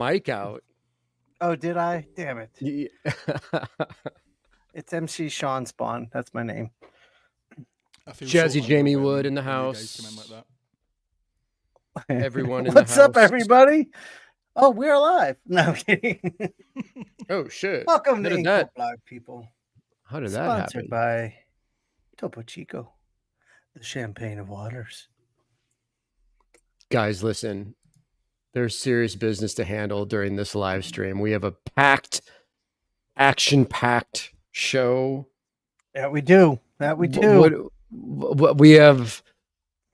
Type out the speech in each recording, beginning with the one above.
mic out. Oh, did I? Damn it. Yeah. It's MC Sean Spawn. That's my name. I feel Jazzy so Jamie Wood in the when you guys come in like house. that. Everyone in the What's up, house. everybody? Oh, we're live. No, I'm kidding. Oh, shit. Welcome to How did Inkpulp that- Live, people. How did that Sponsored happen? by Topo Chico, the champagne of waters. Guys, listen. There's serious business to handle during this live stream. We have a packed, action-packed show. Yeah, we do. That we do. What we have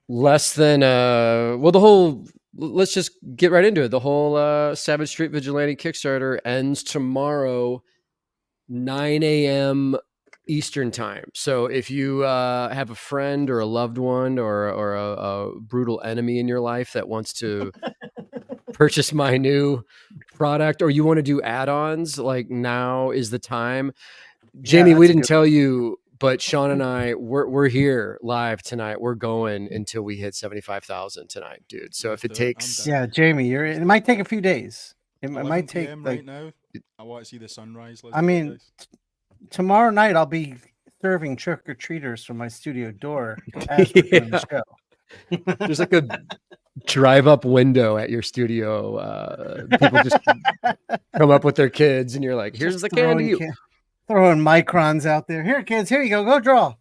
less than the whole. Let's just get right into it. The whole Savage Street Vigilante Kickstarter ends tomorrow, 9 a.m. Eastern time. So if you have a friend or a loved one or a brutal enemy in your life that wants to purchase my new product, or you want to do add-ons, like, now is the time. Jamie, we didn't tell you, but Sean and I, we're here live tonight. We're going until we hit 75,000 tonight, dude. So if it takes, Jamie, it might take a few days. It might take right now. I want to see the sunrise. I mean, tomorrow night I'll be serving trick or treaters from my studio door as we're doing the show. There's like a drive-up window at your studio. People just come up with their kids, and you're like, "Here's just the candy." Throwing microns out there. Here, kids. Here you go. Go draw.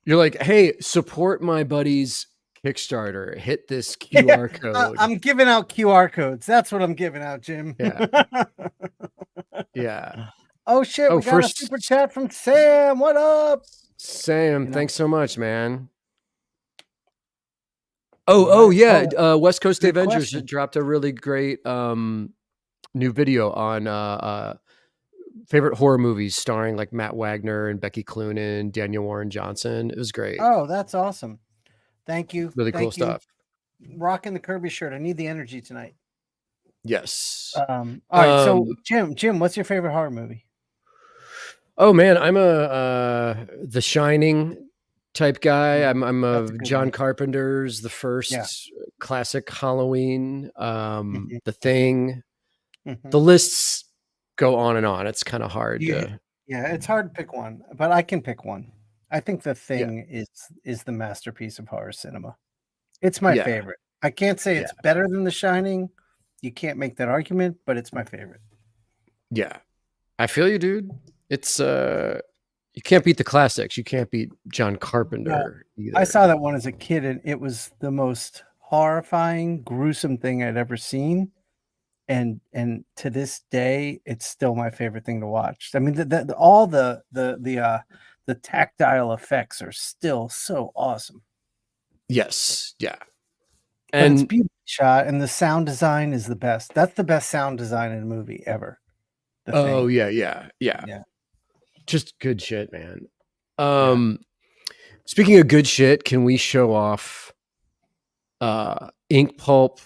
You're like, "Hey, support my buddy's Kickstarter. Hit this QR code." I'm giving out QR codes. That's what I'm giving out, Jim. Yeah. Yeah. Oh shit! We got a super chat from Sam. What up, Sam? Thanks so much, man. Oh yeah. West Coast Avengers dropped a really great new video on favorite horror movies starring like Matt Wagner and Becky Cloonan, Daniel Warren Johnson. It was great. Oh, that's awesome. Thank you. Really cool stuff. Rocking the Kirby shirt. I need the energy tonight. Yes. All right. So Jim, what's your favorite horror movie? Oh man, I'm a The Shining type guy. I'm a John Carpenter's The First, classic Halloween, The Thing. The lists go on and on. It's kind of hard to. Yeah, it's hard to pick one, but I can pick one. I think The Thing is the masterpiece of horror cinema. It's my favorite. I can't say it's better than The Shining. You can't make that argument, but it's my favorite. Yeah, I feel you, dude. It's you can't beat the classics. You can't beat John Carpenter either. I saw that one as a kid, and it was the most horrifying, gruesome thing I'd ever seen. And to this day, it's still my favorite thing to watch. I mean, all the tactile effects are still so awesome. Yes, yeah, and it's beautifully shot, and the sound design is the best. That's the best sound design in a movie ever. Yeah. Just good shit, man. Speaking of good shit, can we show off Inkpulp,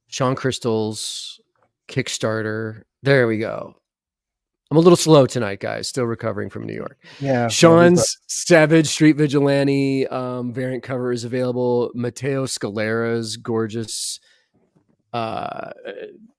Sean Crystal's Kickstarter? There we go. I'm a little slow tonight, guys. Still recovering from New York. Yeah. Sean's Savage Street Vigilante variant cover is available. Matteo Scalera's gorgeous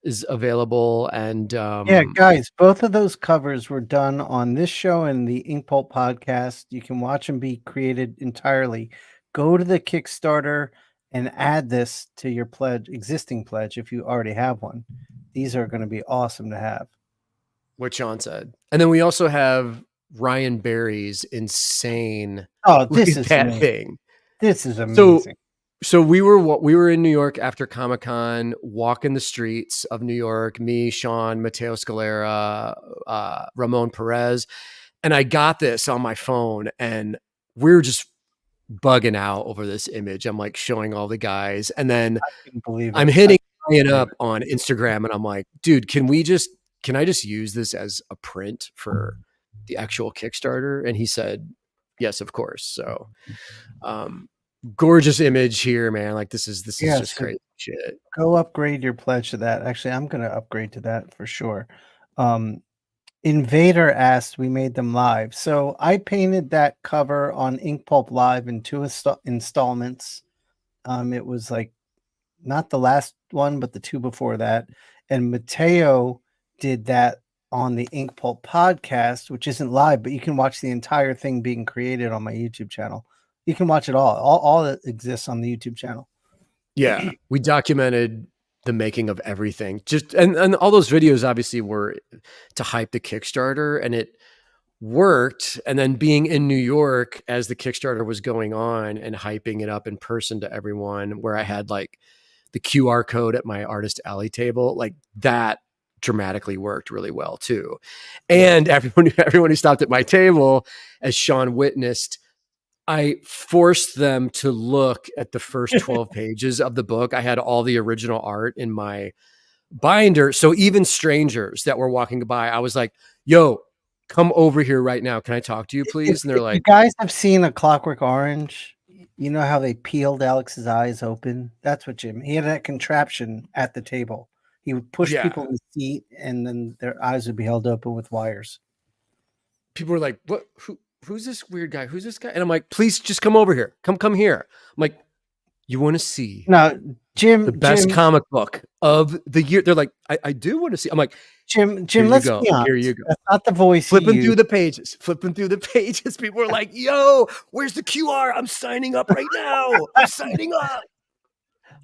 is available. And guys, both of those covers were done on this show and the Inkpulp podcast. You can watch them be created entirely. Go to the Kickstarter and add this to your existing pledge if you already have one. These are going to be awesome to have. What Sean said. And then we also have Ryan Barry's insane. Oh, this is amazing. Thing. This is amazing. So we were in New York after Comic-Con, walking the streets of New York, me, Sean, Matteo Scalera, Ramon Perez, and I got this on my phone, and we were just bugging out over this image. I'm like showing all the guys, and then I'm hitting it up on Instagram, and I'm like, dude, can I just use this as a print for the actual Kickstarter? And he said, yes, of course. So, gorgeous image here, man. Like this is just crazy shit. Go upgrade your pledge to that. Actually, I'm going to upgrade to that for sure. Invader asked, we made them live. So I painted that cover on Inkpulp Live in 2 installments. It was like not the last one, but the 2 before that. and Mateo did that on the Inkpulp podcast, which isn't live, but you can watch the entire thing being created on my YouTube channel. You can watch it all that exists on the YouTube channel. Yeah, we documented the making of everything. Just and all those videos obviously were to hype the Kickstarter, and it worked. And then being in New York as the Kickstarter was going on and hyping it up in person to everyone, where I had like the QR code at my artist alley table, like that dramatically worked really well too. And everyone who stopped at my table, as Sean witnessed, I forced them to look at the first 12 pages of the book. I had all the original art in my binder. So even strangers that were walking by, I was like, yo, come over here right now. Can I talk to you, please? And they're like, you guys have seen A Clockwork Orange? You know how they peeled Alex's eyes open? That's what Jim, he had that contraption at the table. He would push people in the seat and then their eyes would be held open with wires. People were like, what? Who's this weird guy? Who's this guy? And I'm like, please just come over here. Come here. I'm like, you want to see Jim, the best comic book of the year? They're like, I do want to see. I'm like, Jim, let's be honest. Here you go. That's not the voice. Flipping through the pages. People are like, yo, where's the QR? I'm signing up right now. I'm signing up.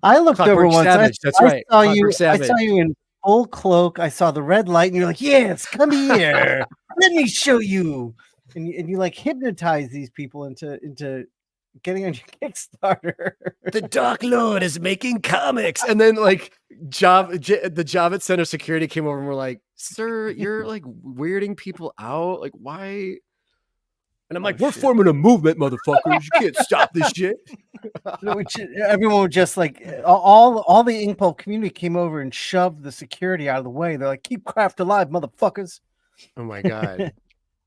I looked over once. That's right. I saw you in full cloak. I saw the red light, and you're like, "Yes, come here. Let me show you." And you like hypnotize these people into getting on your Kickstarter. The Dark Lord is making comics, and then like the Javits Center security came over and were like, "Sir, you're like weirding people out. Like, why?" And I'm like, we're forming a movement, motherfuckers. You can't stop this shit. Everyone would just like all the Inkpulp community came over and shoved the security out of the way. They're like, keep craft alive, motherfuckers. Oh my God.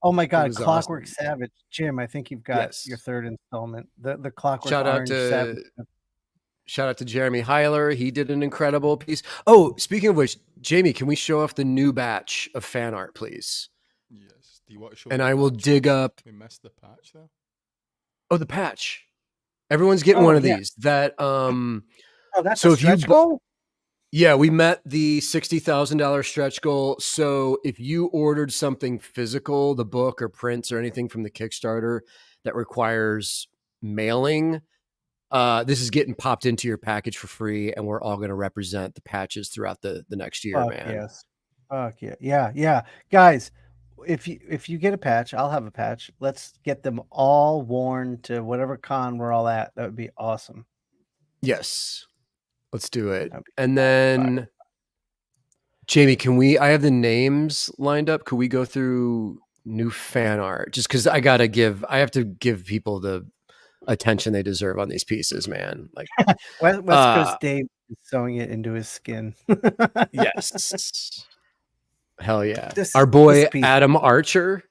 Oh my God. Clockwork awesome. Savage. Jim, I think you've got your third installment. The Clockwork Savage. Shout out to Jeremy Heiler. He did an incredible piece. Oh, speaking of which, Jamie, can we show off the new batch of fan art, please? Yes. Do you want to show? And I will dig up. We missed the patch there. Oh, the patch. Everyone's getting one of these. That that's so a stretch goal? Yeah, we met the $60,000 stretch goal. So if you ordered something physical, the book or prints or anything from the Kickstarter that requires mailing, this is getting popped into your package for free, and we're all going to represent the patches throughout the next year, man. Yes. Fuck yeah. Yeah. Guys, if you get a patch, I'll have a patch. Let's get them all worn to whatever con we're all at. That would be awesome. Yes. Let's do it. And then Jamie, I have the names lined up. Could we go through new fan art? Just because I have to give people the attention they deserve on these pieces, man. Like West Coast Dave is sewing it into his skin. Yes. Hell yeah. Our boy Adam Archer.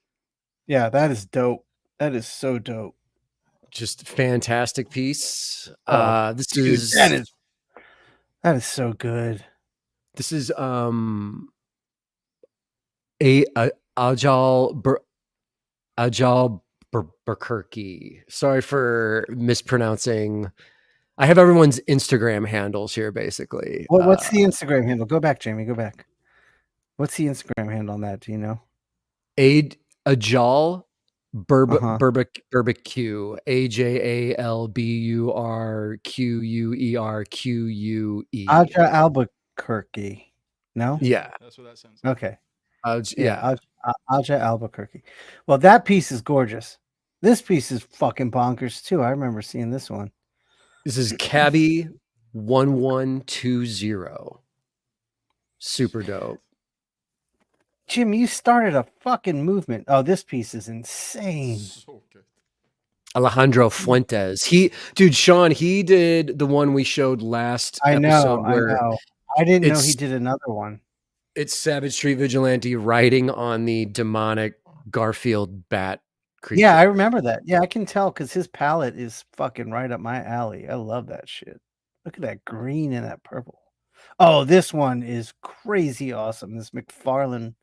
Yeah, that is dope. That is so dope. Just fantastic piece. That is so good. This is Ajal Burkirky. Sorry for mispronouncing. I have everyone's Instagram handles here, basically. What's the Instagram handle? Go back, Jamie. Go back. What's the Instagram handle on that? Do you know? Ajal Barbecue. AJALBURQUERQUE. Aja Albuquerque. No? Yeah. That's what that sounds like. Okay. Aja Albuquerque. Well, that piece is gorgeous. This piece is fucking bonkers too. I remember seeing this one. This is Cabby 1120. Super dope. Jim, you started a fucking movement. Oh, this piece is insane. So good. Alejandro Fuentes. Sean, he did the one we showed last episode. I know. I didn't know he did another one. It's Savage Street Vigilante riding on the demonic Garfield bat creature. Yeah, I remember that. Yeah, I can tell because his palette is fucking right up my alley. I love that shit. Look at that green and that purple. Oh, this one is crazy awesome. This McFarlane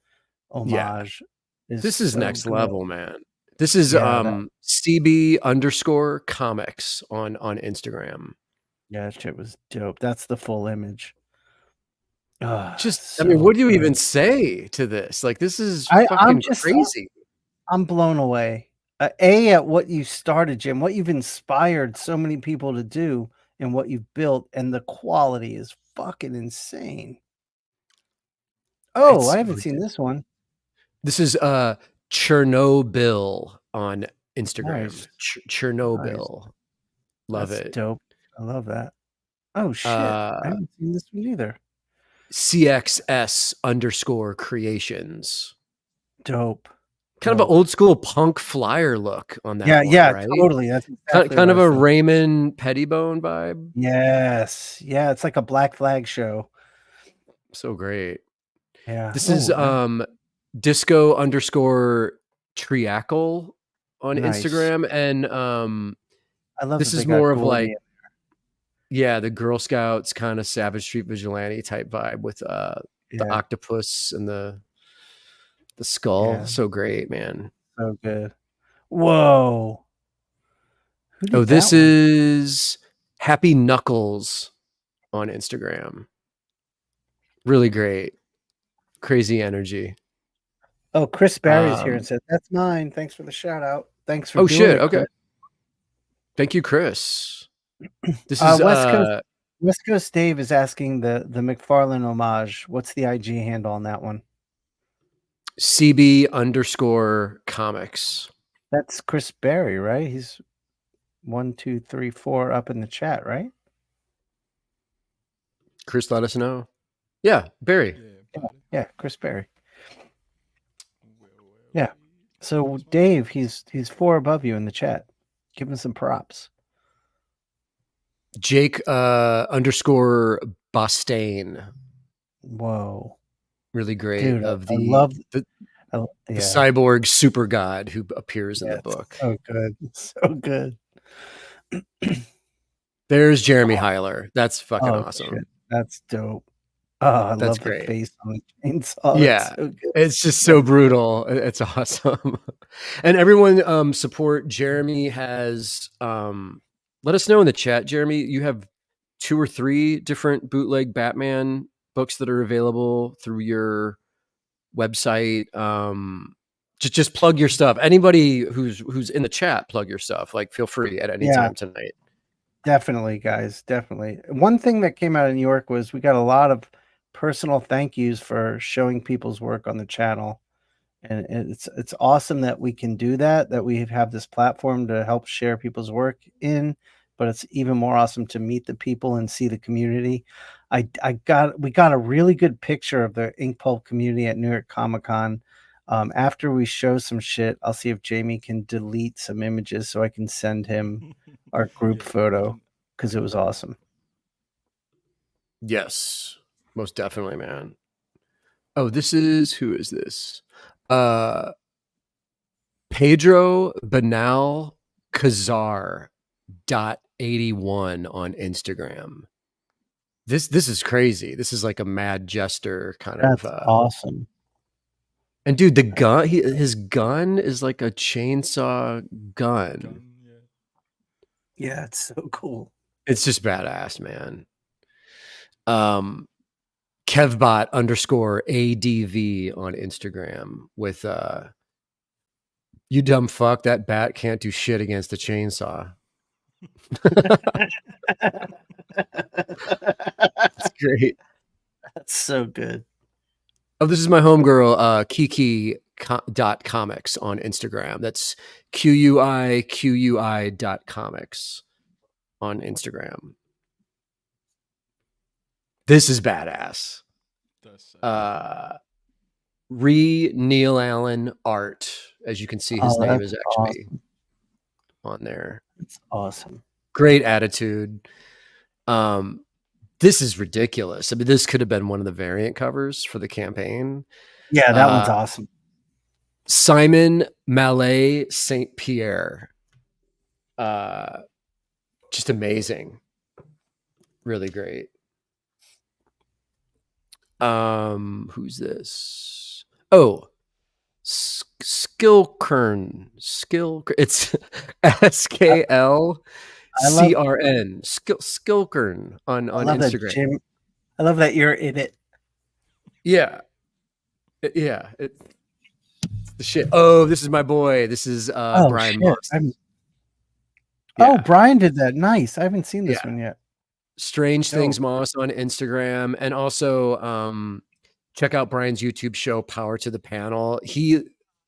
homage. This is so next level, man. This is CB_comics on Instagram. Yeah, that shit was dope. That's the full image. Just, I mean, what do you even say to this? Like, this is fucking crazy. I'm blown away. At what you started, Jim, what you've inspired so many people to do and what you've built, and the quality is fucking insane. Oh, I haven't seen this one. This is Chernobyl on Instagram. Nice. Chernobyl. Nice. Love That's it. dope. I love that. Oh shit. I haven't seen this one either. CXS_creations. Dope. Kind of an old school punk flyer look on that one, yeah, right? totally. That's exactly kind of a Raymond Pettibone vibe. Yes. Yeah, it's like a Black Flag show. So great. Yeah. This is disco_triacle on Instagram. And I love this is more of like, the Girl Scouts kind of Savage Street Vigilante type vibe with the octopus and the skull. Yeah. So great, man. So good. Whoa. This is Happy Knuckles on Instagram. Really great. Crazy energy. Oh, Chris Barry's here and said, "That's mine. Thanks for the shout out. Thanks for doing it, Okay. Chris." Thank you, Chris. This is West Coast Dave is asking the McFarlane homage. What's the IG handle on that one? CB_comics. That's Chris Barry, right? He's 1, 2, 3, 4 up in the chat, right? Chris, let us know. Yeah, Barry. Yeah, Chris Barry. Yeah. So Dave, he's 4 above you in the chat. Give him some props. Jake _Bostain. Whoa. Really great. Dude, of the I love the cyborg super god who appears in the book. So good. So good. There's Jeremy Heiler. That's fucking awesome. Shit. That's dope. Oh, I love great. the face on the chainsaw. Yeah, so it's just so brutal. It's awesome. And everyone support Jeremy. Has let us know in the chat, Jeremy. You have 2 or 3 different bootleg Batman books that are available through your website. Just plug your stuff. Anybody who's in the chat, plug your stuff. Like, feel free at any time tonight. Definitely, guys. Definitely. One thing that came out of New York was we got a lot of personal thank yous for showing people's work on the channel. And it's awesome that we can do that we have this platform to help share people's work in, but it's even more awesome to meet the people and see the community. We got a really good picture of the Inkpulp community at New York Comic Con. After we show some shit, I'll see if Jamie can delete some images so I can send him our group photo, because it was awesome. Yes, most definitely, man. Oh, who is this? Pedro Banal Kazar .81 on Instagram. This is crazy. This is like a mad jester kind of. That's awesome. And dude, the gun, his gun is like a chainsaw gun. Yeah, it's so cool. It's just badass, man. Kevbot _ADV on Instagram with you dumb fuck, that bat can't do shit against a chainsaw. That's great. That's so good. Oh, this is my homegirl, Kiki.comics on Instagram. That's QUI.comics on Instagram. This is badass. Neil Allen art. As you can see, his name is actually on there. It's awesome. Great attitude. This is ridiculous. I mean, this could have been one of the variant covers for the campaign. Yeah, that one's awesome. Simon Mallet St. Pierre. Just amazing. Really great. Who's this? Oh, Skilkern. It's SKLCRN. Skilkern on Instagram. I love that you're in it. Yeah. Yeah. It's the shit. Oh, this is my boy. This is Oh Brian shit! Moss. Oh, Yeah. Brian did that. Nice. I haven't seen this Yeah. one yet. Strange Dope. Things Moss on Instagram, and also check out Brian's YouTube show, Power to the Panel.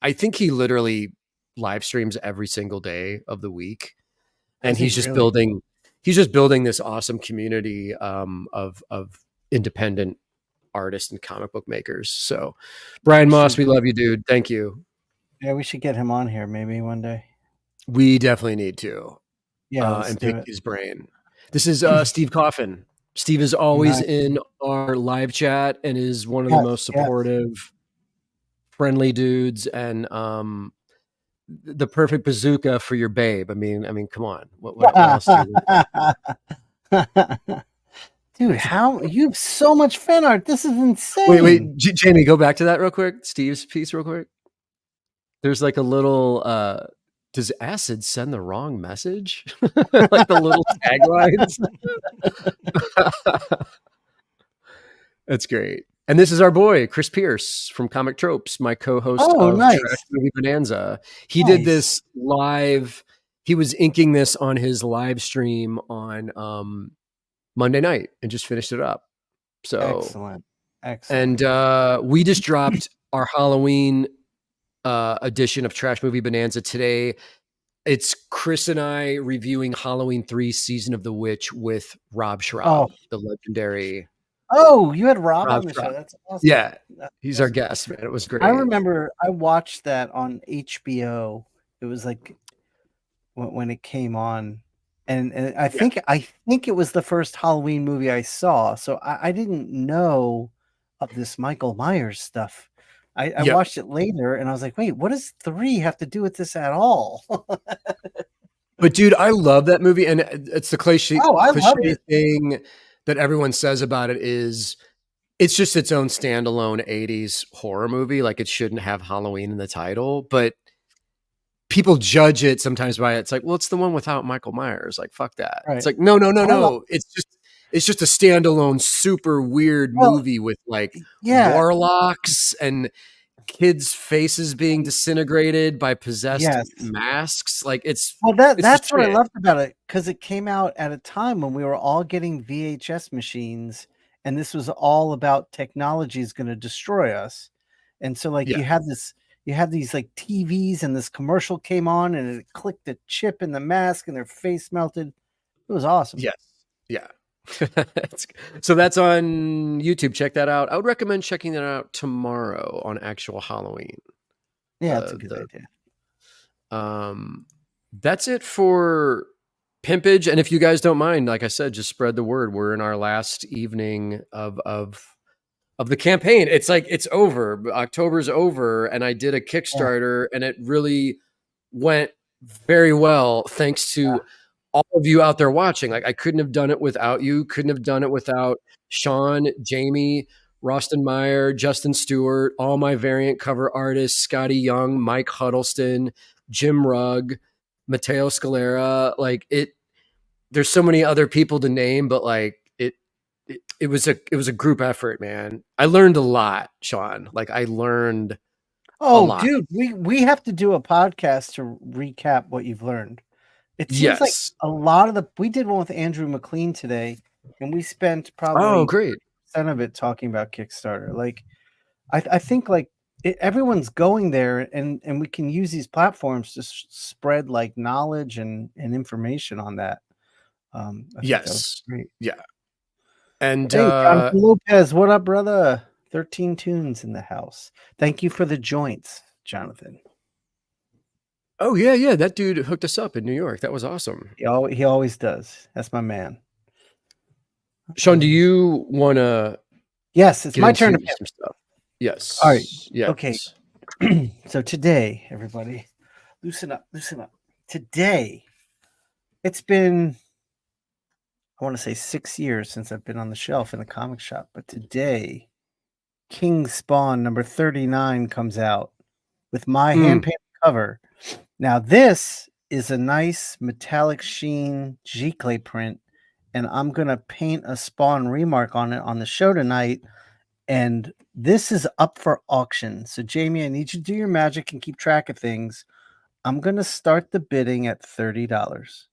I think he literally live streams every single day of the week, and Does he he's just really? building this awesome community of independent artists and comic book makers. So, Brian Moss, we love you, dude. Thank you. Yeah, we should get him on here maybe one day. We definitely need to. Yeah, let's And do pick it. his brain. This is Steve Coffin. Steve is always Nice. in our live chat and is one of the most Yes. supportive, friendly dudes, and the perfect bazooka for your babe. I mean, come on. What else do you Dude, how you have so much fan art? This is insane. Wait, Jamie, go back to that real quick. Steve's piece real quick. There's like a little does acid send the wrong message? Like the little taglines. That's great. And this is our boy, Chris Pierce from Comic Tropes, my co-host of nice. Trash Movie Bonanza. He did this live. He was inking this on his live stream on Monday night and just finished it up. So excellent. And we just dropped our Halloween edition of Trash Movie Bonanza today. It's Chris and I reviewing Halloween 3 Season of the Witch with Rob Schraub, the legendary. Oh, you had Rob on the show. That's awesome. Yeah, he's our guest, man. It was great. I remember I watched that on HBO. It was like when it came on, and I think it was the first Halloween movie I saw. So I didn't know of this Michael Myers stuff. I watched it later, and I was like, wait, what does 3 have to do with this at all? But dude, I love that movie, and it's the cliche thing that everyone says about it is it's just its own standalone 80s horror movie. Like it shouldn't have Halloween in the title, but people judge it sometimes by it's like, well, it's the one without Michael Myers. Like, fuck that. Right. It's like, no. It's just a standalone, super weird movie with like warlocks and kids' faces being disintegrated by possessed masks. Like that's what I loved about it, because it came out at a time when we were all getting VHS machines, and this was all about technology is going to destroy us. And so like you had these like TVs, and this commercial came on and it clicked a chip in the mask and their face melted. It was awesome. Yes. Yeah. So that's on YouTube. Check that out. I would recommend checking that out tomorrow on actual Halloween. Yeah, that's a good idea. That's it for Pimpage. And if you guys don't mind, like I said, just spread the word. We're in our last evening of the campaign. It's like it's over. October's over, and I did a Kickstarter, and it really went very well thanks to all of you out there watching. Like I couldn't have done it without you. Couldn't have done it without Sean, Jamie, Roston Meyer, Justin Stewart, all my variant cover artists, Scotty Young, Mike Huddleston, Jim Rugg, Matteo Scalera. Like there's so many other people to name, but like it was a group effort, man. I learned a lot, Sean. Like I learned a lot. Dude, we have to do a podcast to recap what you've learned. It seems like a lot of we did one with Andrew McLean today, and we spent probably great % of it talking about Kickstarter. Like, I think like everyone's going there, and we can use these platforms to spread like knowledge and information on that. I think that was great. Yeah. And hey, Jonathan Lopez, what up, brother? 13 tunes in the house. Thank you for the joints, Jonathan. Oh yeah, that dude hooked us up in New York. That was awesome. He always does. That's my man. Sean, do you want to? Yes, it's my turn to pick some stuff. Yes. All right. Yes. Okay. So today, everybody, loosen up. Today, it's been, I want to say 6 years since I've been on the shelf in the comic shop, but today, King Spawn number 39 comes out with my hand-painted cover. Now, this is a nice metallic sheen Giclée print, and I'm going to paint a Spawn remark on it on the show tonight. And This is up for auction. So, Jamie, I need you to do your magic and keep track of things. I'm going to start the bidding at $30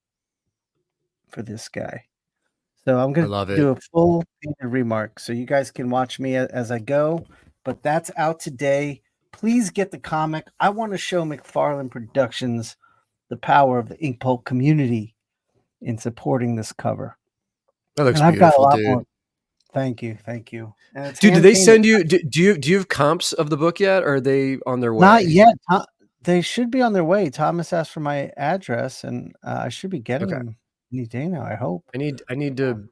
for this guy. So I'm going love to it. do a full remark so you guys can watch me as I go. But that's out today. Please get the comic. I want to show McFarlane Productions the power of the Inkpulp community in supporting this cover. That looks And I've got a beautiful, lot dude. more. Thank you. And it's Dude, did they hand-painted. send you? Do you have comps of the book yet, or are they on their way? Not yet. They should be on their way. Thomas asked for my address, and I should be getting Okay. them any day now. I hope. I need to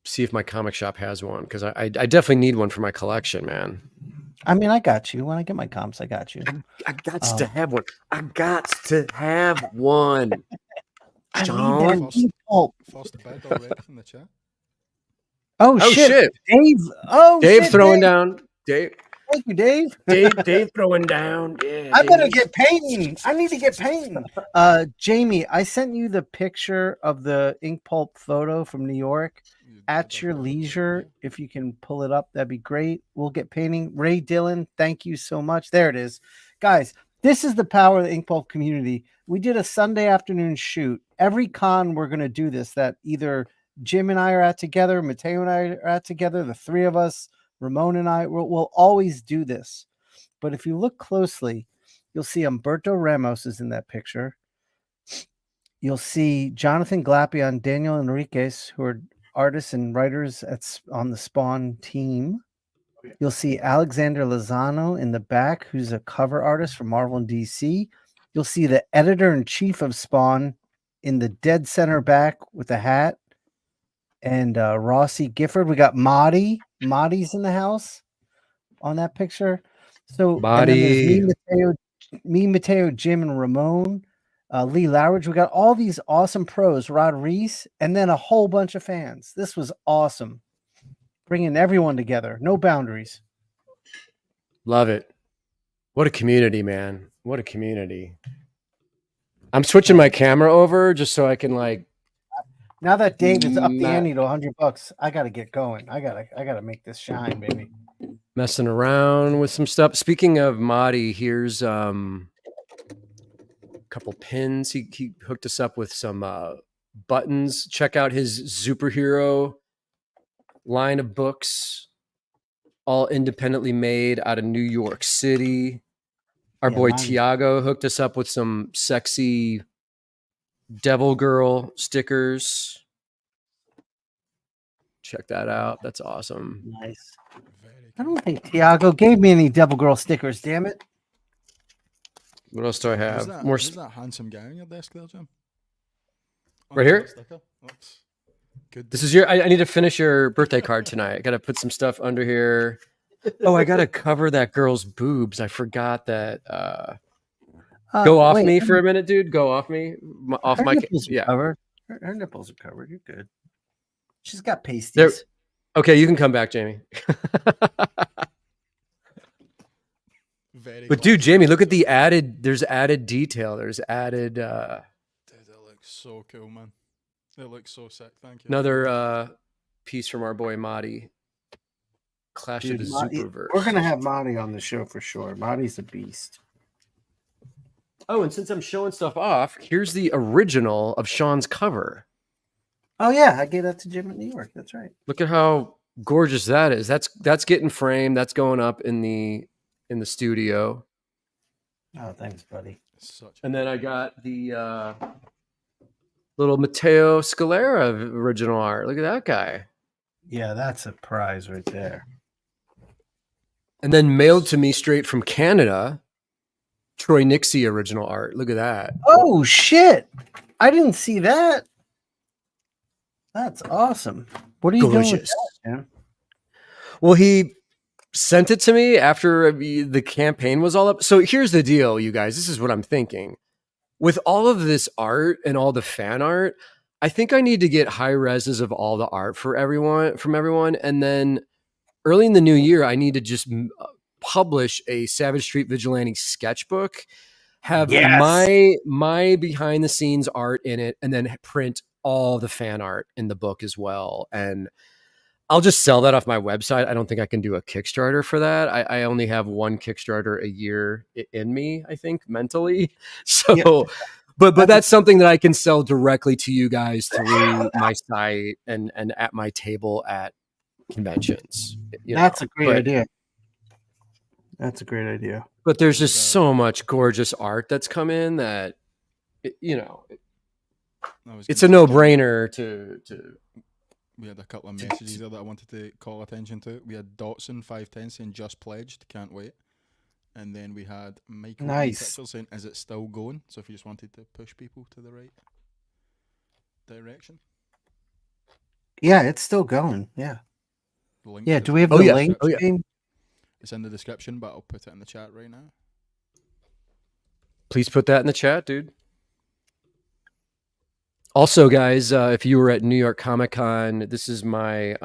see if my comic shop has one because I definitely need one for my collection, man. I mean, I got you. When I get my comps, I got you. I got to have one. I got to have one. I Sean? need that Inkpulp. First bid already from the chat. Oh, shit. Dave. Oh, Dave shit, throwing Dave. down. Dave. Thank you, Dave. Dave throwing down. Yeah. I better get painting. I need to get painting. Jamie, I sent you the picture of the Inkpulp photo from New York. At your leisure, if you can pull it up, that'd be great. We'll get painting. Ray Dillon, thank you so much. There it is. Guys, this is the power of the Inkpulp community. We did a Sunday afternoon shoot. Every con, we're going to do this, that either Jim and I are at together, Mateo and I are at together, the three of us, Ramon and I, we'll always do this. But if you look closely, you'll see Humberto Ramos is in that picture. You'll see Jonathan Glappy and Daniel Enriquez, who are artists and writers on the Spawn team. You'll see Alexander Lozano in the back, who's a cover artist for Marvel and DC. You'll see the editor-in-chief of Spawn in the dead center back with a hat. And Rossi Gifford. We got Marty's in the house on that picture. So and then there's me, Mateo, Jim, and Ramon. Lee Lowridge. We got all these awesome pros, Rod Reese, and then a whole bunch of fans. This was awesome. Bringing everyone together. No boundaries. Love it. What a community, man. What a community. I'm switching my camera over just so I can now that Dave is up the ante to $100, I gotta get going. I gotta make this shine, baby. Messing around with some stuff. Speaking of Marty, here's couple pins. He hooked us up with some buttons. Check out his superhero line of books, all independently made out of New York City. Our boy Tiago hooked us up with some sexy Devil Girl stickers. Check that out. That's awesome. Nice. I don't think Tiago gave me any Devil Girl stickers, damn it. What else do I have? Is that handsome guy on your desk there, Jim? Right here? Oops. Good. This is your. I need to finish your birthday card tonight. I got to put some stuff under here. Oh, I got to cover that girl's boobs. I forgot that. Go off me for a minute, dude. Go off me. Off my. Yeah. Covered. Her nipples are covered. You're good. She's got pasties. Okay, you can come back, Jamie. But dude, Jamie, look at the added. There's added detail. There's added. Dude, that looks so cool, man. It looks so sick. Thank you. Another piece from our boy Marty. Clash of the Superverse. We're gonna have Marty on the show for sure. Marty's a beast. Oh, and since I'm showing stuff off, here's the original of Sean's cover. Oh yeah, I gave that to Jim in New York. That's right. Look at how gorgeous that is. That's getting framed. That's going up in the studio. Oh, thanks, buddy. And then I got the little Matteo Scalera original art. Look at that guy. Yeah, that's a prize right there. And then mailed to me straight from Canada, Troy Nixie original art. Look at that. Oh shit! I didn't see that. That's awesome. What are you doing with that, man? Well, he sent it to me after the campaign was all up. So here's the deal, you guys. This is what I'm thinking. With all of this art and all the fan art, I think I need to get high reses of all the art from everyone. And then early in the new year, I need to just publish a Savage Street Vigilante sketchbook, have my behind the scenes art in it, and then print all the fan art in the book as well. And I'll just sell that off my website. I don't think I can do a Kickstarter for that. I only have one Kickstarter a year in me, I think, mentally. So, Yeah. but that's something that I can sell directly to you guys through my site and at my table at conventions. That's a great idea. That's a great idea. But there's just so much gorgeous art that's come in that, it's a no-brainer to. We had a couple of messages there that I wanted to call attention to. We had Dotson 510 saying just pledged, can't wait. And then we had Michael Pitcher saying, is it still going? So if you just wanted to push people to the right direction. Yeah, it's still going. Yeah. Link do we have the link? It's in the description, but I'll put it in the chat right now. Please put that in the chat, dude. Also, guys, if you were at New York Comic Con, this is my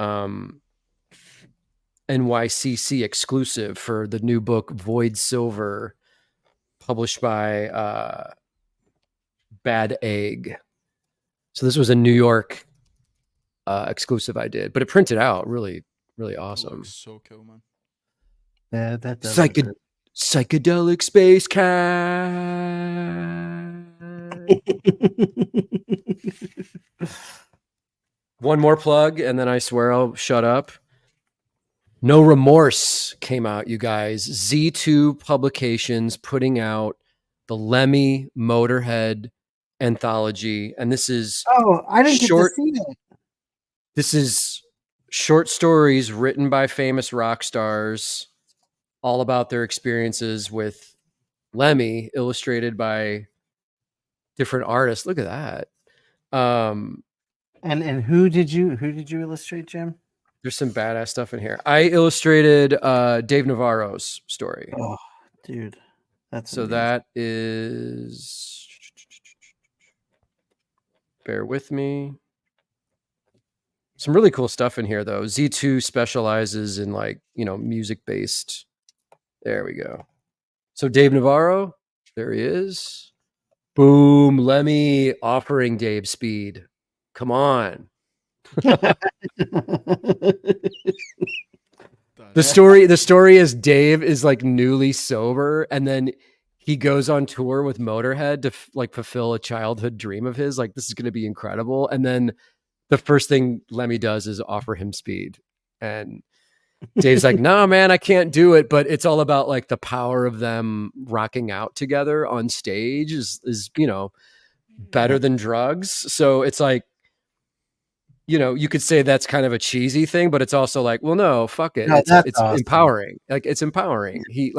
NYCC exclusive for the new book Void Silver, published by Bad Egg. So this was a New York exclusive I did, but it printed out really, really awesome. So cool, man. Yeah, that does. Psychedelic space cat. One more plug, and then I swear I'll shut up. No Remorse came out, you guys. Z2 Publications putting out the Lemmy Motorhead anthology, and this is I didn't get to see that. This is short stories written by famous rock stars, all about their experiences with Lemmy, illustrated by different artists. Look at that. And who did you illustrate, Jim? There's some badass stuff in here. I illustrated Dave Navarro's story. Oh, dude. That's so amazing. That is, bear with me. Some really cool stuff in here though. Z2 specializes in music based. There we go. So Dave Navarro, there he is. Boom, Lemmy offering Dave speed. Come on. The story is Dave is newly sober, and then he goes on tour with Motorhead to fulfill a childhood dream of his. This is going to be incredible. And then the first thing Lemmy does is offer him speed. And Dave's like, "No, man, I can't do it." But it's all about the power of them rocking out together on stage is better than drugs. So it's you could say that's kind of a cheesy thing, but it's also well, no, fuck it. No, it's awesome. Empowering. It's empowering. He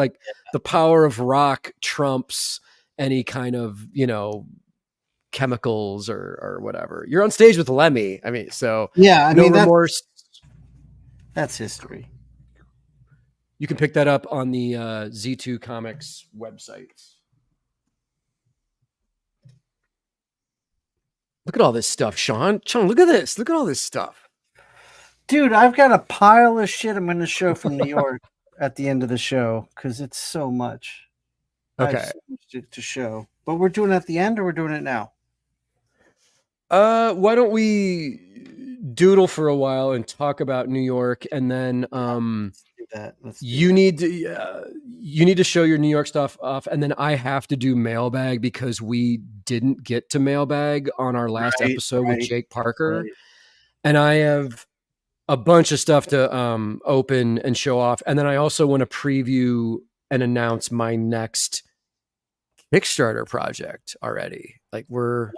the power of rock trumps any kind of, chemicals or whatever. You're on stage with Lemmy. I mean, so yeah, No Remorse. That's history. You can pick that up on the Z2 Comics website. Look at all this stuff, Sean. Sean, look at this. Look at all this stuff. Dude, I've got a pile of shit I'm going to show from New York at the end of the show because it's so much. Okay. I have so much to show. But we're doing it at the end or we're doing it now? Why don't we doodle for a while and talk about New York, and then Let's do that. You need to show your New York stuff off, and then I have to do Mailbag because we didn't get to Mailbag on our last episode with Jake Parker, and I have a bunch of stuff to open and show off, and then I also want to preview and announce my next Kickstarter project already. We're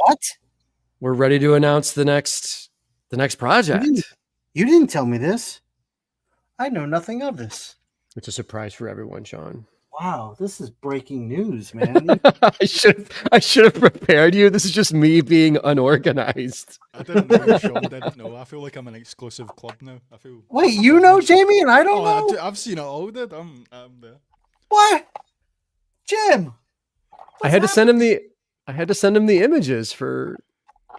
ready to announce the next project. You didn't tell me this. I know nothing of this. It's a surprise for everyone, Sean. Wow, this is breaking news, man. I should have prepared you. This is just me being unorganized. I didn't know. Sean didn't know. I feel like I'm an exclusive club now. Wait, you know Jamie and I don't know? I've seen it all, dude. I'm there. What? Jim? I had to send him the images for.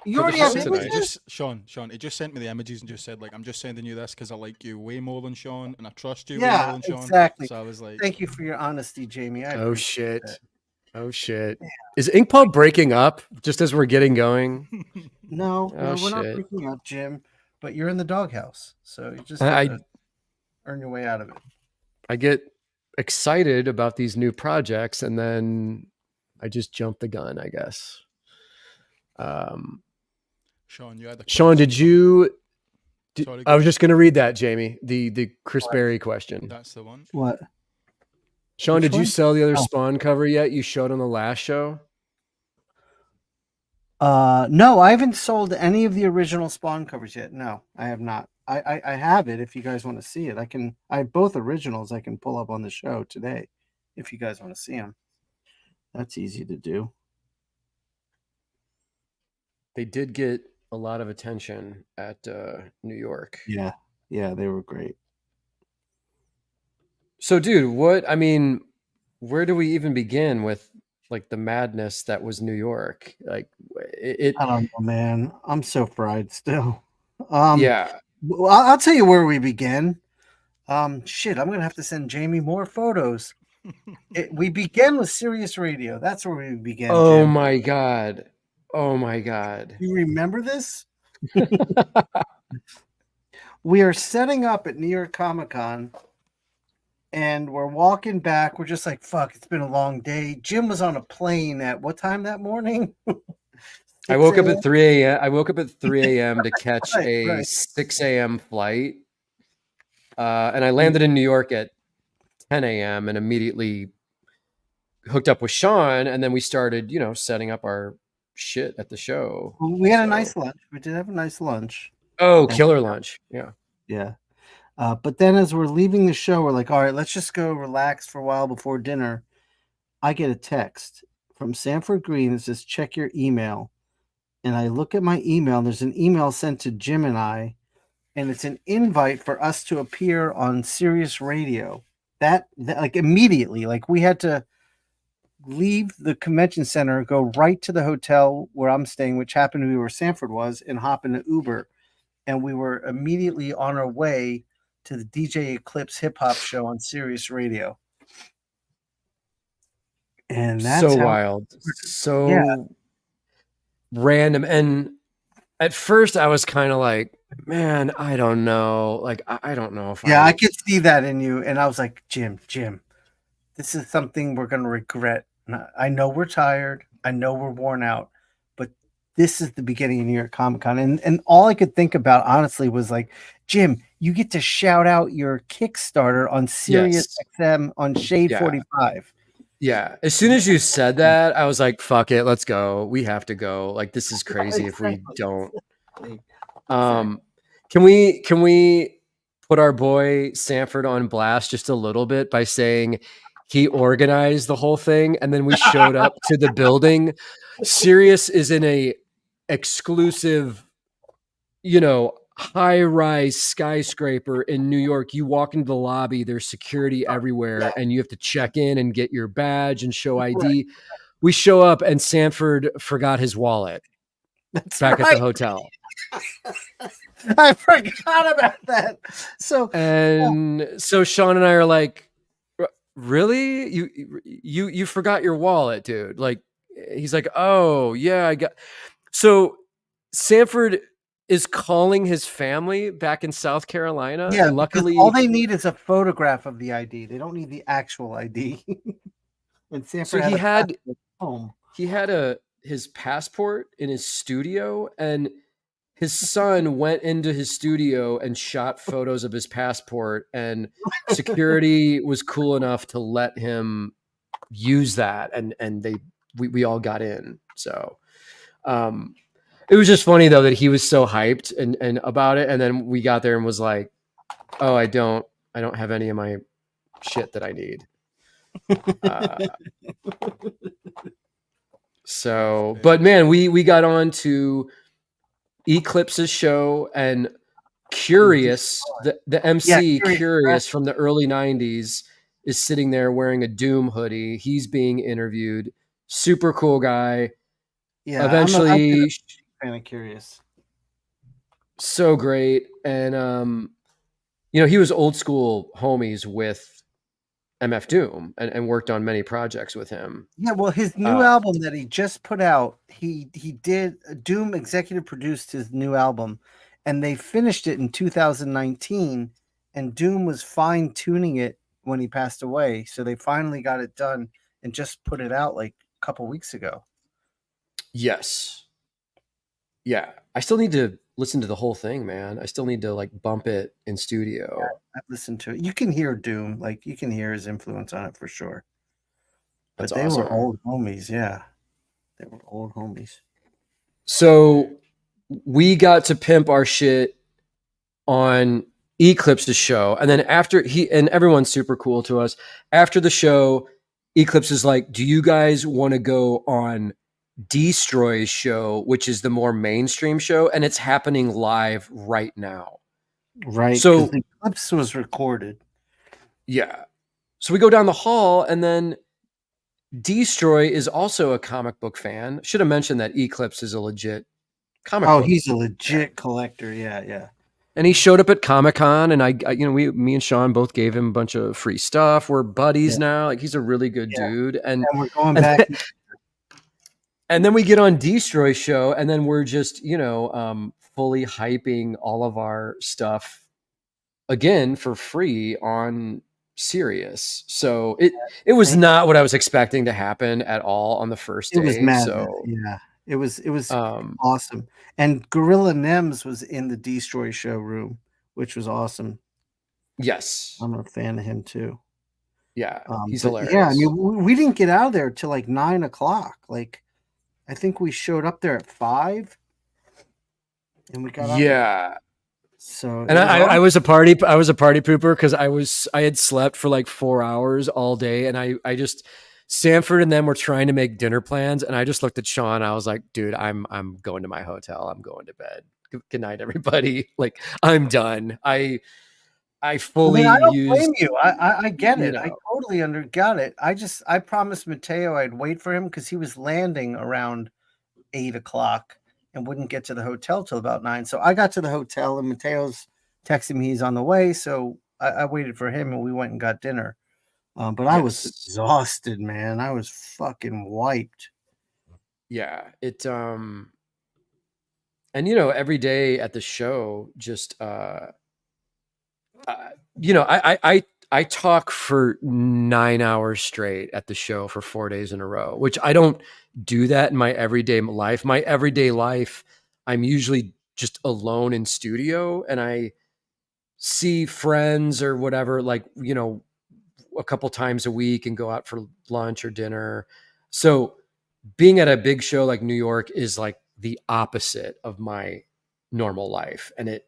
You already have images? Sean, he just sent me the images and just said, I'm just sending you this because I like you way more than Sean and I trust you way more than Sean. Exactly. So I was like, thank you for your honesty, Jamie. Oh shit. Yeah. Is Inkpulp breaking up just as we're getting going? No, we're not breaking up, Jim. but you're in the doghouse, so you just I gotta earn your way out of it. I get excited about these new projects, and then I just jump the gun, I guess. Sean, you had a Sean, did question you? Sorry, I was just going to read that, Jamie. The Chris Berry question. That's the one. What? Sean, Which did you one? sell the other Oh. Spawn cover yet? You showed on the last show. No, I haven't sold any of the original Spawn covers yet. No, I have not. I have it if you guys want to see it. I have both originals I can pull up on the show today if you guys want to see them. That's easy to do. They did get a lot of attention at New York. Yeah, they were great. So, dude, where do we even begin with like the madness that was New York? Like it I don't know, man. I'm so fried still. Yeah. Well, I'll tell you where we begin. Shit, I'm gonna have to send Jamie more photos. We began with Sirius Radio. That's where we began. Oh Jim. my god. Oh my god. You remember this? We are setting up at New York Comic Con, and we're walking back. We're just like, fuck, it's been a long day. Jim was on a plane at what time that morning? I woke up at 3 a.m. I woke up at 3 a.m. to catch Right, a right. 6 a.m. flight. And I landed in New York at 10 a.m. and immediately hooked up with Sean. And then we started, setting up our shit at the show. We had a nice lunch. We did have a nice lunch. Oh, killer lunch. Yeah. Yeah. But then as we're leaving the show, we're like, all right, let's just go relax for a while before dinner. I get a text from Sanford Green that says, check your email. And I look at my email, and there's an email sent to Jim and I, and it's an invite for us to appear on Sirius Radio. That like immediately, like we had to leave the convention center, go right to the hotel where I'm staying, which happened to be where Sanford was, and hop in an Uber. And we were immediately on our way to the DJ Eclipse hip hop show on Sirius Radio. And that's so wild. So yeah. random. And at first I was kind of like, man, I don't know. Like, I don't know if I could see that in you. And I was like, Jim, this is something we're going to regret. I know we're tired. I know we're worn out, but this is the beginning of New York Comic Con. And all I could think about, honestly, was like, Jim, you get to shout out your Kickstarter on Sirius XM on Shade 45. Yeah. As soon as you said that, I was like, fuck it. Let's go. We have to go. Like, this is crazy if we don't. Can we put our boy Sanford on blast just a little bit by saying he organized the whole thing, and then we showed up to the building. Sirius is in a exclusive, high-rise skyscraper in New York. You walk into the lobby, there's security everywhere, and you have to check in and get your badge and show ID. Right. We show up, and Sanford forgot his wallet back at the hotel. I forgot about that. So Sean and I are like, really? You forgot your wallet, dude? Like, he's like, oh yeah, I got. So Sanford is calling his family back in South Carolina. Yeah, and luckily all they need is a photograph of the ID. They don't need the actual ID. And Sanford he had his passport in his studio, and his son went into his studio and shot photos of his passport, and security was cool enough to let him use that. And we all got in. So, it was just funny though, that he was so hyped and about it. And then we got there and was like, oh, I don't have any of my shit that I need. But man, we got on to Eclipse's show, and Curious, the MC Curious from the early 90s is sitting there wearing a Doom hoodie. He's being interviewed. Super cool guy. Yeah. Eventually, kind of Curious. So great. And, he was old school homies with MF Doom and worked on many projects with him. Yeah, well, his new album that he just put out, he did Doom executive produced his new album, and they finished it in 2019, and Doom was fine tuning it when he passed away. So they finally got it done and just put it out like a couple weeks ago. Yes. Yeah. I still need to listen to the whole thing, man. I still need to like bump it in studio. Yeah, I've listened to it. You can hear Doom, like you can hear his influence on it for sure. That's But they awesome. were old homies, yeah. They were old homies. So we got to pimp our shit on Eclipse's show. And then after everyone's super cool to us. After the show, Eclipse is like, do you guys want to go on Destroy's show, which is the more mainstream show? And it's happening live right now. Right. So the Eclipse was recorded. Yeah. So we go down the hall, and then Destroy is also a comic book fan. Should have mentioned that Eclipse is a legit comic book. Oh, he's a legit collector. Yeah, yeah. And he showed up at Comic-Con, and me and Sean both gave him a bunch of free stuff. We're buddies now. Like, he's a really good dude. And we're going back. And then we get on Destroy's show, and then we're just, fully hyping all of our stuff again for free on Sirius. So it was not what I was expecting to happen at all on the first day. It was mad. So yeah, it was awesome. And Gorilla Nems was in the Destroy showroom, which was awesome. Yes, I'm a fan of him too. Yeah, he's hilarious. Yeah, I mean, we didn't get out of there till like 9 o'clock. Like, I think we showed up there at 5, and we got out. Yeah. So, and I was a party pooper because I had slept for like 4 hours all day, and I just Sanford and them were trying to make dinner plans, and I just looked at Sean. I was like, dude, I'm going to my hotel. I'm going to bed. Good night, everybody. Like, I'm done. I fully I don't used. blame you. I get it. I totally got it. I promised Mateo I'd wait for him because he was landing around 8 o'clock and wouldn't get to the hotel till about 9. So I got to the hotel, and Mateo's texting me he's on the way. So I waited for him, and we went and got dinner. But I was exhausted, man. I was fucking wiped. Yeah, and every day at the show, just I talk for 9 hours straight at the show for 4 days in a row, which I don't do that in my everyday life. My everyday life, I'm usually just alone in studio, and I see friends or whatever, like, a couple times a week and go out for lunch or dinner. So being at a big show like New York is like the opposite of my normal life. And it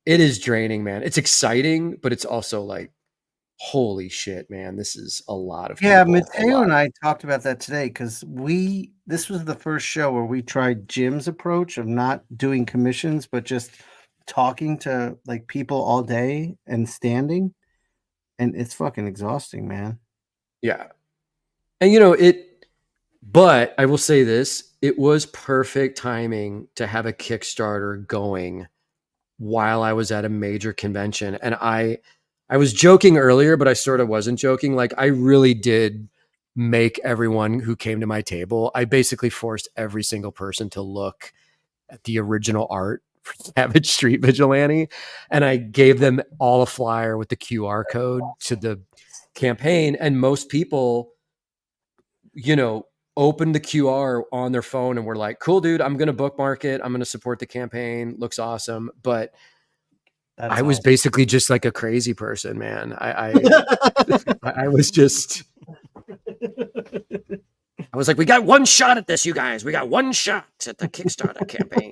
is draining, man. It's exciting, but it's also like, holy shit, man, this is a lot of people. Mateo and I talked about that today because this was the first show where we tried Jim's approach of not doing commissions, but just talking to like people all day and standing, and it's fucking exhausting, man. Yeah. And but I will say this, it was perfect timing to have a Kickstarter going while I was at a major convention. And I was joking earlier, but I sort of wasn't joking. Like, I really did make everyone who came to my table, I basically forced every single person to look at the original art for Savage Street Vigilante. And I gave them all a flyer with the QR code to the campaign. And most people, opened the QR on their phone and were like, cool, dude, I'm going to bookmark it. I'm going to support the campaign. Looks awesome. But I was basically just like a crazy person, man. I was just, I was like, we got one shot at this, you guys. We got one shot at the Kickstarter campaign.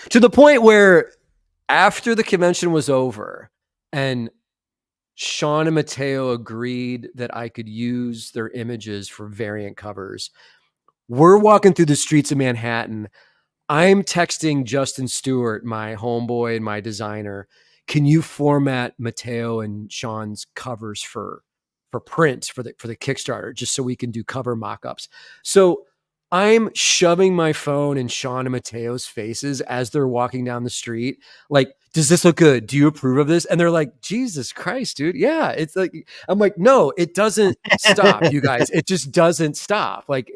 To the point where after the convention was over and Sean and Mateo agreed that I could use their images for variant covers, we're walking through the streets of Manhattan. I'm texting Justin Stewart, my homeboy and my designer, can you format Mateo and Sean's covers for prints for the Kickstarter, just so we can do cover mock-ups? So I'm shoving my phone in Sean and Mateo's faces as they're walking down the street. Like, does this look good? Do you approve of this? And they're like, Jesus Christ, dude. Yeah. It's like, I'm like, no, it doesn't stop, you guys. It just doesn't stop. Like,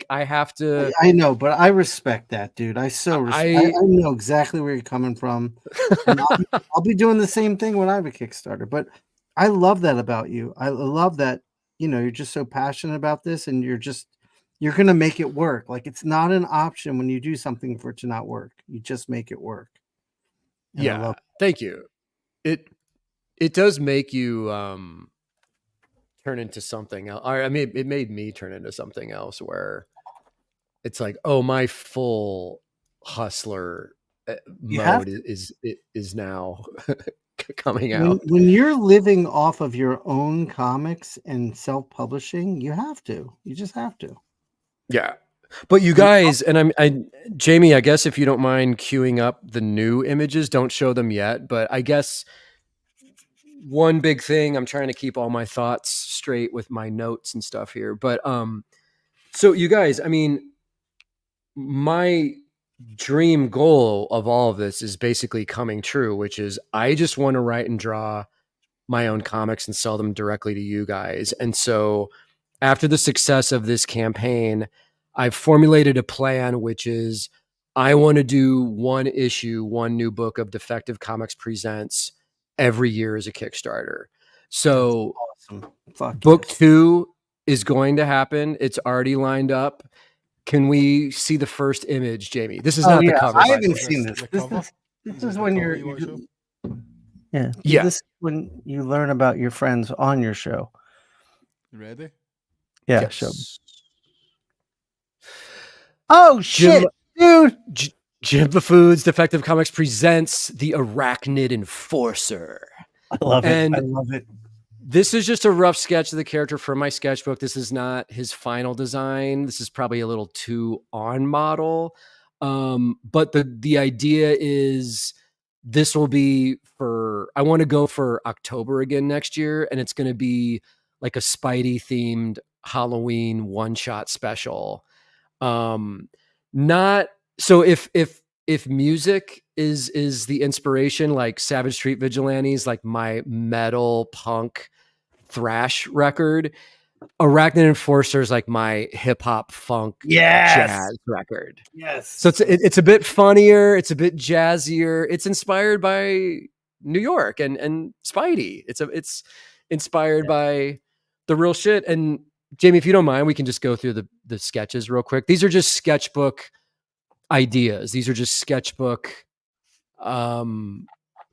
I have to. I know, but I respect that, dude. I know exactly where you're coming from. And I'll be doing the same thing when I have a Kickstarter. But I love that about you. I love that, you're just so passionate about this, and you're going to make it work. Like, it's not an option when you do something for it to not work. You just make it work. And yeah. Thank you. It does make you turn into something else. I mean, it made me turn into something else where it's like, oh, my full hustler mode is now coming out. When you're living off of your own comics and self-publishing, you just have to. Yeah. But you guys, and Jamie, I guess if you don't mind queuing up the new images, don't show them yet. But I guess one big thing, I'm trying to keep all my thoughts straight with my notes and stuff here. But so you guys, I mean, my dream goal of all of this is basically coming true, which is I just want to write and draw my own comics and sell them directly to you guys. And so after the success of this campaign, I've formulated a plan, which is I want to do one new book of Defective Comics Presents every year as a Kickstarter. So awesome. Book 2 is going to happen. It's already lined up. Can we see the first image, Jamie? This is not the cover. I haven't seen this. This is when This is when you learn about your friends on your show. You ready? Yeah, yes. Show. Oh shit, dude! Jimmahfood's Defective Comics presents the Arachnid Enforcer. I love it. I love it. This is just a rough sketch of the character from my sketchbook. This is not his final design. This is probably a little too on model. But the idea is this will be I want to go for October again next year. And it's going to be like a Spidey themed Halloween one-shot special. Not so if music is the inspiration, like Savage Street Vigilantes, like my metal punk thrash record, Arachnid Enforcer is like my hip hop funk jazz record. Yes. So it's a bit funnier, it's a bit jazzier. It's inspired by New York and Spidey. It's inspired by the real shit. And Jamie, if you don't mind, we can just go through the sketches real quick. These are just sketchbook ideas. These are just sketchbook getting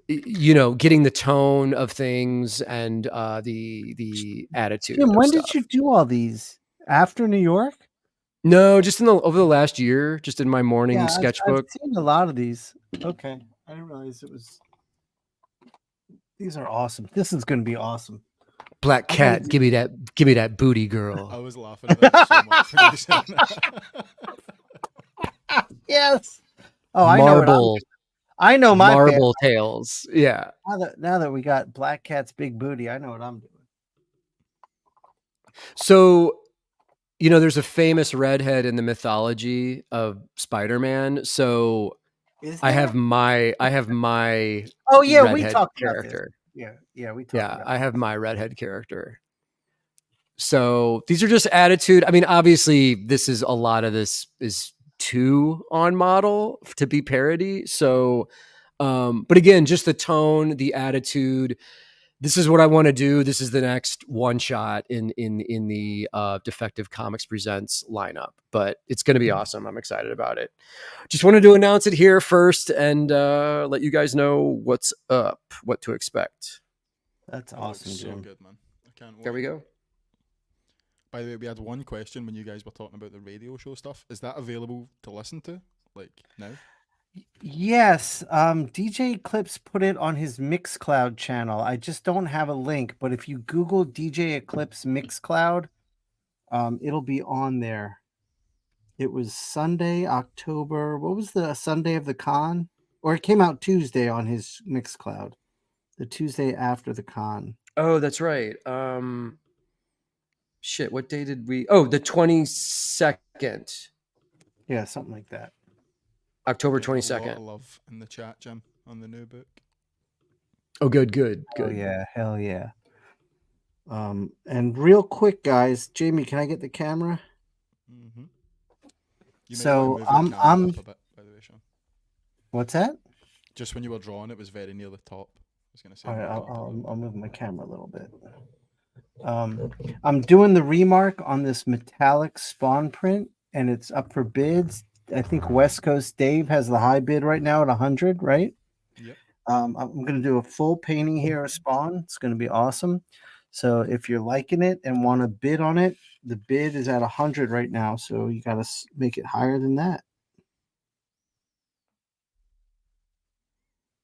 the tone of things and the attitude. Jim, when did you do all these? After New York? No, just over the last year, just in my morning sketchbook. I've seen a lot of these. Okay. I didn't realize it was. These are awesome. This is going to be awesome. Black cat, give me that booty, girl. I was laughing at that so much. Yes. Oh, I know my Marble Tails. Yeah. Now that we got Black Cat's big booty, I know what I'm doing. So, there's a famous redhead in the mythology of Spider-Man. So I have my oh yeah, we talked character. About this. We talked about I have my redhead character. So these are just attitude. I mean, obviously a lot of this is too on model to be parody. So, but again, just the tone, the attitude. This is what I want to do. This is the next one shot in the Defective Comics Presents lineup. But it's going to be awesome. I'm excited about it. Just wanted to announce it here first and let you guys know what's up, what to expect. That's awesome. So good, man. I can't wait. There we go. By the way, we had one question when you guys were talking about the radio show stuff. Is that available to listen to, like, now? Yes. DJ Eclipse put it on his Mixcloud channel. I just don't have a link, but if you Google DJ Eclipse Mixcloud, it'll be on there. It was Sunday, October. What was the Sunday of the con? Or it came out Tuesday on his Mixcloud. The Tuesday after the con. Oh, that's right. Shit, what day did we? Oh, the 22nd. Yeah, something like that. October Getting a lot 22nd. of love in the chat, Jim, on the new book. Oh, good. Oh yeah, hell yeah. And real quick, guys, Jamie, can I get the camera? Mm-hmm. You might So want to move your camera up a bit, by the way, Sean. What's that? Just when you were drawing, it was very near the top. I was going to say. All right, move it up a little bit. I'll move my camera a little bit. I'm doing the remark on this metallic spawn print, and it's up for bids. I think West Coast Dave has the high bid right now at 100, right? Yep. I'm going to do a full painting here of Spawn. It's going to be awesome. So if you're liking it and want to bid on it, the bid is at 100 right now. So you got to make it higher than that.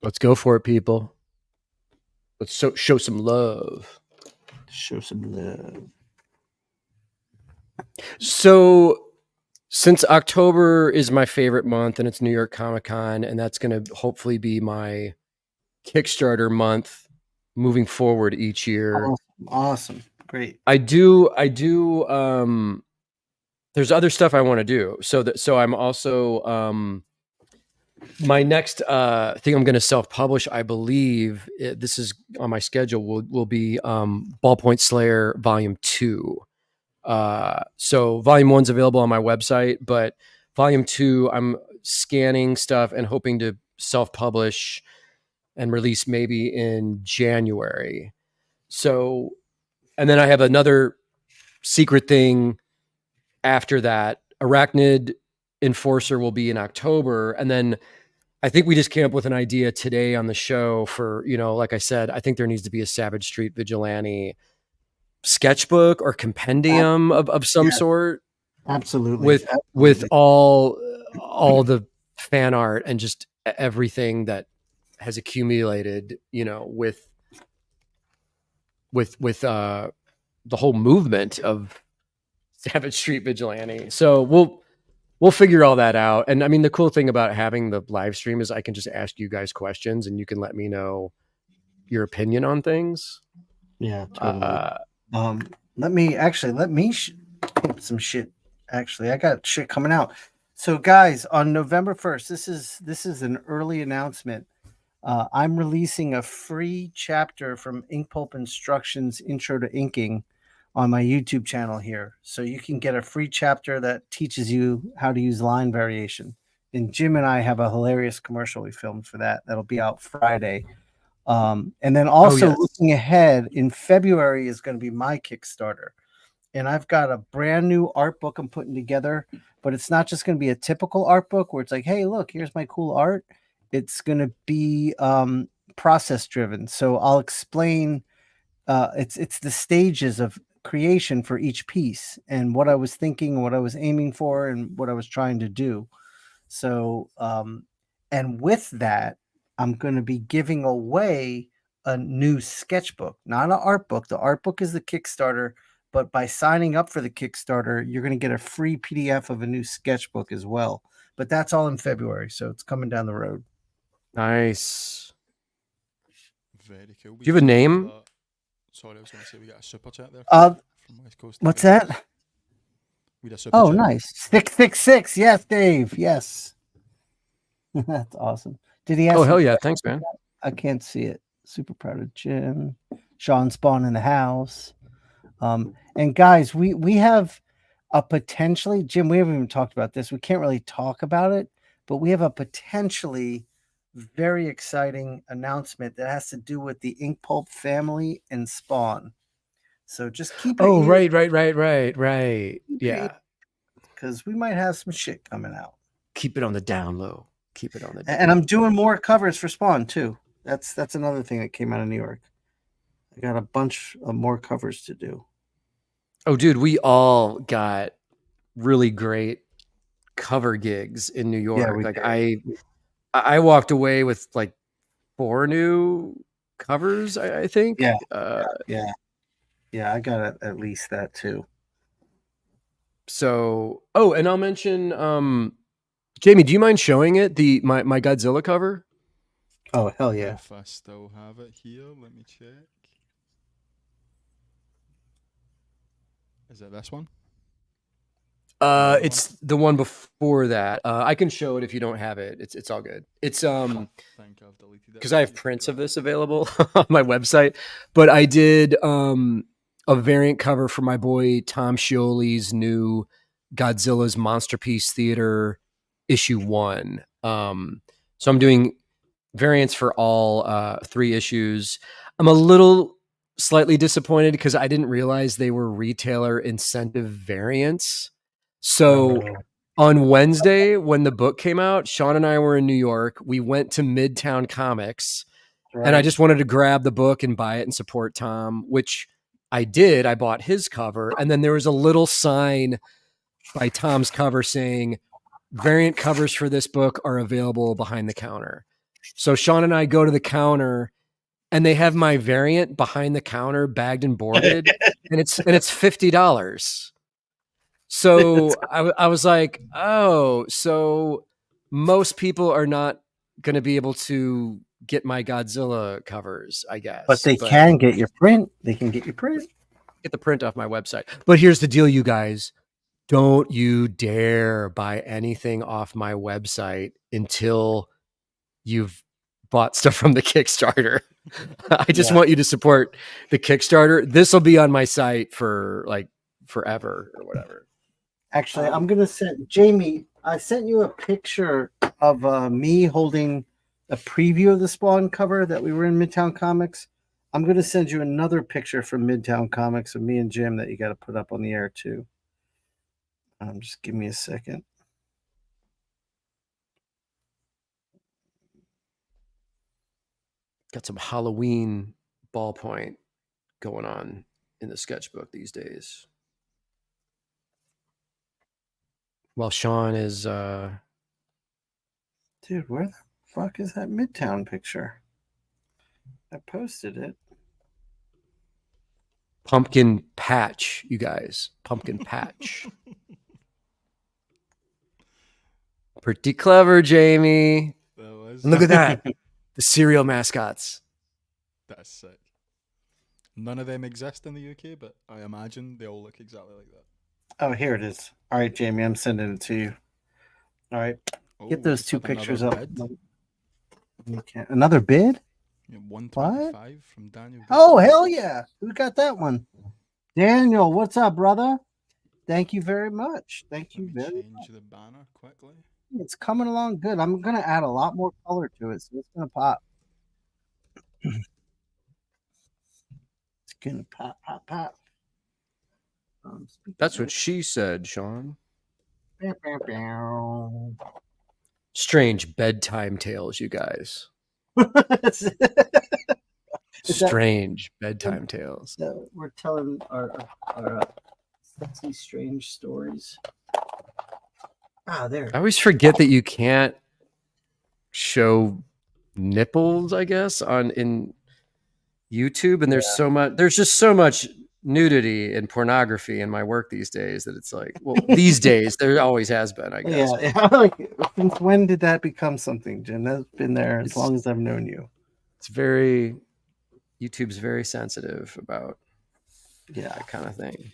Let's go for it, people. Let's show some love. Show some love. So since October is my favorite month and it's New York Comic Con, and that's going to hopefully be my Kickstarter month moving forward each year. Awesome. Great. I do there's other stuff I want to do. So I'm also my next thing I'm going to self-publish, I believe this is on my schedule, will be Ballpoint Slayer Volume 2. So Volume 1's available on my website, but Volume 2 I'm scanning stuff and hoping to self-publish and release maybe in January. So, and then I have another secret thing after that. Arachnid Enforcer will be in October. And then I think we just came up with an idea today on the show for, like I said, I think there needs to be a Savage Street Vigilante sketchbook or compendium of some sort. Absolutely. With all the fan art and just everything that has accumulated, with the whole movement of Savage Street Vigilante. So we'll figure all that out. And I mean, the cool thing about having the live stream is I can just ask you guys questions and you can let me know your opinion on things. Yeah, totally. Let me some shit. Actually, I got shit coming out. So guys, on November 1st, this is an early announcement. I'm releasing a free chapter from Inkpulp Instructions Intro to Inking on my YouTube channel here. So you can get a free chapter that teaches you how to use line variation. And Jim and I have a hilarious commercial we filmed for that. That'll be out Friday. And then also looking ahead, in February is going to be my Kickstarter. And I've got a brand new art book I'm putting together, but it's not just going to be a typical art book where it's like, hey, look, here's my cool art. It's going to be process driven. So I'll explain it's the stages of creation for each piece and what I was thinking, what I was aiming for, and what I was trying to do. So and with that, I'm going to be giving away a new sketchbook, not an art book. The art book is the Kickstarter, but by signing up for the Kickstarter, you're going to get a free PDF of a new sketchbook as well. But that's all in February, so it's coming down the road. Nice. Very cool. Do you have a name? Sorry, I was going to say we got a super chat there from West Coast. What's that? We had a super chat. Nice. 666. Yes, Dave. Yes. That's awesome. Did he have hell yeah. Thanks, man. I can't see it. Super proud of Jim. Sean Spawn in the house. And guys, we have a potentially, Jim, we haven't even talked about this. We can't really talk about it, but we have a potentially very exciting announcement that has to do with the Inkpulp family and Spawn. So just keep it. Oh, right. Yeah. Because we might have some shit coming out. Keep it on the down low. Keep it on the down And I'm doing more covers for Spawn too. That's another thing that came out of New York. I got a bunch of more covers to do. Oh, dude, we all got really great cover gigs in New York. I walked away with like 4 new covers, I think. Yeah. Yeah, I got at least that too. So, and I'll mention, Jamie, do you mind showing it? My Godzilla cover? Oh, hell yeah. If I still have it here, let me check. Is it this one? It's the one before that. I can show it if you don't have it. It's all good. It's because I have prints of this available on my website. But I did a variant cover for my boy Tom Scioli's new Godzilla's Monsterpiece Theater issue 1. So I'm doing variants for all 3 issues. I'm a little slightly disappointed because I didn't realize they were retailer incentive variants. So on Wednesday, when the book came out, Sean and I were in New York. We went to Midtown Comics, and I just wanted to grab the book and buy it and support Tom, which I did. I bought his cover, and then there was a little sign by Tom's cover saying, variant covers for this book are available behind the counter. So Sean and I go to the counter, and they have my variant behind the counter, bagged and boarded, and it's $50. So I was like, oh, so most people are not going to be able to get my Godzilla covers, I guess. But they can get your print. They can get your print. Get the print off my website. But here's the deal, you guys. Don't you dare buy anything off my website until you've bought stuff from the Kickstarter. I just want you to support the Kickstarter. This will be on my site for like forever or whatever. Actually, I'm going to send Jamie. I sent you a picture of me holding a preview of the Spawn cover that we were in Midtown Comics. I'm going to send you another picture from Midtown Comics of me and Jim that you got to put up on the air too. Just give me a second. Got some Halloween ballpoint going on in the sketchbook these days. Well, Sean is dude, where the fuck is that Midtown picture? I posted it. Pumpkin patch, you guys. Pumpkin patch. Pretty clever, Jamie. And look at that. The cereal mascots. That's sick. None of them exist in the UK, but I imagine they all look exactly like that. Oh, here it is. All right, Jamie, I'm sending it to you. All right. Get those 2 pictures up. Another bid? Yeah, 125 from Daniel. Oh, hell yeah. Who got that one? Daniel, what's up, brother? Thank you very much. Thank you very much. Change the banner quickly. It's coming along good. I'm going to add a lot more color to it, so it's going to pop. It's going to pop, pop, pop. That's what she said, Sean. Strange bedtime tales, you guys. Strange bedtime tales. So we're telling our sexy, strange stories. There. I always forget that you can't show nipples, I guess, in YouTube, and there's just so much nudity and pornography in my work these days that it's like, well, these days there always has been, I guess. Yeah. Like, since when did that become something, Jim? That's been there as long as I've known you. YouTube's very sensitive about that kind of thing.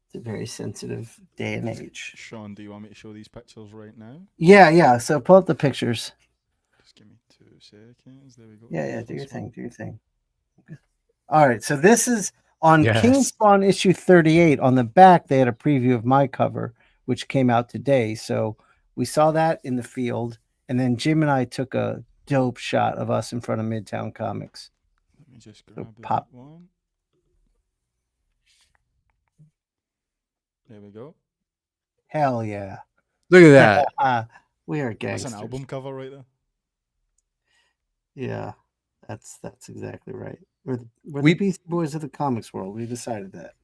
It's a very sensitive day and age. Sean, do you want me to show these pictures right now? Yeah. So pull up the pictures. Just give me 2 seconds. There we go. Yeah. Do your thing. All right. So this is on King Spawn issue 38. On the back, they had a preview of my cover, which came out today. So we saw that in the field, and then Jim and I took a dope shot of us in front of Midtown Comics. Let me just grab pop one. There we go. Hell yeah! Look at that. We are gangsters. That's an album cover right there. Yeah, that's exactly right. We're the Beastie Boys of the comics world. We decided that.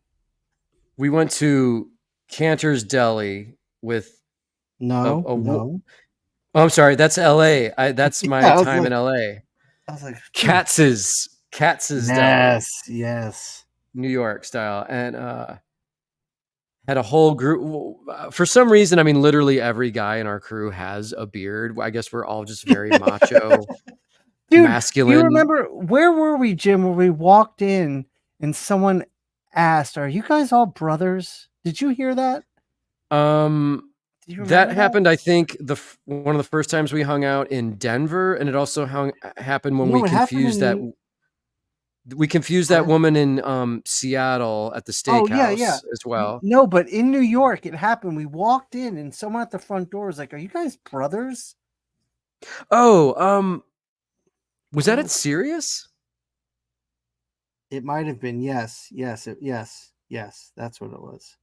We went to Cantor's Deli with no. Oh, I'm sorry. That's L.A. That's my time in L.A. I was like, Katz's Deli. Yes. New York style. And had a whole group. For some reason, I mean, literally every guy in our crew has a beard. I guess we're all just very macho. Dude, masculine. You remember, where were we, Jim, where we walked in and someone asked, "Are you guys all brothers?" Did you hear that? Do you remember That happened, I think, one of the first times we hung out in Denver, and it also happened when No, we it happened confused that in. woman in Seattle at the Oh yeah, yeah. steakhouse as well. No, but in New York, it happened. We walked in, and someone at the front door was like, "Are you guys brothers?" Oh, was that at Sirius? It might have been. Yes, yes, yes. That's what it was.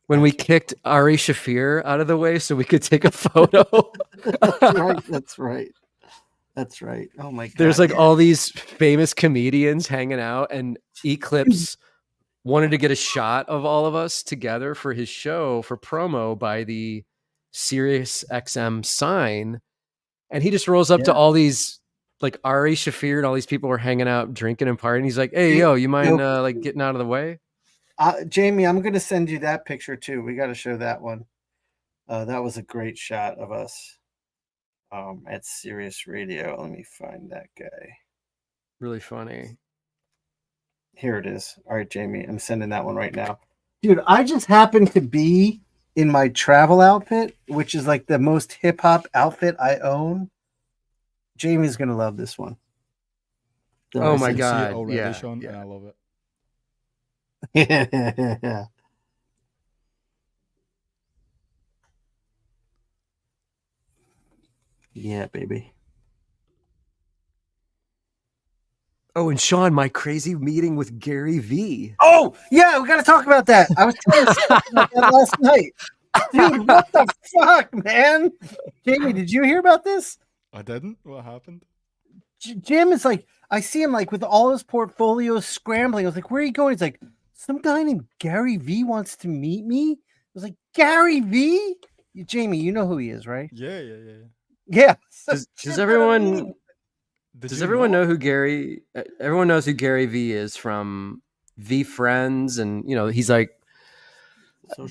When we kicked Ari Shafir out of the way so we could take a photo. That's right. That's right. That's right. Oh my god. There's like all these famous comedians hanging out, and Eclipse wanted to get a shot of all of us together for his show for promo by the Sirius XM sign. And he just rolls up to all these, like Ari Shafir and all these people were hanging out, drinking and partying. He's like, "Hey, yo, you mind like getting out of the way?" Jamie, I'm going to send you that picture too. We got to show that one. That was a great shot of us at Sirius Radio. Let me find that guy. Really funny. Here it is. All right, Jamie, I'm sending that one right now. Dude, I just happen to be in my travel outfit, which is like the most hip hop outfit I own. Jamie's going to love this one. Oh my God. Already, yeah. Sean, yeah. and I love it. Yeah. Yeah, baby. Oh, and Sean, my crazy meeting with Gary V. Oh, yeah, we got to talk about that. I was telling Steph about that last night. Dude, what the fuck, man? Jamie, did you hear about this? I didn't. What happened? Jim is like, I see him like with all his portfolios scrambling. I was like, where are you going? He's like, some guy named Gary V wants to meet me. I was like, Gary V? Jamie, you know who he is, right? Yeah. Yeah. Does everyone know who Gary? Everyone knows who Gary V is from V Friends, and you know he's like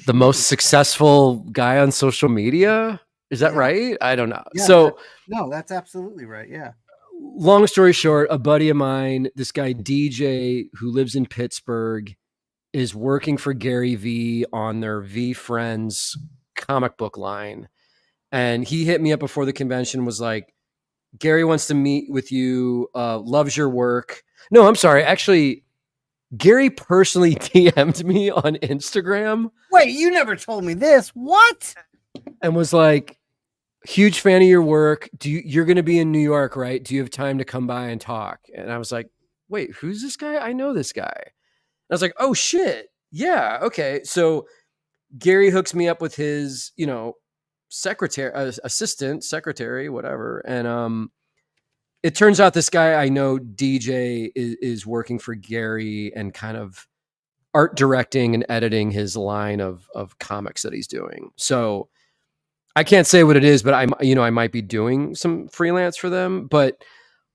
the most successful guy on social media. Is that right? I don't know. Yeah, no, that's absolutely right. Yeah. Long story short, a buddy of mine, this guy DJ who lives in Pittsburgh, is working for Gary V on their V Friends comic book line. And he hit me up before the convention, was like, Gary wants to meet with you, loves your work. No, I'm sorry. Actually, Gary personally DM'd me on Instagram. Wait, you never told me this. What? And was like, huge fan of your work. You're going to be in New York, right? Do you have time to come by and talk? And I was like, wait, who's this guy? I know this guy. And I was like, oh shit. Yeah. Okay. So Gary hooks me up with his, assistant, secretary, whatever. And, it turns out this guy I know, DJ, is working for Gary and kind of art directing and editing his line of comics that he's doing. So I can't say what it is, but I might be doing some freelance for them. But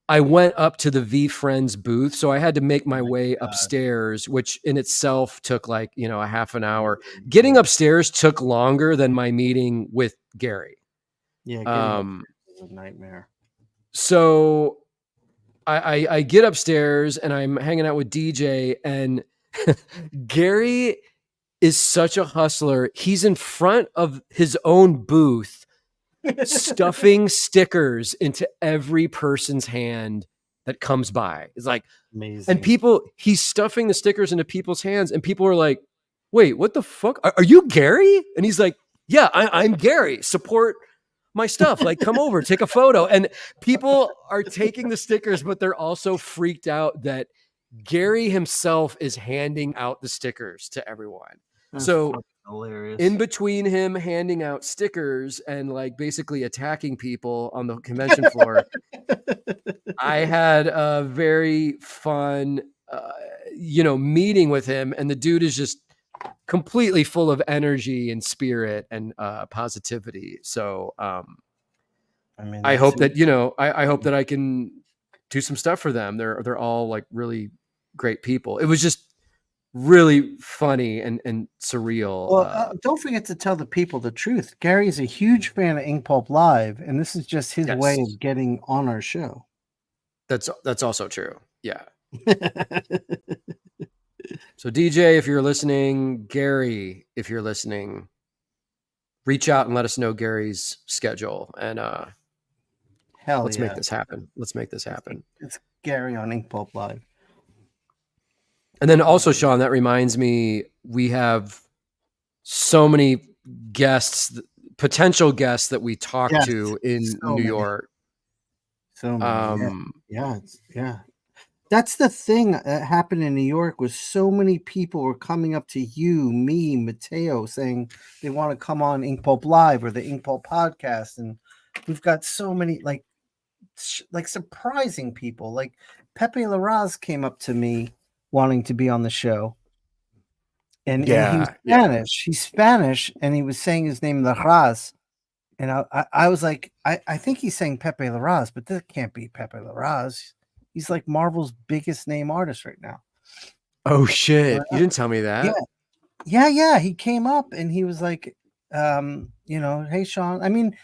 I went up to the V Friends booth, so I had to make my way upstairs, which in itself took like a half an hour. Getting upstairs took longer than my meeting with Gary. Yeah, getting upstairs is a nightmare. So I get upstairs and I'm hanging out with DJ, and Gary is such a hustler. He's in front of his own booth, stuffing stickers into every person's hand that comes by. It's like amazing. And he's stuffing the stickers into people's hands, and people are like, wait, what the fuck? Are you Gary? And he's like, yeah, I'm Gary. Support my stuff. Like, come over, take a photo. And people are taking the stickers, but they're also freaked out that Gary himself is handing out the stickers to everyone. That's so hilarious. In between him handing out stickers and like basically attacking people on the convention floor, I had a very fun, meeting with him, and the dude is just completely full of energy and spirit and positivity. So I hope that I hope that I can do some stuff for them. They're all like really great people. It was just really funny and surreal. Well, don't forget to tell the people the truth. Gary is a huge fan of Inkpulp Live, and this is just his way of getting on our show. That's also true. Yeah. So DJ, if you're listening, Gary, if you're listening, reach out and let us know Gary's schedule, and Hell let's yeah. make this happen. Let's make this happen. It's Gary on Inkpulp Live. And then also, Sean, that reminds me, we have so many guests, potential guests that we talk to in New York. So many. Yeah. That's the thing that happened in New York was so many people were coming up to you, me, Mateo, saying they want to come on Inkpulp Live or the Inkpulp podcast. And we've got so many like surprising people. Like Pepe Larraz came up to me wanting to be on the show. And he's Spanish. He's Spanish, and he was saying his name Larraz. And I was like, I think he's saying Pepe Larraz, but that can't be Pepe Larraz. He's like Marvel's biggest name artist right now. Oh shit! You didn't tell me that. Yeah. He came up and he was like, hey Sean. I mean,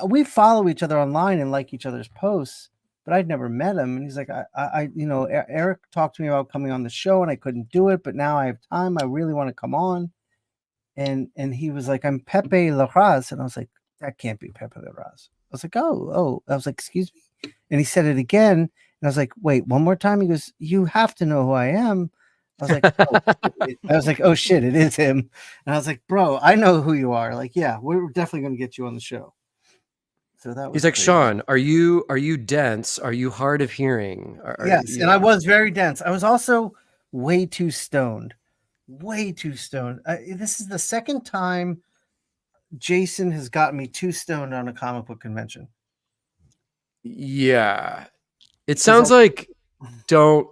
we follow each other online and like each other's posts, but I'd never met him. And he's like, Eric talked to me about coming on the show, and I couldn't do it, but now I have time. I really want to come on. And he was like, I'm Pepe Larraz, and I was like, that can't be Pepe Larraz. I was like, oh. I was like, excuse me. And he said it again. And I was like, wait, one more time. He goes, you have to know who I am. I was like, oh shit, it is him. And I was like, bro, I know who you are. Like, yeah, we're definitely going to get you on the show. So that was he's like, crazy. Sean, are you dense? Are you hard of hearing? Yes. And I was very dense. I was also way too stoned. This is the second time Jason has gotten me too stoned on a comic book convention. Yeah. It sounds like don't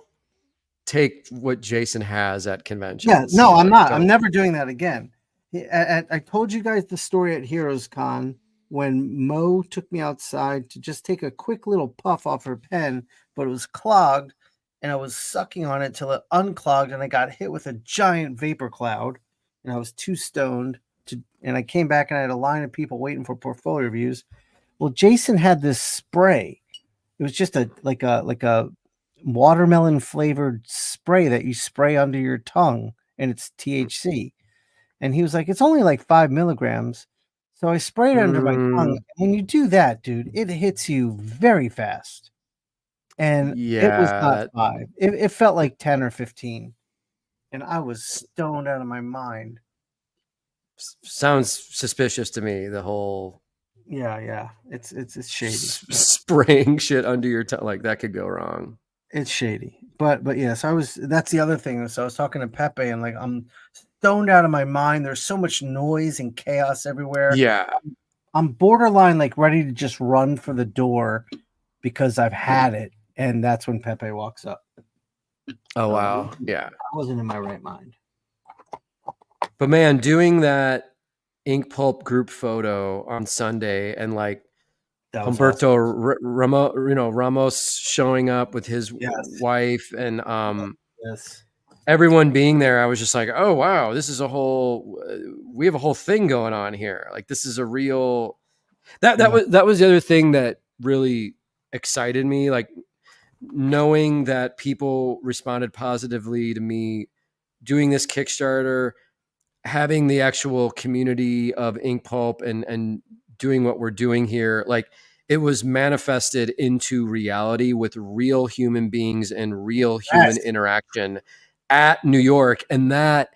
take what Jason has at conventions. Yeah, no, I'm not. I'm never doing that again. I told you guys the story at Heroes Con when Mo took me outside to just take a quick little puff off her pen, but it was clogged, and I was sucking on it till it unclogged, and I got hit with a giant vapor cloud, and I was too stoned and I came back and I had a line of people waiting for portfolio reviews. Well, Jason had this spray. It was just like a watermelon flavored spray that you spray under your tongue, and it's THC. And he was like, it's only like 5 milligrams. So I sprayed it under my tongue. And when you do that, dude, it hits you very fast. And it was not 5. It felt like 10 or 15. And I was stoned out of my mind. Sounds suspicious to me, the whole Yeah. It's shady. Spraying shit under your tongue, like that could go wrong. It's shady. But yeah, so that's the other thing. So I was talking to Pepe, and like I'm stoned out of my mind. There's so much noise and chaos everywhere. Yeah. I'm borderline like ready to just run for the door because I've had it. And that's when Pepe walks up. Oh wow. Yeah. I wasn't in my right mind. But man, doing that Inkpulp group photo on Sunday, and like Humberto awesome. Ramos showing up with his wife, and everyone being there, I was just like, oh wow, this is we have a whole thing going on here. Like this is a real that was the other thing that really excited me, like knowing that people responded positively to me doing this Kickstarter, having the actual community of Inkpulp and doing what we're doing here. Like it was manifested into reality with real human beings and real human interaction at New York. And that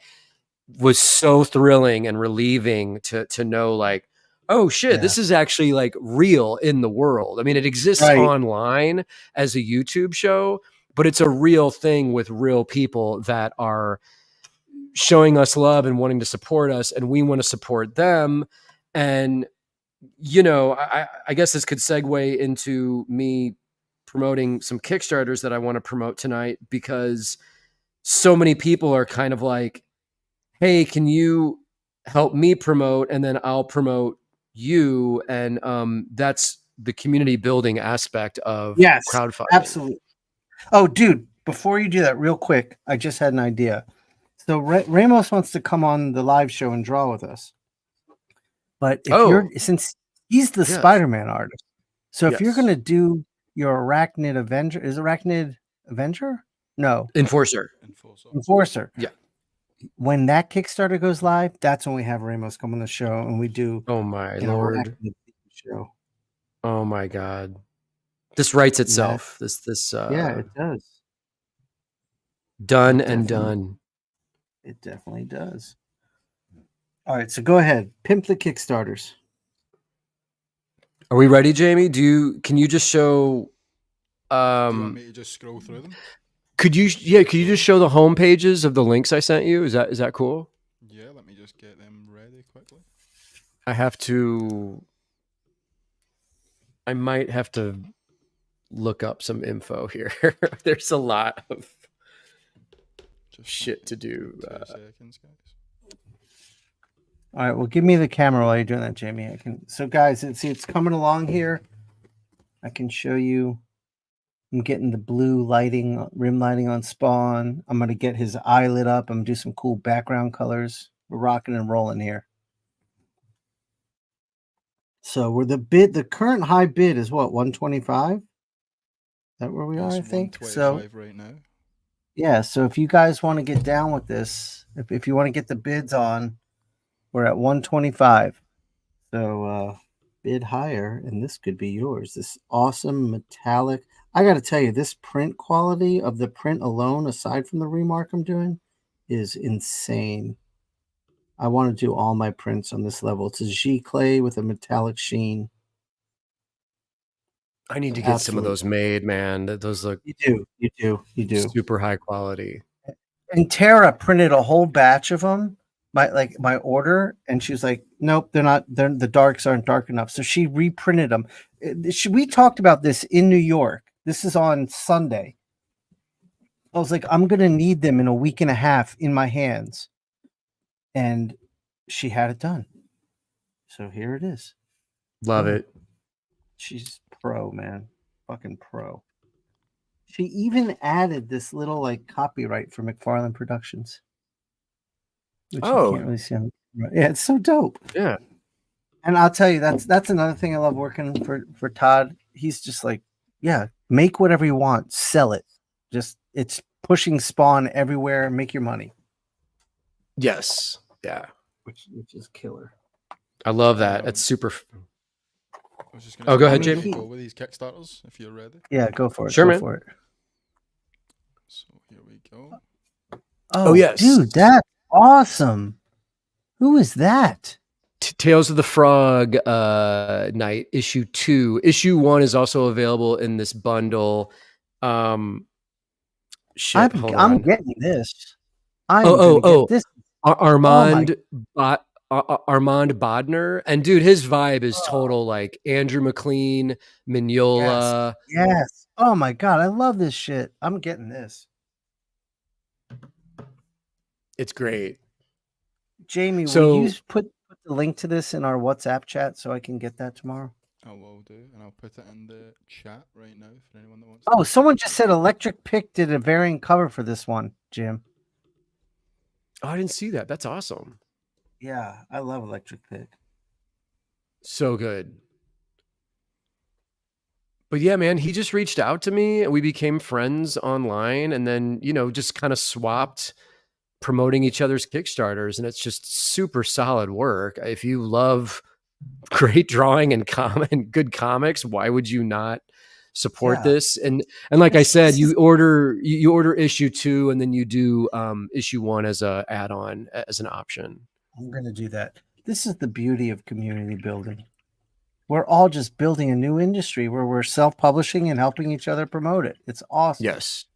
was so thrilling and relieving to know, like, oh shit, this is actually like real in the world. I mean, it exists online as a YouTube show, but it's a real thing with real people that are showing us love and wanting to support us, and we want to support them. And I guess this could segue into me promoting some Kickstarters that I want to promote tonight, because so many people are kind of like, hey, can you help me promote, and then I'll promote you. And that's the community building aspect of crowdfunding. Absolutely. Oh, dude, before you do that, real quick, I just had an idea. So Ramos wants to come on the live show and draw with us. But since he's the Spider-Man artist, so if you're going to do your Arachnid Avenger, is Arachnid Avenger? No. Enforcer. Yeah. when that Kickstarter goes live, that's when we have Ramos come on the show and we do Oh my an lord. interactive show. Oh my god. This writes itself. Yeah, it does. Done It and definitely- done. It definitely does. All right, so go ahead. Pimp the Kickstarters. Are we ready, Jamie? Can you just show Do you want me to just scroll through them? could you just show the home pages of the links I sent you? Is that cool? Yeah, let me just get them ready quickly. I might have to look up some info here. There's a lot of Just shit to do. 2 seconds, guys. All right, well, give me the camera while you're doing that, Jamie. So guys, it's coming along here. I can show you. I'm getting the blue lighting, rim lighting on Spawn. I'm gonna get his eye lit up. I'm gonna do some cool background colors. We're rocking and rolling here. So we're the current high bid is what, 125? Is that where we are? I think so. Right now. Yeah. So if you guys want to get down with this, if you want to get the bids on, we're at 125. So bid higher, and this could be yours. This awesome metallic. I got to tell you, this print quality of the print alone, aside from the remark I'm doing, is insane. I want to do all my prints on this level. It's a G clay with a metallic sheen. I need to get some of those made, man. Those look You do. super high quality. And Tara printed a whole batch of them, my order, and she was like, "Nope, the darks aren't dark enough." So she reprinted them. We talked about this in New York. This is on Sunday. I was like, I'm gonna need them in a week and a half in my hands, and she had it done. So here it is. Love it. She's pro, man, fucking pro. She even added this little like copyright for McFarlane Productions. Which you can't really see on. Yeah, it's so dope. Yeah. And I'll tell you, that's another thing I love working for Todd. He's just like, yeah, make whatever you want, sell it. Just it's pushing Spawn everywhere, make your money. Yes. Yeah. Which is killer. I love that. That's super. I was just gonna go ahead, Jamie. Go with these Kickstarters if you're ready. Yeah, go for it. Sure, go man. For it. So here we go. Oh yes, dude, that's awesome. Who is that? Tales of the Frog Night issue 2. Issue 1 is also available in this bundle. I'm hold getting this. This. Armand Bodner, and dude, his vibe is total like Andrew McLean, Mignola. Yes. Oh my god, I love this shit. I'm getting this. It's great. Jamie, will you put the link to this in our WhatsApp chat so I can get that tomorrow? I will do, and I'll put it in the chat right now for anyone that wants. Oh, someone just said Electric Pick did a variant cover for this one, Jim. Oh, I didn't see that. That's awesome. Yeah, I love Electric Pick. So good. But yeah, man, he just reached out to me and we became friends online, and then, just kind of swapped promoting each other's Kickstarters, and it's just super solid work. If you love great drawing and good comics, why would you not support this? And like I said, you order issue 2 and then you do issue 1 as a add-on, as an option. I'm going to do that. This is the beauty of community building. We're all just building a new industry where we're self-publishing and helping each other promote it. It's awesome. Yes.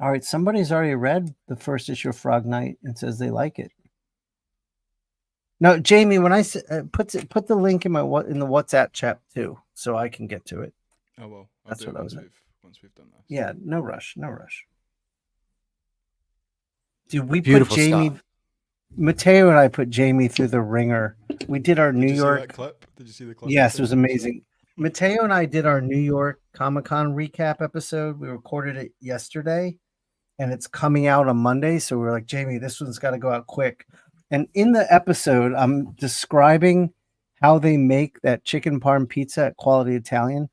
All right, somebody's already read the first issue of Frog Night and says they like it. No, Jamie, when I put the link in the WhatsApp chat too, so I can get to it. Oh well, that's what I was. Once we've done that. Yeah, no rush. Dude, we Beautiful put Jamie. Stuff. Mateo and I put Jamie through the ringer. We did our New York. See that clip? Did you see the clip? Yes, it was amazing. Mateo and I did our New York Comic-Con recap episode. We recorded it yesterday, and it's coming out on Monday. So we're like, Jamie, this one's got to go out quick. And in the episode, I'm describing how they make that chicken parm pizza at Quality Italian.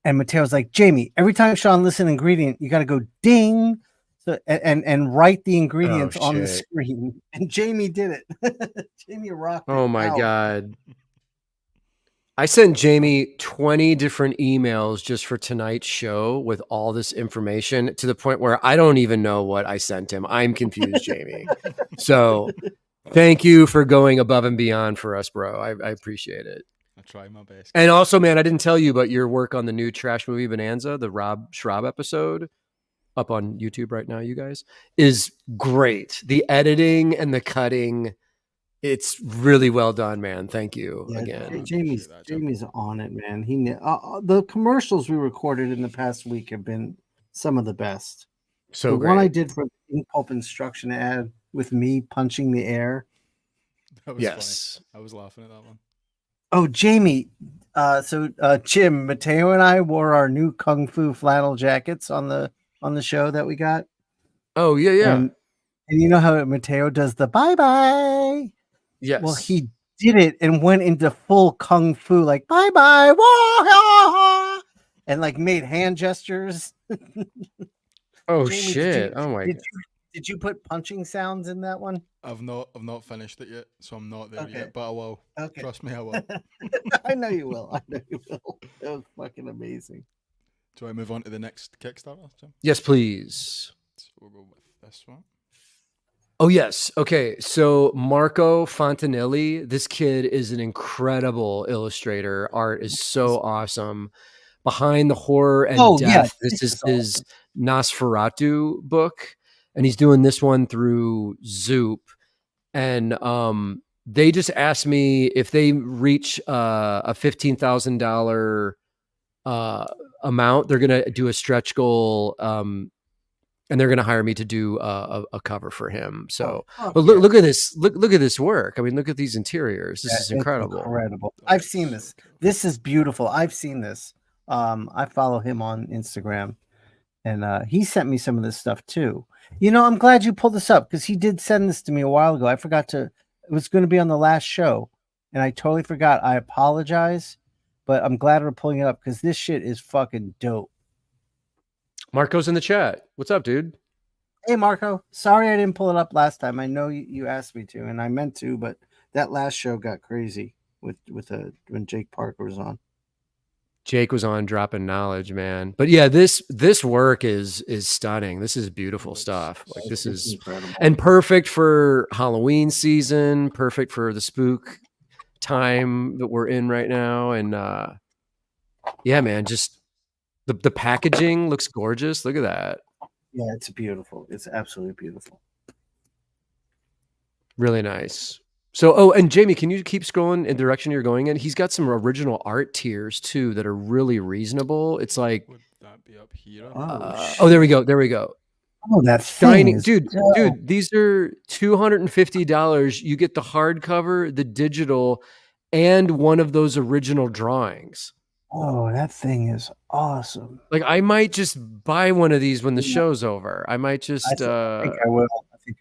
And Mateo's like, Jamie, every time Sean lists an ingredient, you got to go ding. So and write the ingredients on the shit. screen. And Jamie did it. Jamie rocked it. Oh my out. God. I sent Jamie 20 different emails just for tonight's show with all this information to the point where I don't even know what I sent him. I'm confused, Jamie. So thank you for going above and beyond for us, bro. I appreciate it. I try my best. And also, man, I didn't tell you about your work on the new Trash Movie Bonanza, the Rob Schraub episode up on YouTube right now, you guys, is great. The editing and the cutting, it's really well done, man. Thank you again. Jamie's on it, man. The commercials we recorded in the past week have been some of the best. So the great. one I did for the Inkpulp instruction ad with me punching the air. That was funny. I was laughing at that one. Oh, Jamie. Jim, Mateo and I wore our new Kung Fu flannel jackets on the show that we got. Oh, yeah. And you know how Mateo does the bye-bye? Yes. Well, he did it and went into full Kung Fu, like bye-bye, and like made hand gestures. Oh, Jamie, shit. Oh my God. Did you put punching sounds in that one? I've not finished it yet, so I'm not there Okay. yet, but I will. Okay. Trust me, I will. I know you will. That was fucking amazing. Do I move on to the next Kickstarter, Jim? Yes, please. So we'll go with this one. Oh, yes. Okay. So Marco Fontanelli, this kid is an incredible illustrator. Art is so awesome. Behind the Horror and Death, this is his Nosferatu book. And he's doing this one through Zoop. And they just asked me if they reach a $15,000 amount, they're going to do a stretch goal and they're going to hire me to do a cover for him. So, but look at this. Look at this work. I mean, look at these interiors. This is incredible. Incredible. I've seen this. This is beautiful. I've seen this. I follow him on Instagram, and he sent me some of this stuff too. You know, I'm glad you pulled this up because he did send this to me a while ago. I forgot to. It was going to be on the last show, and I totally forgot. I apologize, but I'm glad we're pulling it up because this shit is fucking dope. Marco's in the chat. What's up, dude? Hey, Marco. Sorry I didn't pull it up last time. I know you asked me to, and I meant to, but that last show got crazy with when Jake Parker was on. Jake was on dropping knowledge, man. But yeah, this work is stunning. This is beautiful stuff. Like this is incredible. And perfect for Halloween season, perfect for the spook time that we're in right now. And yeah, man, just the packaging looks gorgeous. Look at that. Yeah, it's beautiful. It's absolutely beautiful. Really nice. So, and Jamie, can you keep scrolling in the direction you're going in? He's got some original art tiers too that are really reasonable. It's like, would that be up here? There we go. There we go. Oh, that's shiny, dude. These are $250. You get the hardcover, the digital, and one of those original drawings. Oh, that thing is awesome. Like, I might just buy one of these when the show's over. I might just. I think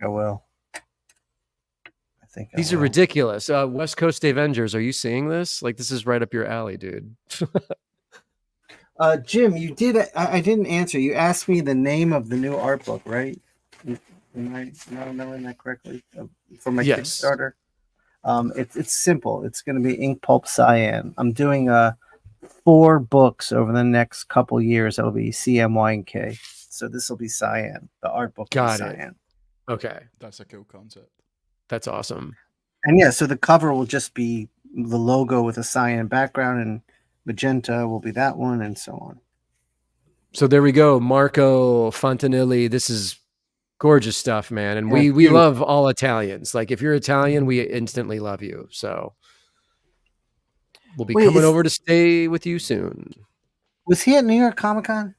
I will. These are ridiculous. West Coast Avengers. Are you seeing this? Like, this is right up your alley, dude. Jim, you did. I didn't answer. You asked me the name of the new art book, right? Am I not remembering that correctly? For my Kickstarter. It's simple. It's going to be Inkpulp Cyan. I'm doing 4 books over the next couple years. That'll be CMYK. So this will be Cyan. The art book is Cyan. Okay, that's a cool concept. That's awesome. And yeah, so the cover will just be the logo with a cyan background, and magenta will be that one, and so on. So there we go, Marco Fontanelli. This is gorgeous stuff, man. And we love all Italians. Like, if you're Italian, we instantly love you. So we'll be coming over to stay with you soon. Was he at New York Comic Con?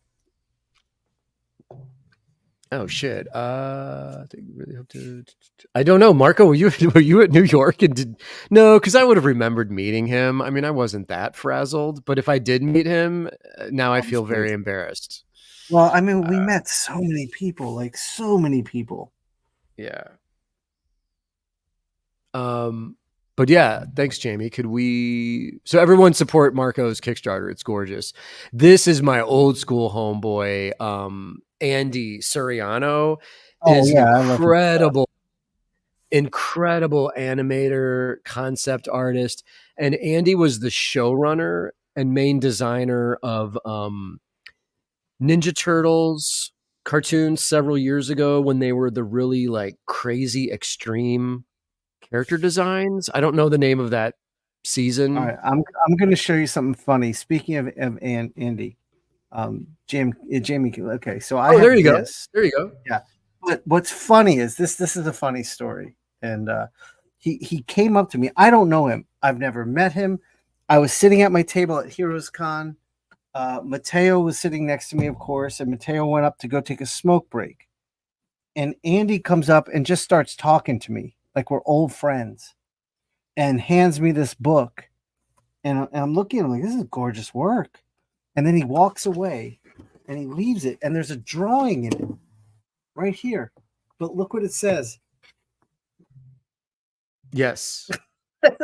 Oh shit! I think we really hope to. I don't know, Marco. Were you at New York and did no? Because I would have remembered meeting him. I mean, I wasn't that frazzled, but if I did meet him, now I feel very embarrassed. Well, I mean, we met so many people, like so many people. Yeah. But yeah, thanks, Jamie. Could we? So everyone support Marco's Kickstarter. It's gorgeous. This is my old school homeboy. Andy Suriano Oh is an yeah, I love his stuff. incredible animator, concept artist. And Andy was the showrunner and main designer of Ninja Turtles cartoons several years ago when they were the really like crazy extreme character designs. I don't know the name of that All season. right, I'm going to show you something funny. Speaking of Andy, Jamie. Okay, so I Oh, there have you go. this. There you go. Yeah, but what's funny is this. This is a funny story, and he came up to me. I don't know him. I've never met him. I was sitting at my table at Heroes Con. Mateo was sitting next to me, of course, and Mateo went up to go take a smoke break. And Andy comes up and just starts talking to me like we're old friends, and hands me this book. And I'm looking at him like, this is gorgeous work. And then he walks away and he leaves it. And there's a drawing in it right here. But look what it says. Yes.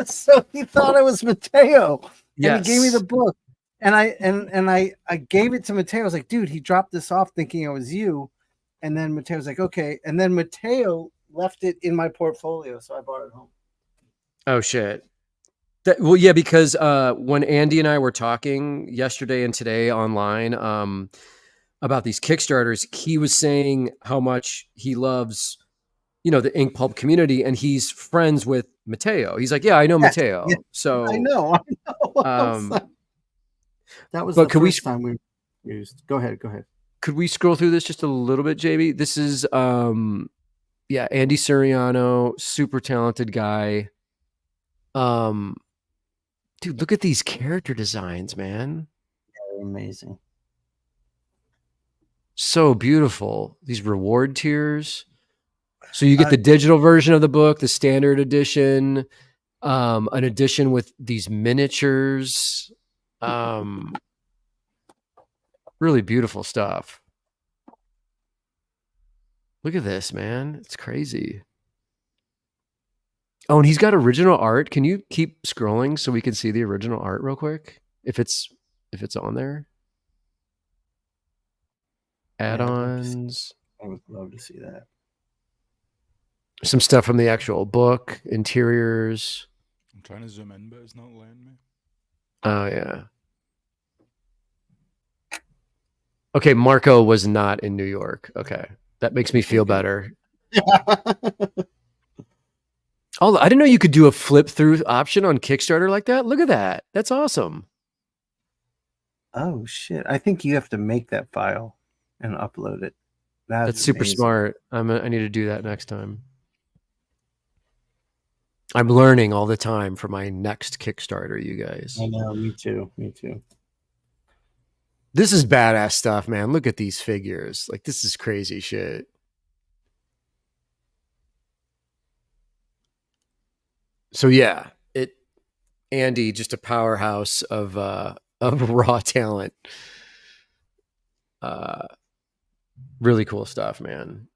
So he thought it was Mateo. Yes. And he gave me the book. And I gave it to Mateo. I was like, dude, he dropped this off thinking it was you. And then Mateo was like, okay. And then Mateo left it in my portfolio. So I brought it home. Oh, shit. Well, yeah, because when Andy and I were talking yesterday and today online about these Kickstarters, he was saying how much he loves, the Inkpulp community, and he's friends with Mateo. He's like, yeah, I know Yes, Mateo. yeah, So I know. That was but the first time we used. Go ahead. Could we scroll through this just a little bit, JB? This is Andy Suriano, super talented guy. Dude, look at these character designs, man. They're amazing. So beautiful. These reward tiers. So you get the digital version of the book, the standard edition, an edition with these miniatures. Really beautiful stuff. Look at this, man. It's crazy. Oh, and he's got original art. Can you keep scrolling so we can see the original art real quick? If it's on there. Add-ons. I would love to see that. Some stuff from the actual book, interiors. I'm trying to zoom in, but it's not letting me. Oh, yeah. Okay, Marco was not in New York. Okay. That makes me feel better. Oh, I didn't know you could do a flip through option on Kickstarter like that. Look at that. That's awesome. Oh, shit. I think you have to make that file and upload it. That's super smart. I need to do that next time. I'm learning all the time for my next Kickstarter, you guys. I know, me too. This is badass stuff, man. Look at these figures. Like, this is crazy shit. So yeah, Andy, just a powerhouse of raw talent. Really cool stuff, man.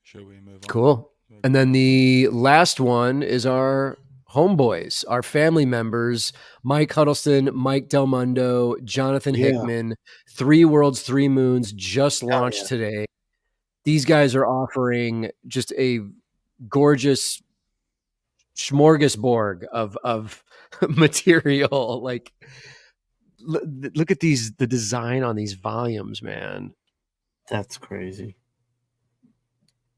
Shall we move on? Cool. And then the last one is our homeboys, our family members, Mike Huddleston, Mike Del Mundo, Jonathan Hickman, 3 Worlds, 3 Moons, just launched today. These guys are offering just a gorgeous smorgasbord of material. Like, look at the design on these volumes, man. That's crazy.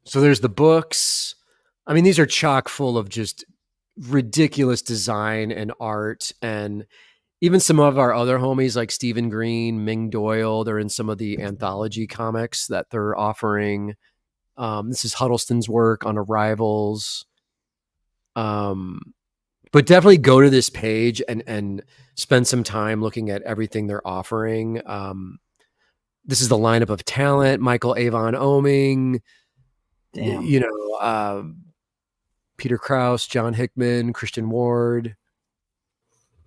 So there's the books. I mean, these are chock full of just ridiculous design and art, and even some of our other homies like Stephen Green, Ming Doyle, they're in some of the anthology comics that they're offering. This is Huddleston's work on Arrivals. But definitely go to this page and spend some time looking at everything they're offering. This is the lineup of talent: Michael Avon Oming, Peter Krause, John Hickman, Christian Ward.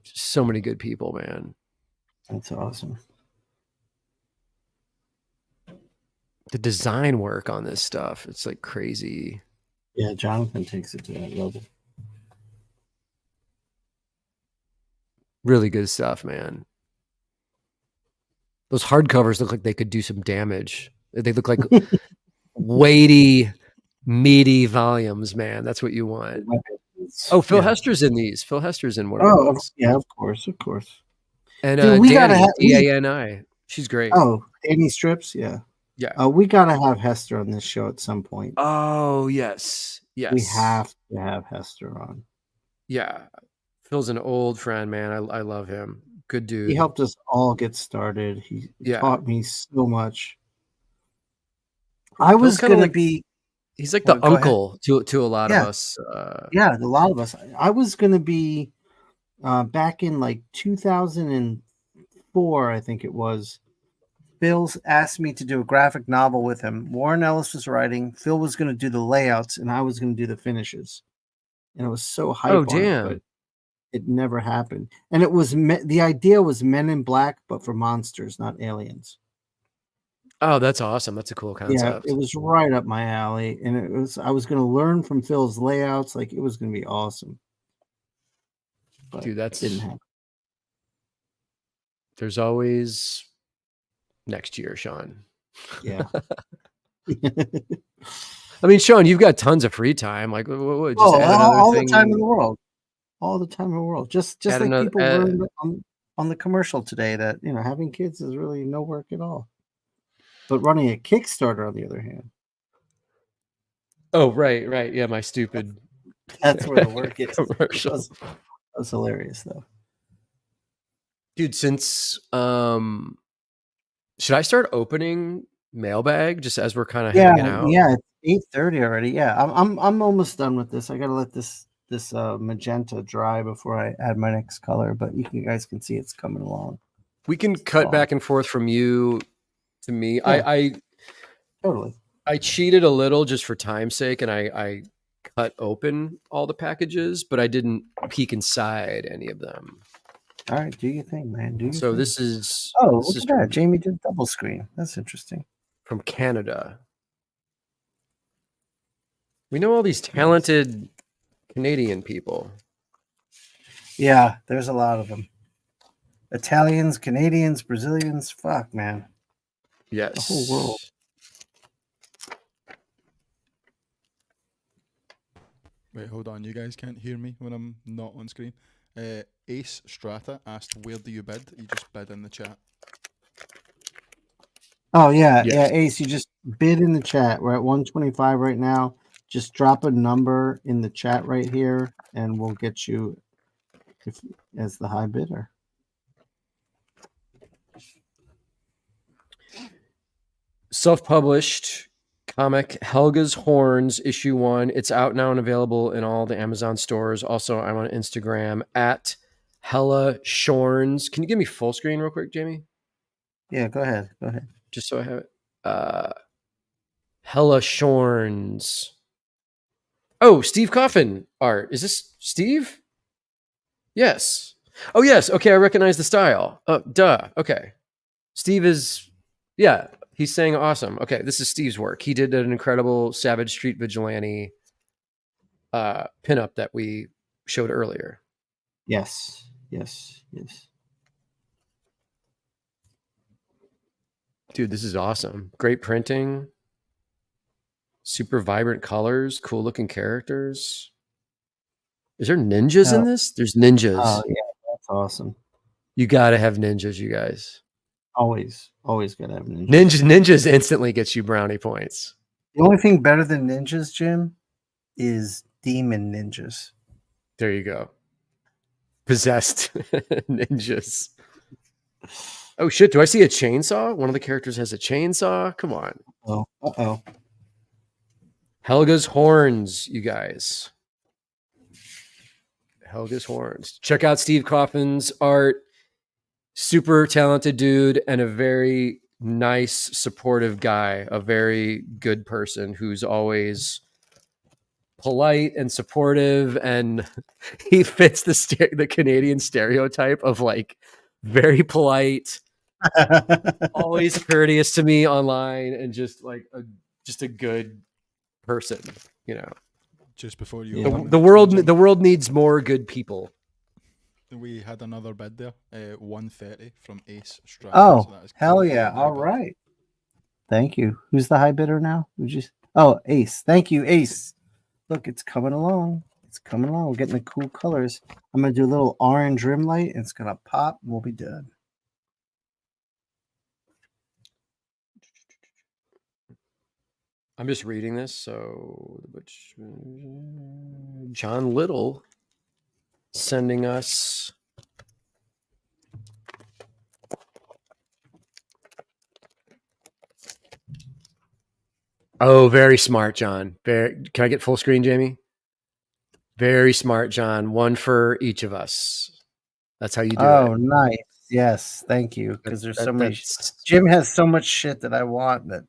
So many good people, man. That's awesome. The design work on this stuff, it's like crazy. Yeah, Jonathan takes it to that level. Really good stuff, man. Those hardcovers look like they could do some damage. They look like weighty, meaty volumes, man. That's what you want. Oh, Phil Hester's in these. Phil Hester's in one of the books. Yeah, of course. And Dude, we gotta Dani, have Dani. She's great. Oh, Dani Strips, yeah. We gotta have Hester on this show at some point. Oh, yes. We have to have Hester on. Yeah. Phil's an old friend, man. I love him. Good dude. He helped us all get started. He taught me so much. I was gonna be. He's like the uncle to a lot of us. A lot of us. I was gonna be back in like 2004, I think it was. Phil's asked me to do a graphic novel with him. Warren Ellis was writing. Phil was going to do the layouts, and I was going to do the finishes. And it was so hype. Oh, damn! But it never happened. And it was the idea was Men in Black, but for monsters, not aliens. Oh, that's awesome! That's a cool concept. Yeah, it was right up my alley, and it was. I was going to learn from Phil's layouts. Like, it was going to be awesome. But dude, that didn't happen. There's always next year, Sean. Yeah. I mean, Sean, you've got tons of free time. Like, what, just all the time in the world. All the time in the world. Just like people learned on the commercial today that, having kids is really no work at all. But running a Kickstarter, on the other hand. Oh, right. Yeah, my stupid. That's where the work is. Commercial. That was hilarious, though. Dude, since should I start opening Mailbag just as we're kind of hanging out? Yeah, it's 8:30 already. Yeah, I'm almost done with this. I gotta let this magenta dry before I add my next color, but you guys can see it's coming along. We can cut back and forth from you to me. Yeah. I totally. I cheated a little just for time's sake, and I cut open all the packages, but I didn't peek inside any of them. All right, do your thing, man. Do your thing. This is. Oh, look at that. Jamie did double screen. That's interesting. From Canada. We know all these talented Canadian people. Yeah, there's a lot of them. Italians, Canadians, Brazilians. Fuck, man. Yes. The whole world. Wait, hold on. You guys can't hear me when I'm not on screen. Ace Strata asked, "Where do you bid?" You just bid in the chat. Oh yeah, Ace, you just bid in the chat. We're at 125 right now. Just drop a number in the chat right here, and we'll get you as the high bidder. Self-published comic Helga's Horns issue 1. It's out now and available in all the Amazon stores. Also, I'm on Instagram at Hella SHAWN'S. Can you give me full screen real quick, Jamie? Yeah, go ahead. Just so I have it. Hella SHAWN'S. Oh, Steve Coffin art. Is this Steve? Yes. Oh, yes. Okay, I recognize the style. Duh. Okay. Steve is, yeah. He's saying awesome. Okay, this is Steve's work. He did an incredible Savage Street Vigilante pinup that we showed earlier. Yes. Dude, this is awesome. Great printing. Super vibrant colors. Cool looking characters. Is there ninjas in this? There's ninjas. Oh, yeah. That's awesome. You got to have ninjas, you guys. Always gotta have ninjas. Ninjas instantly gets you brownie points. The only thing better than ninjas, Jim, is demon ninjas. There you go. Possessed ninjas. Oh shit! Do I see a chainsaw? One of the characters has a chainsaw. Come on. Oh. Helga's Horns, you guys. Helga's Horns. Check out Steve Coffin's art. Super talented dude and a very nice, supportive guy, a very good person who's always polite and supportive, and he fits the Canadian stereotype of like very polite, always courteous to me online, and just like a good person, Just before you, the world needs more good people. We had another bid there, 130 from Ace Strand. Oh, so that is hell quite a yeah. high All bid. right. Thank you. Who's the high bidder now? Oh, Ace. Thank you, Ace. Look, it's coming along. It's coming along. We're getting the cool colors. I'm going to do a little orange rim light, and it's going to pop, and we'll be done. I'm just reading this. So, John Little sending us. Oh, very smart, John. Can I get full screen, Jamie? Very smart, John. One for each of us. That's how you do it. Oh, nice. Yes, thank you. Because there's so many. Jim has so much shit that I want that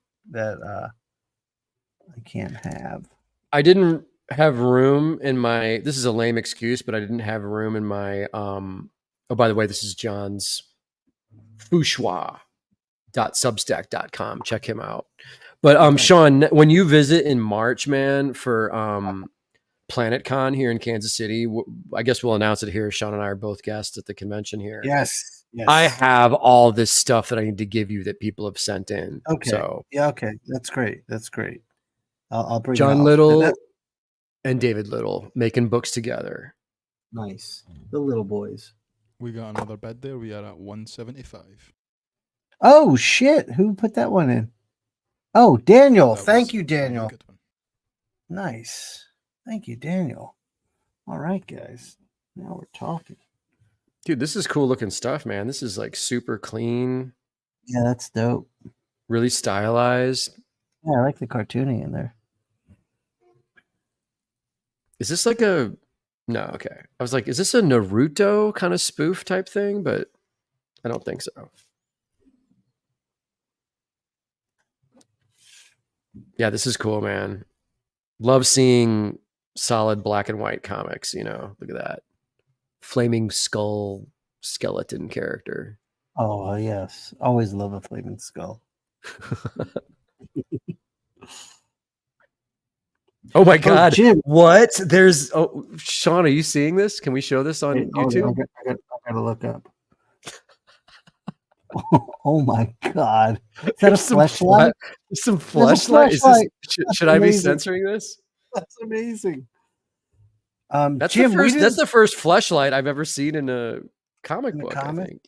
I can't have. I didn't have room in my. This is a lame excuse, but I didn't have room in my. Oh, by the way, this is John's fouchois.substack.com. Check him out. But Okay. Sean, when you visit in March, man, for PlanetCon here in Kansas City, I guess we'll announce it here. Sean and I are both guests at the convention here. Yes. I have all this stuff that I need to give you that people have sent in. Okay. So yeah. Okay. That's great. That's great. I'll bring John Little and David Little making books together. Nice. The little boys. We got another bid there. We are at 175. Oh shit! Who put that one in? Oh, Daniel. Thank you, Daniel. Good one. Nice. Thank you, Daniel. All right, guys. Now we're talking. Dude, this is cool looking stuff, man. This is like super clean. Yeah, that's dope. Really stylized. Yeah, I like the cartooning in there. Is this like a... No, okay. I was like, is this a Naruto kind of spoof type thing? But I don't think so. Yeah, this is cool, man. Love seeing solid black and white comics, you know. Look at that. Flaming skull skeleton character. Oh, yes. Always love a flaming skull. Oh my God. Jim. What? There's... Oh, Sean, are you seeing this? Can we show this on YouTube? I gotta look up. Oh my God. Is that a fleshlight? Some fleshlight? Should I be censoring this? That's amazing. That's Jim, that's the first fleshlight I've ever seen in a comic book, I think.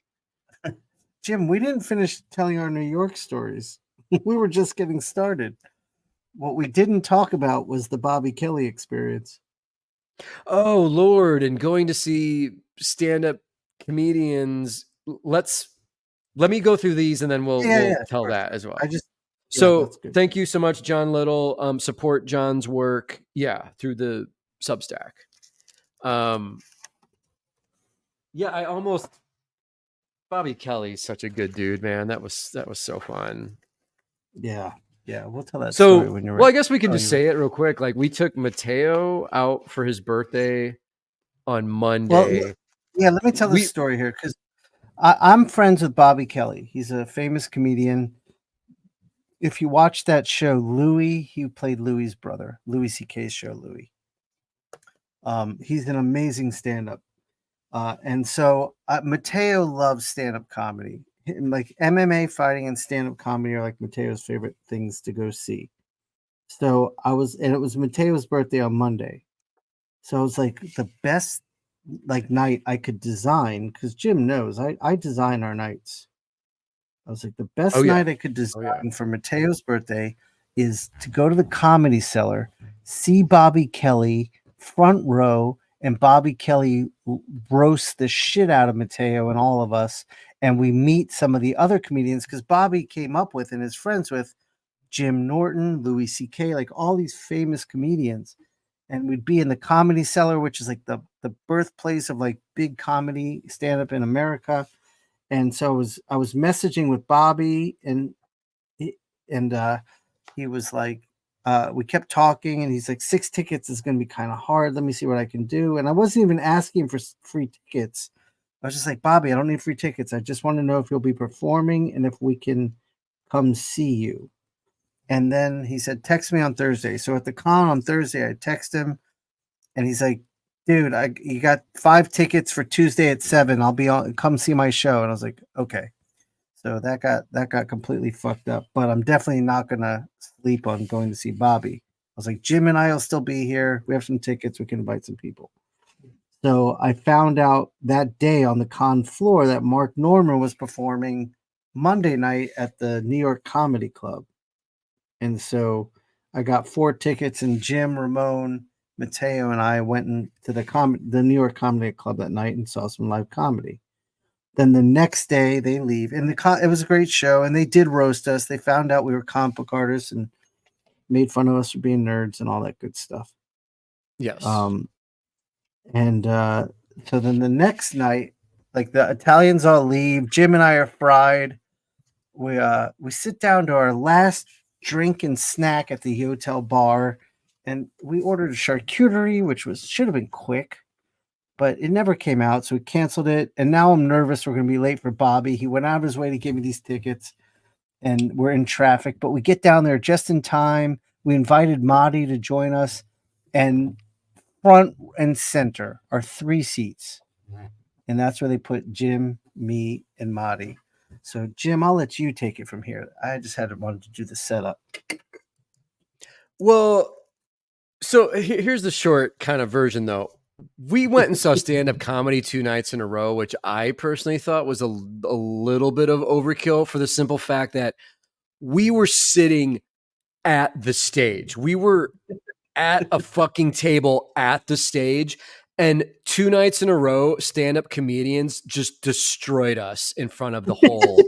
Jim, we didn't finish telling our New York stories. We were just getting started. What we didn't talk about was the Bobby Kelly experience. Oh, Lord. And going to see stand-up comedians. Let me go through these and then we'll tell that as well. So thank you so much, John Little. Support John's work. Yeah. Through the Substack. Yeah, Bobby Kelly's such a good dude, man. That was so fun. Yeah. Yeah. We'll tell that story when you're ready. Well, I guess we can just say it real quick. Like, we took Mateo out for his birthday on Monday. Well, yeah. Let me tell this story here, because I'm friends with Bobby Kelly. He's a famous comedian. If you watch that show, Louis, he played Louis's brother, Louis C.K.'s show, Louis. He's an amazing stand-up. And so Mateo loves stand-up comedy. Like MMA fighting and stand-up comedy are like Mateo's favorite things to go see. So it was Mateo's birthday on Monday. So it was like the best night I could design, because Jim knows I design our nights. I was like, the best night I could design for Mateo's birthday is to go to the Comedy Cellar, see Bobby Kelly front row, and Bobby Kelly roast the shit out of Mateo and all of us. And we meet some of the other comedians, because Bobby came up with and is friends with Jim Norton, Louis C.K., like all these famous comedians. And we'd be in the Comedy Cellar, which is like the birthplace of like big comedy stand-up in America. And so I was messaging with Bobby, and he was like, we kept talking, and he's like, 6 tickets is going to be kind of hard. Let me see what I can do. And I wasn't even asking for free tickets. I was just like, Bobby, I don't need free tickets. I just want to know if you'll be performing and if we can come see you. And then he said, text me on Thursday. So at the con on Thursday, I text him, and he's like, dude, you got 5 tickets for Tuesday at 7. I'll be on. Come see my show. And I was like, okay. So that got completely fucked up. But I'm definitely not gonna sleep on going to see Bobby. I was like, Jim and I will still be here. We have some tickets. We can invite some people. So I found out that day on the con floor that Mark Norman was performing Monday night at the New York Comedy Club. And so I got 4 tickets, and Jim, Ramon, Mateo, and I went into the New York Comedy Club that night and saw some live comedy. Then the next day they leave, and it was a great show, and they did roast us. They found out we were comic book artists and made fun of us for being nerds and all that good stuff. Yes. And so then the next night, like the Italians all leave, Jim and I are fried. We sit down to our last drink and snack at the hotel bar, and we ordered a charcuterie, which should have been quick, but it never came out, so we canceled it. And now I'm nervous we're going to be late for Bobby. He went out of his way to give me these tickets, and we're in traffic, but we get down there just in time. We invited Marty to join us, and front and center are 3 seats, and that's where they put Jim, me, and Marty. So, Jim, I'll let you take it from here. I just wanted to do the setup. Well, so here's the short kind of version, though. We went and saw stand-up comedy 2 nights in a row, which I personally thought was a little bit of overkill for the simple fact that we were sitting at the stage. We were at a fucking table at the stage, and 2 nights in a row, stand-up comedians just destroyed us in front of the whole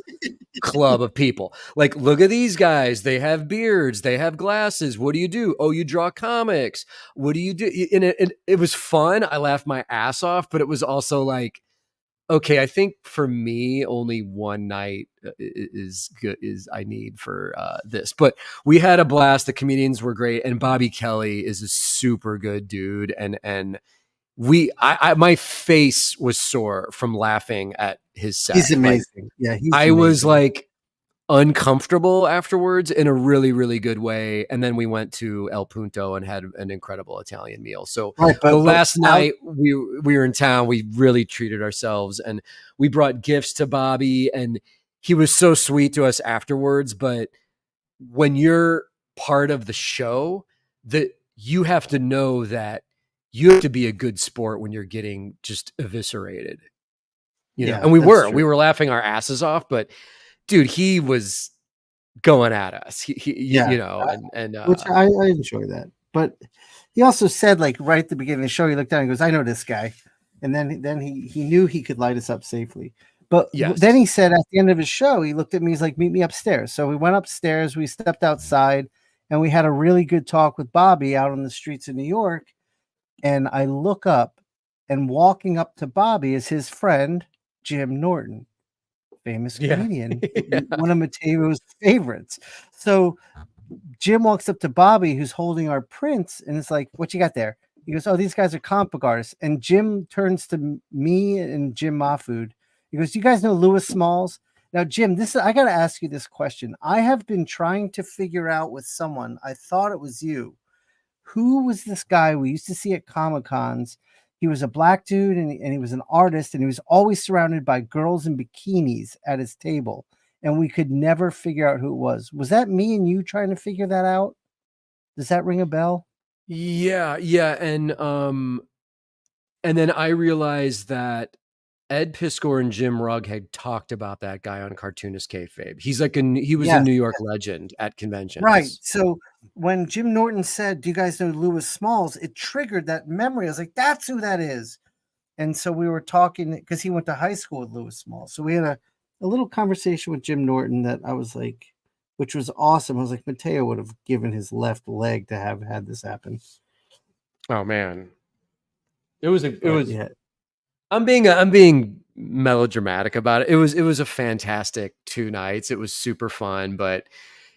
club of people. Like, look at these guys. They have beards. They have glasses. What do you do? Oh, you draw comics. What do you do? And it was fun. I laughed my ass off, but it was also like, okay, I think for me, only one night is good. I need for this, but we had a blast. The comedians were great, and Bobby Kelly is a super good dude, and my face was sore from laughing at his set. He's amazing. Like, I was like uncomfortable afterwards in a really, really good way. And then we went to El Punto and had an incredible Italian meal. So last night we were in town, we really treated ourselves, and we brought gifts to Bobby, and he was so sweet to us afterwards. But when you're part of the show, that you have to know that you have to be a good sport when you're getting just eviscerated, you know? And we were laughing our asses off, but dude, he was going at us, you know, which I enjoy that. But he also said, like, right at the beginning of the show, he looked down and goes, I know this guy. And then he knew he could light us up safely. But then he said at the end of his show, he looked at me, he's like, meet me upstairs. So we went upstairs, we stepped outside, and we had a really good talk with Bobby out on the streets of New York. And I look up, and walking up to Bobby is his friend, Jim Norton, famous comedian, one of Mateo's favorites. So Jim walks up to Bobby, who's holding our prints, and it's like, what you got there? He goes, oh, these guys are comic book artists. And Jim turns to me and jimmahfood. He goes, you guys know Lewis Smalls? Now, Jim, I got to ask you this question. I have been trying to figure out with someone, I thought it was you. Who was this guy we used to see at Comic-Cons? He was a black dude, and he was an artist, and he was always surrounded by girls in bikinis at his table, and we could never figure out who it was. Was that me and you trying to figure that out? Does that ring a bell? Yeah. And then I realized that Ed Piskor and Jim Rugg had talked about that guy on Cartoonist Kayfabe. He's like he was a New York legend at conventions. Right. So when Jim Norton said, do you guys know Lewis Smalls? It triggered that memory. I was like, that's who that is. And so we were talking because he went to high school with Lewis Smalls. So we had a little conversation with Jim Norton that I was like, which was awesome. I was like, Mateo would have given his left leg to have had this happen. Oh man. It was I'm being melodramatic about it. It was a fantastic 2 nights. It was super fun, but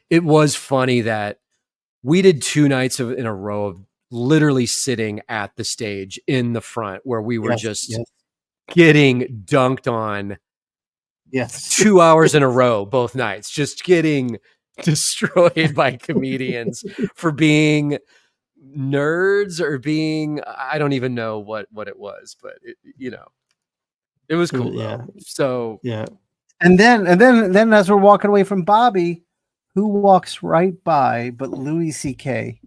it was funny that we did 2 nights in a row of literally sitting at the stage in the front where we were getting dunked on. 2 hours in a row, both nights, just getting destroyed by comedians for being nerds or being, I don't even know what it was, but it was cool. Yeah. So yeah. And then as we're walking away from Bobby, who walks right by but Louis C.K.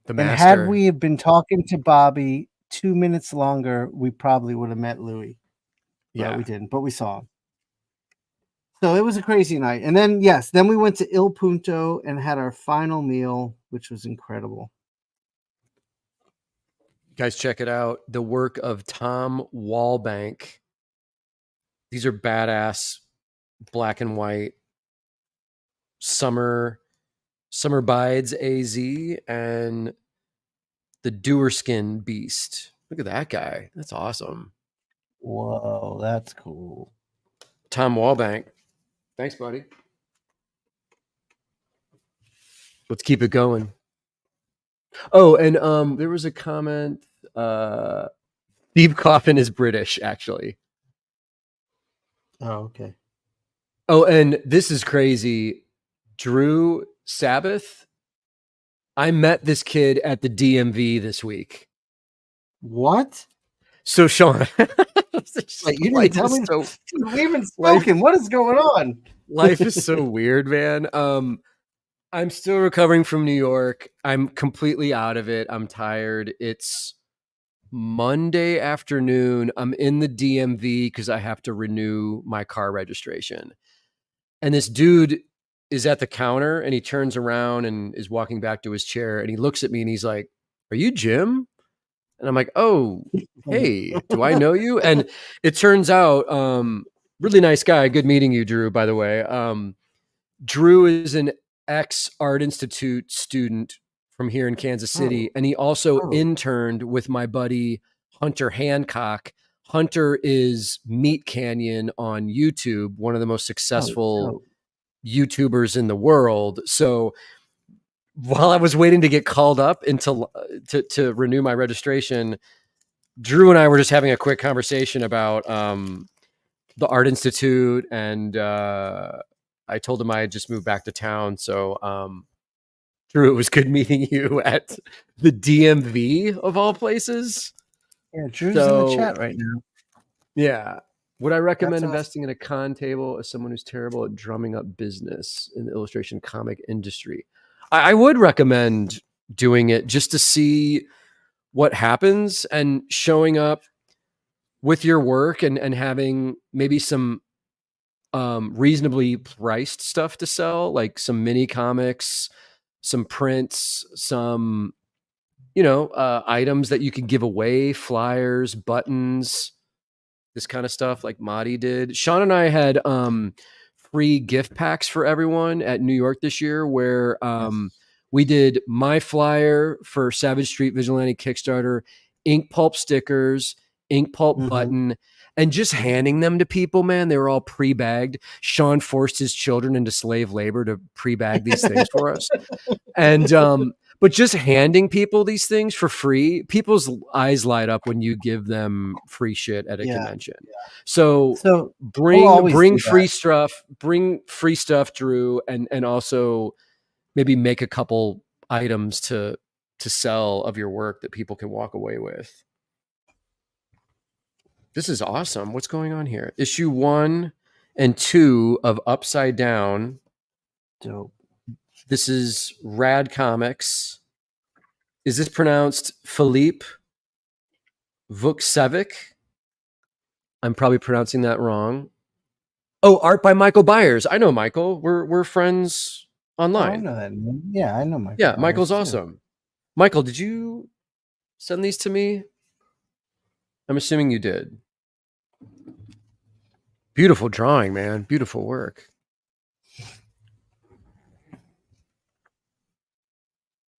the And master. had we have been talking to Bobby 2 minutes longer, we probably would have met Louis. Yeah, we didn't, but we saw him. So it was a crazy night. And then, then we went to Il Punto and had our final meal, which was incredible. Guys, check it out. The work of Tom Wallbank. These are badass black and white summer bides AZ and the Duerskin Beast. Look at that guy. That's awesome. Whoa, that's cool. Tom Wallbank. Thanks, buddy. Let's keep it going. Oh, and there was a comment. Steve Coffin is British, actually. Oh, okay. Oh, and this is crazy. Drew Sabbath. I met this kid at the DMV this week. What? So, Sean, like, you didn't tell me. We haven't spoken. What is going on? Life is so weird, man. I'm still recovering from New York. I'm completely out of it. I'm tired. It's Monday afternoon. I'm in the DMV because I have to renew my car registration. And this dude is at the counter and he turns around and is walking back to his chair and he looks at me and he's like, "Are you Jim?" And I'm like, "Oh, hey, do I know you?" And it turns out, really nice guy. Good meeting you, Drew, by the way. Drew is an ex-Art Institute student from here in Kansas City. And he also interned with my buddy, Hunter Hancock. Hunter is Meat Canyon on YouTube, one of the most successful YouTubers in the world. So while I was waiting to get called up to renew my registration, Drew and I were just having a quick conversation about the Art Institute, and I told him I had just moved back to town. So Drew, it was good meeting you at the DMV of all places. Yeah, Drew's in the chat right now. Yeah. Would I recommend investing in a con table as someone who's terrible at drumming up business in the illustration comic industry? I would recommend doing it just to see what happens and showing up with your work and having maybe some reasonably priced stuff to sell, like some mini comics, some prints, some, items that you can give away, flyers, buttons, this kind of stuff like Madi did. Sean and I had free gift packs for everyone at New York this year where we did my flyer for Savage Street Vigilante Kickstarter, Inkpulp stickers, Inkpulp button, and just handing them to people, man. They were all pre-bagged. Sean forced his children into slave labor to pre-bag these things for us. And but just handing people these things for free, people's eyes light up when you give them free shit at a convention. Yeah. So bring free stuff, Drew, and also maybe make a couple items to sell of your work that people can walk away with. This is awesome. What's going on here? Issue 1 and 2 of Upside Down. Dope. This is Rad Comics. Is this pronounced Philippe Vukcevic? I'm probably pronouncing that wrong. Oh, art by Michael Byers. I know Michael. We're friends online. I know that name. Yeah, I know Michael. Yeah, Michael's awesome. Michael, did you send these to me? I'm assuming you did. Beautiful drawing, man. Beautiful work.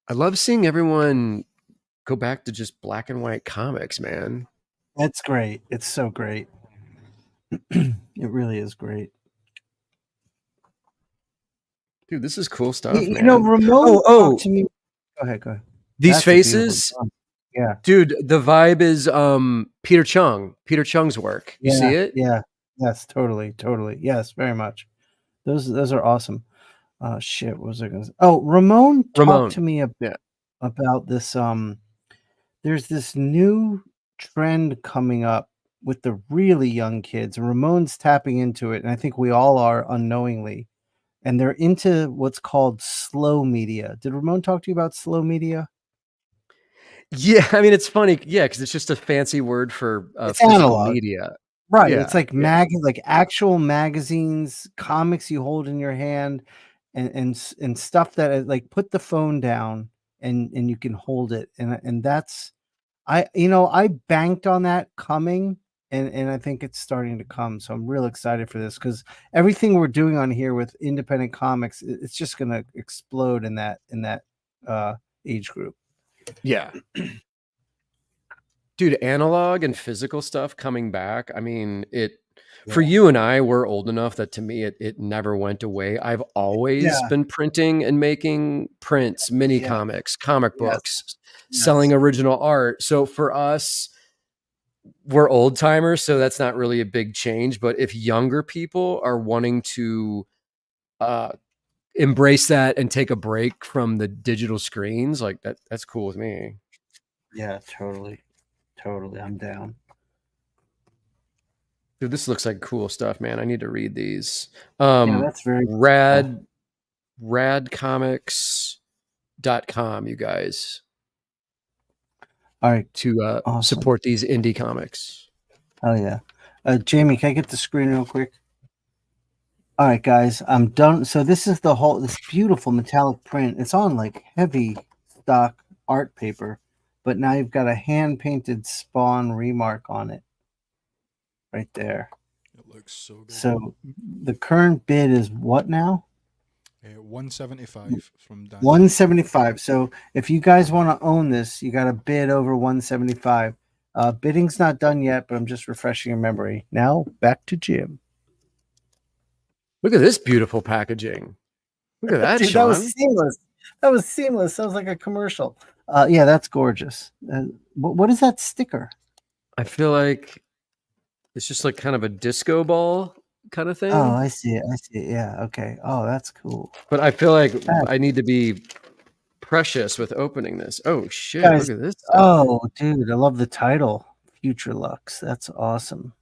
I love seeing everyone go back to just black and white comics, man. That's great. It's so great. It really is great. Dude, this is cool stuff, man. Ramon talked to me. Go ahead. These faces. Yeah. Dude, the vibe is Peter Chung's work. You see it? Yeah. Yes, totally. Yes, very much. Those are awesome. Shit, what was I going to say? Oh, Ramon talked to me about this. There's this new trend coming up with the really young kids, and Ramon's tapping into it, and I think we all are unknowingly. And they're into what's called slow media. Did Ramon talk to you about slow media? Yeah, I mean, it's funny, yeah, because it's just a fancy word for It's physical analog. media. Right, Yeah, it's like yeah. like actual magazines, comics you hold in your hand, and stuff that like put the phone down and you can hold it, and that's I banked on that coming, and I think it's starting to come. So I'm real excited for this because everything we're doing on here with independent comics, it's just gonna explode in that uh, age group. Yeah. Dude, analog and physical stuff coming back. I mean, for Yeah. you and I, we're old enough that to me it never went away. I've always Yeah. been printing and making prints, mini Yeah. comics, comic Yes. books, selling Yes. original art. So for us, we're old timers, so that's not really a big change. But if younger people are wanting to uh, embrace that and take a break from the digital screens, like that's cool with me. Yeah. Totally. Totally. I'm down. Dude, this looks like cool stuff, man. I need to read these. Yeah, that's very cool. Radcomics.com, you guys, All right. to Awesome. support these indie comics. Oh yeah. Jamie, can I get the screen real quick? All right, guys, I'm done. So this is this beautiful metallic print. It's on like heavy stock art paper, but now you've got a hand painted Spawn remark on it right there. It looks so good. So the current bid is what now? 175 from Dan. 175. So if you guys want to own this, you got to bid over 175. Bidding's not done yet, but I'm just refreshing your memory. Now back to Jim. Look at this beautiful packaging. Look at that, Dude, Sean. that was seamless. That was seamless. Sounds like a commercial. Yeah, that's gorgeous. What is that sticker? I feel like it's just like kind of a disco ball kind of thing. Oh, I see it. I see it. Yeah. Okay. Oh, that's cool. But I feel like I need to be precious with opening this. Oh shit! Guys, look at this. Oh, dude, I love the title, Future Lux. That's awesome.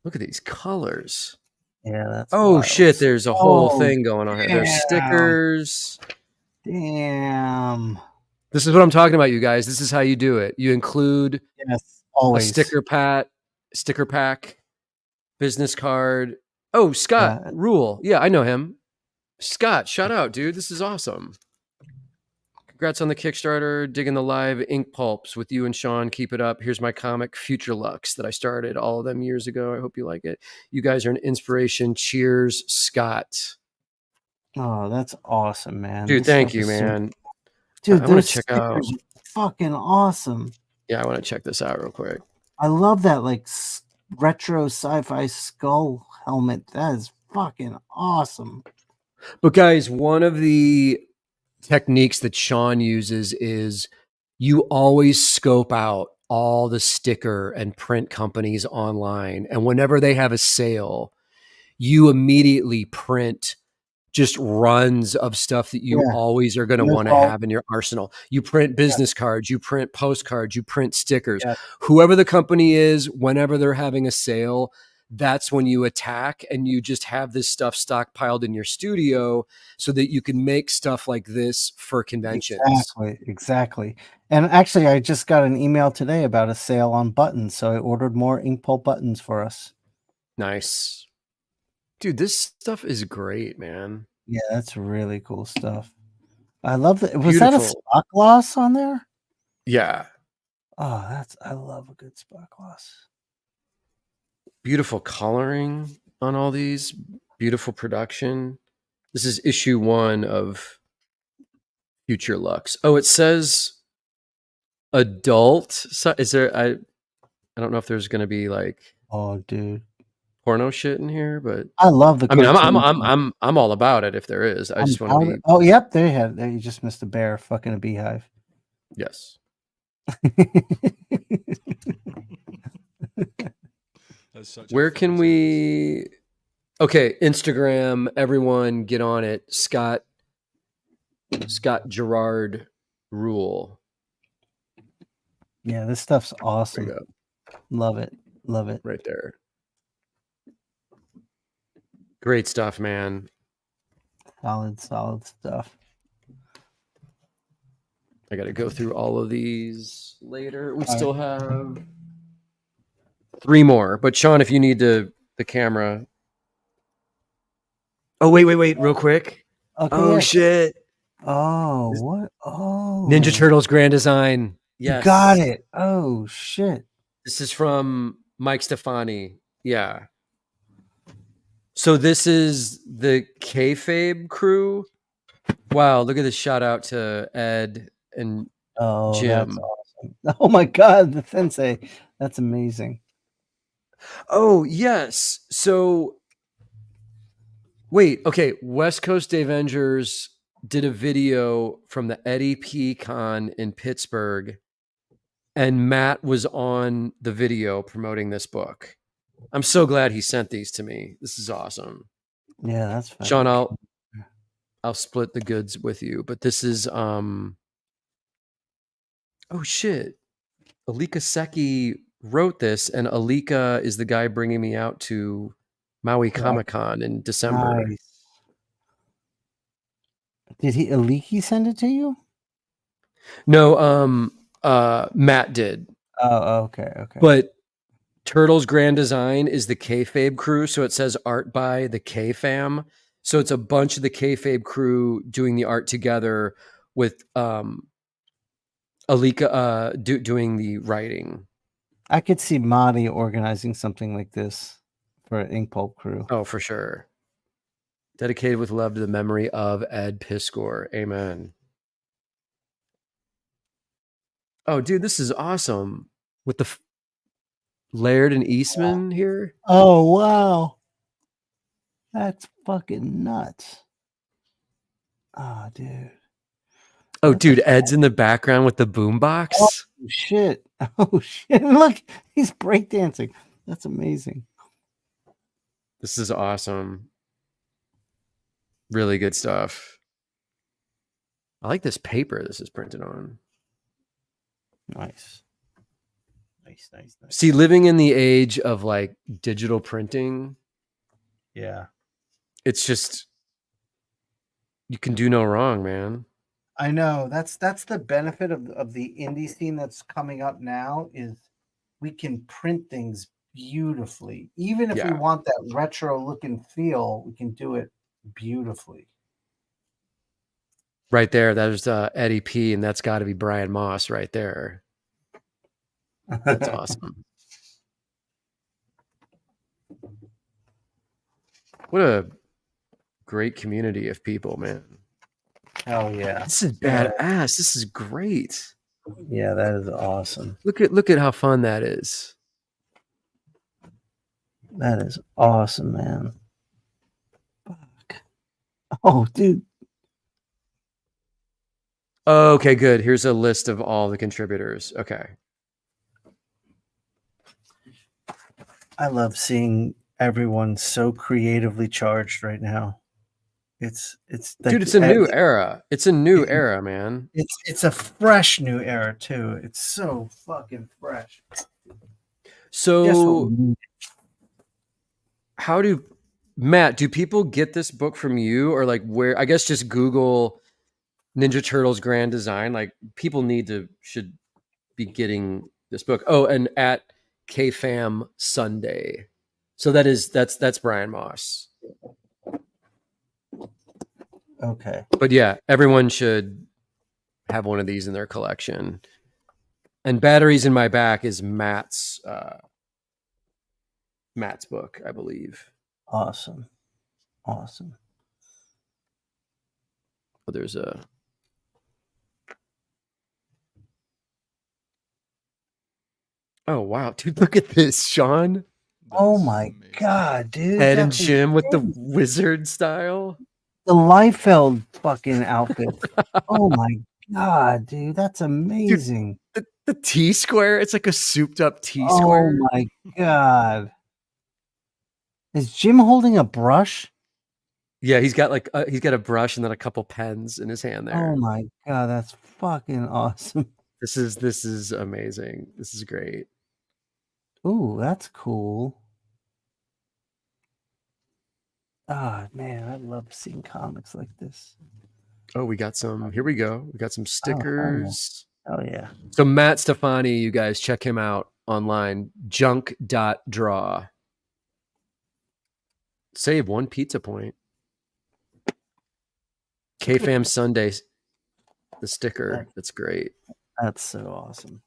Look at these colors. Yeah, that's wild. Shit! There's a whole thing going on here. There's stickers. Damn. This is what I'm talking about, you guys. This is how you do it. You include always a sticker pack, business card. Oh, Scott Rule. Yeah, I know him. Scott, shout out, dude. This is awesome. Congrats on the Kickstarter, digging the live Inkpulps with you and Sean. Keep it up. Here's my comic, Future Lux, that I started all of them years ago. I hope you like it. You guys are an inspiration. Cheers, Scott. Oh, that's awesome, man. Dude, thank you, man. Dude, I want to check out. Fucking awesome. Yeah, I want to check this out real quick. I love that like retro sci-fi skull helmet. That is fucking awesome. But guys, one of the techniques that Sean uses is you always scope out all the sticker and print companies online. And whenever they have a sale, you immediately print just runs of stuff that you always are going to want to have in your arsenal. You print business cards, you print postcards, you print stickers. Whoever the company is, whenever they're having a sale, that's when you attack, and you just have this stuff stockpiled in your studio so that you can make stuff like this for conventions. Exactly. And actually, I just got an email today about a sale on buttons, so I ordered more Inkpulp buttons for us. Nice. Dude, this stuff is great, man. Yeah, that's really cool stuff. I love that. Was that a spot gloss on there? Yeah. Oh, I love a good spot gloss. Beautiful coloring on all these. Beautiful production. This is issue 1 of Future Lux. Oh, it says adult. So is there? I don't know if there's going to be like. Oh, dude. Porno shit in here, but I love the. I mean, I'm all about it if there is. I just want to be. Oh, yep, there you just missed a bear fucking a beehive. Yes. Where can we? Okay, Instagram. Everyone, get on it. Scott Gerard rule. Yeah, this stuff's There awesome. you go. Love it. Love it. Right there. Great stuff, man. Solid stuff. I got to go through all of these later. We still have 3 more. But Sean, if you need the camera. Oh, wait, real quick. Okay, Oh, yeah. shit. Oh, what? Oh. Ninja Turtles Grand Design. Yes. Got it. Oh, shit. This is from Mike Stefani. Yeah. So this is the Kayfabe crew. Wow, look at this shout out to Ed and Jim. That's awesome. Oh my God, the sensei. That's amazing. Oh, yes. So wait, okay. West Coast Avengers did a video from the Eddie P Con in Pittsburgh, and Matt was on the video promoting this book. I'm so glad he sent these to me. This is awesome. Yeah, that's fine. Sean, I'll split the goods with you, but this is oh shit. Alika Seki wrote this, and Alika is the guy bringing me out to Maui Comic-Con in December. Nice. Did Aliki send it to you? No, Matt did. Oh, okay. But Turtles Grand Design is the Kayfabe crew, so it says art by the K-Fam. So it's a bunch of the Kayfabe crew doing the art together with Alika doing the writing. I could see Madi organizing something like this for an Inkpulp crew. Oh, for sure. Dedicated with love to the memory of Ed Piskor. Amen. Oh, dude, this is awesome. With the Laird and Eastman here. Oh, wow. That's fucking nuts. Oh, dude. Oh, dude, Ed's in the background with the boombox. Oh, shit. Oh, shit. Look, he's breakdancing. That's amazing. This is awesome. Really good stuff. I like this paper this is printed on. Nice. See, living in the age of like digital printing. Yeah. It's just, you can do no wrong, man. I know. That's the benefit of the indie scene that's coming up now is we can print things beautifully. Even if we want that retro look and feel, we can do it beautifully. Right there, there's Eddie P, and that's got to be Brian Moss right there. That's awesome. What a great community of people, man. Hell yeah. This is badass. This is great. Yeah, that is awesome. Look at how fun that is. That is awesome, man. Fuck. Oh, dude. Okay, good. Here's a list of all the contributors. Okay. I love seeing everyone so creatively charged right now. It's like, dude, it's a new era. It's a new era, man. It's a fresh new era too. It's so fucking fresh. So how do Matt, do people get this book from you, or like where? I guess just Google Ninja Turtles Grand Design. Like people should be getting this book. Oh, and at KFAM Sunday. So that's Brian Moss. Okay. But yeah, everyone should have one of these in their collection. And Batteries in My Back is Matt's book, I believe. Awesome. Oh, there's a Oh wow, dude, look at this, Sean. Oh my God, dude. Ed and Jim with the wizard style. The Liefeld fucking outfit. Oh my God, dude. That's amazing. Dude, the T-square, it's like a souped up T-square. Oh my God. Is Jim holding a brush? Yeah, he's got like he's got a brush and then a couple pens in his hand there. Oh my god, that's fucking awesome. This is amazing. This is great. Ooh, that's cool. Ah, man, I love seeing comics like this. Oh, we got some. Here we go. We got some stickers. Oh yeah. So Matt Stefani, you guys check him out online. Junk.draw. Save 1 pizza point. KFAM Sunday, the sticker. That's great. That's so awesome.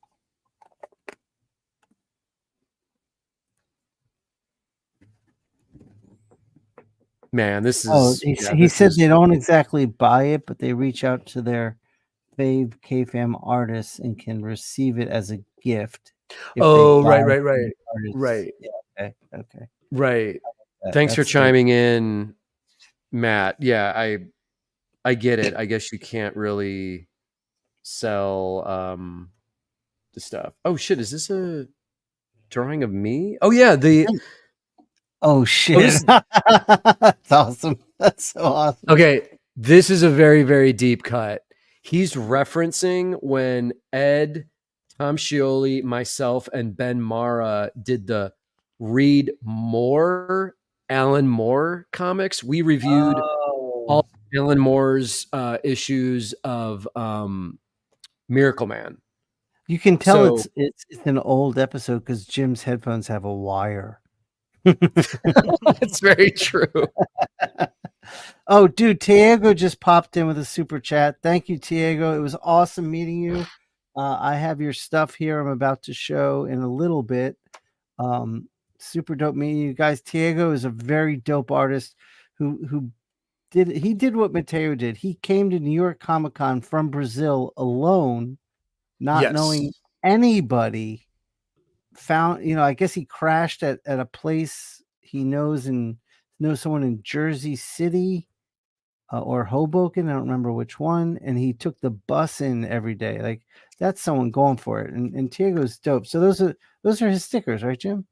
Man, this is. He said they don't exactly buy it, but they reach out to their fave KFAM artists and can receive it as a gift. Oh, right. Yeah, okay. Right. Thanks for chiming in, Matt. Yeah, I get it. I guess you can't really sell the stuff. Oh shit, is this a drawing of me? Oh yeah, oh shit. That's awesome. That's so awesome. Okay, this is a very, very deep cut. He's referencing when Ed, Tom Scioli, myself, and Ben Mara did the Read More Alan Moore comics. We reviewed all Alan Moore's issues of Miracle Man. You can tell it's an old episode because Jim's headphones have a wire. That's very true. Oh, dude, Tiago just popped in with a super chat. Thank you, Tiago. It was awesome meeting you. I have your stuff here. I'm about to show in a little bit. Super dope meeting you guys. Tiago is a very dope artist who did what Mateo did. He came to New York Comic Con from Brazil alone, not knowing anybody. Found, I guess he crashed at a place he knows someone in Jersey City or Hoboken. I don't remember which one. And he took the bus in every day. Like, that's someone going for it. And Tiago's dope. So those are his stickers, right, Jim?